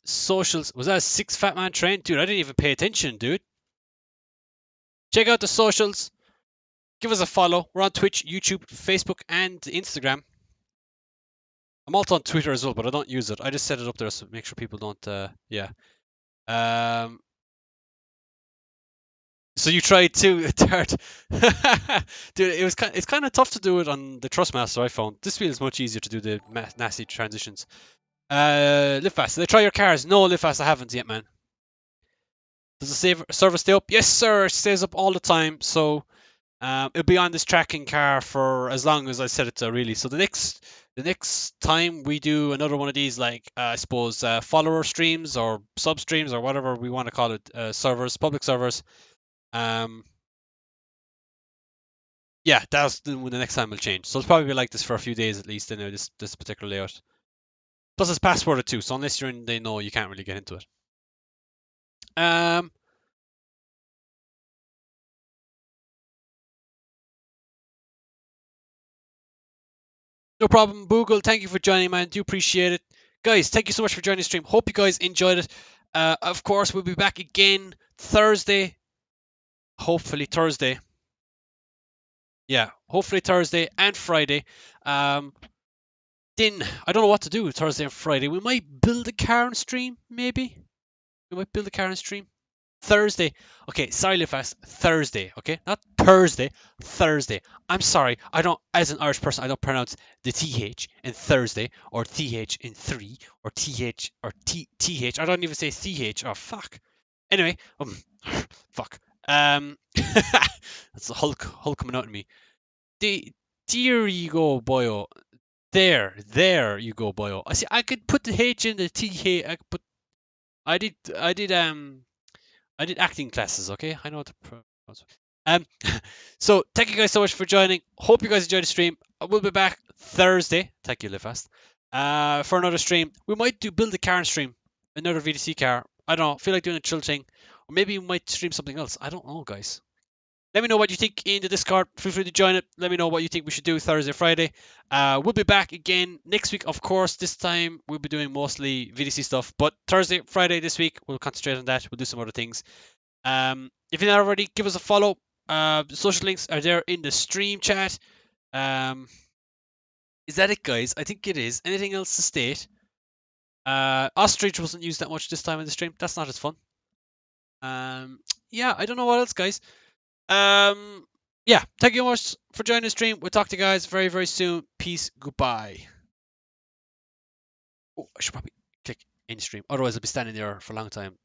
Socials. Was that a 6 Fat Man train, dude? I didn't even pay attention, dude. Check out the socials. Give us a follow. We're on Twitch, YouTube, Facebook, and Instagram. I'm also on Twitter as well, but I don't use it. I just set it up there so make sure people don't. Yeah. So you tried to Dart. Dude, it's kind of tough to do it on the Thrustmaster I found. This feels much easier to do the nasty transitions. Live fast. Did I try your cars? No, live fast. I haven't yet, man. Does the server stay up? Yes, sir. It stays up all the time. So it'll be on this tracking car for as long as I set it to, really. So the next time we do another one of these, like I suppose follower streams or sub streams or whatever we want to call it, servers, public servers. Yeah, that's when the next time will change. So it'll probably be like this for a few days at least. Anyway, this particular layout. Plus it's passworded too, so unless you're in, they know you can't really get into it. No problem, Boogle. Thank you for joining, man. Do appreciate it. Guys, thank you so much for joining the stream. Hope you guys enjoyed it. Of course, we'll be back again Thursday. Hopefully Thursday. Yeah, hopefully Thursday and Friday. Then I don't know what to do Thursday and Friday. We might build a car and stream, maybe. We might build a car and stream. Thursday. Okay, sorry, Lifast. Thursday, okay? Not Thursday. Thursday. I'm sorry. I don't, as an Irish person, I don't pronounce the TH in Thursday or TH in 3 or TH or TH. I don't even say CH. Oh, fuck. Anyway, fuck. That's the Hulk coming out in me. There you go, boyo. There you go, boyo. I see. I could put the H in the TH. I could put. I did acting classes, okay? I know what to so thank you guys so much for joining. Hope you guys enjoyed the stream. We'll be back Thursday. Thank you, Live Fast. For another stream. We might build a car and stream. Another VDC car. I don't know. Feel like doing a chill thing. Or maybe we might stream something else. I don't know, guys. Let me know what you think in the Discord. Feel free to join it. Let me know what you think we should do Thursday, Friday. We'll be back again next week, of course. This time we'll be doing mostly VDC stuff. But Thursday, Friday this week, we'll concentrate on that. We'll do some other things. If you're not already, give us a follow. The social links are there in the stream chat. Is that it, guys? I think it is. Anything else to state? Ostrich wasn't used that much this time in the stream. That's not as fun. Yeah, I don't know what else, guys. Yeah, thank you so much for joining the stream. We'll talk to you guys very, very soon. Peace. Goodbye. Oh, I should probably click in stream. Otherwise, I'll be standing there for a long time.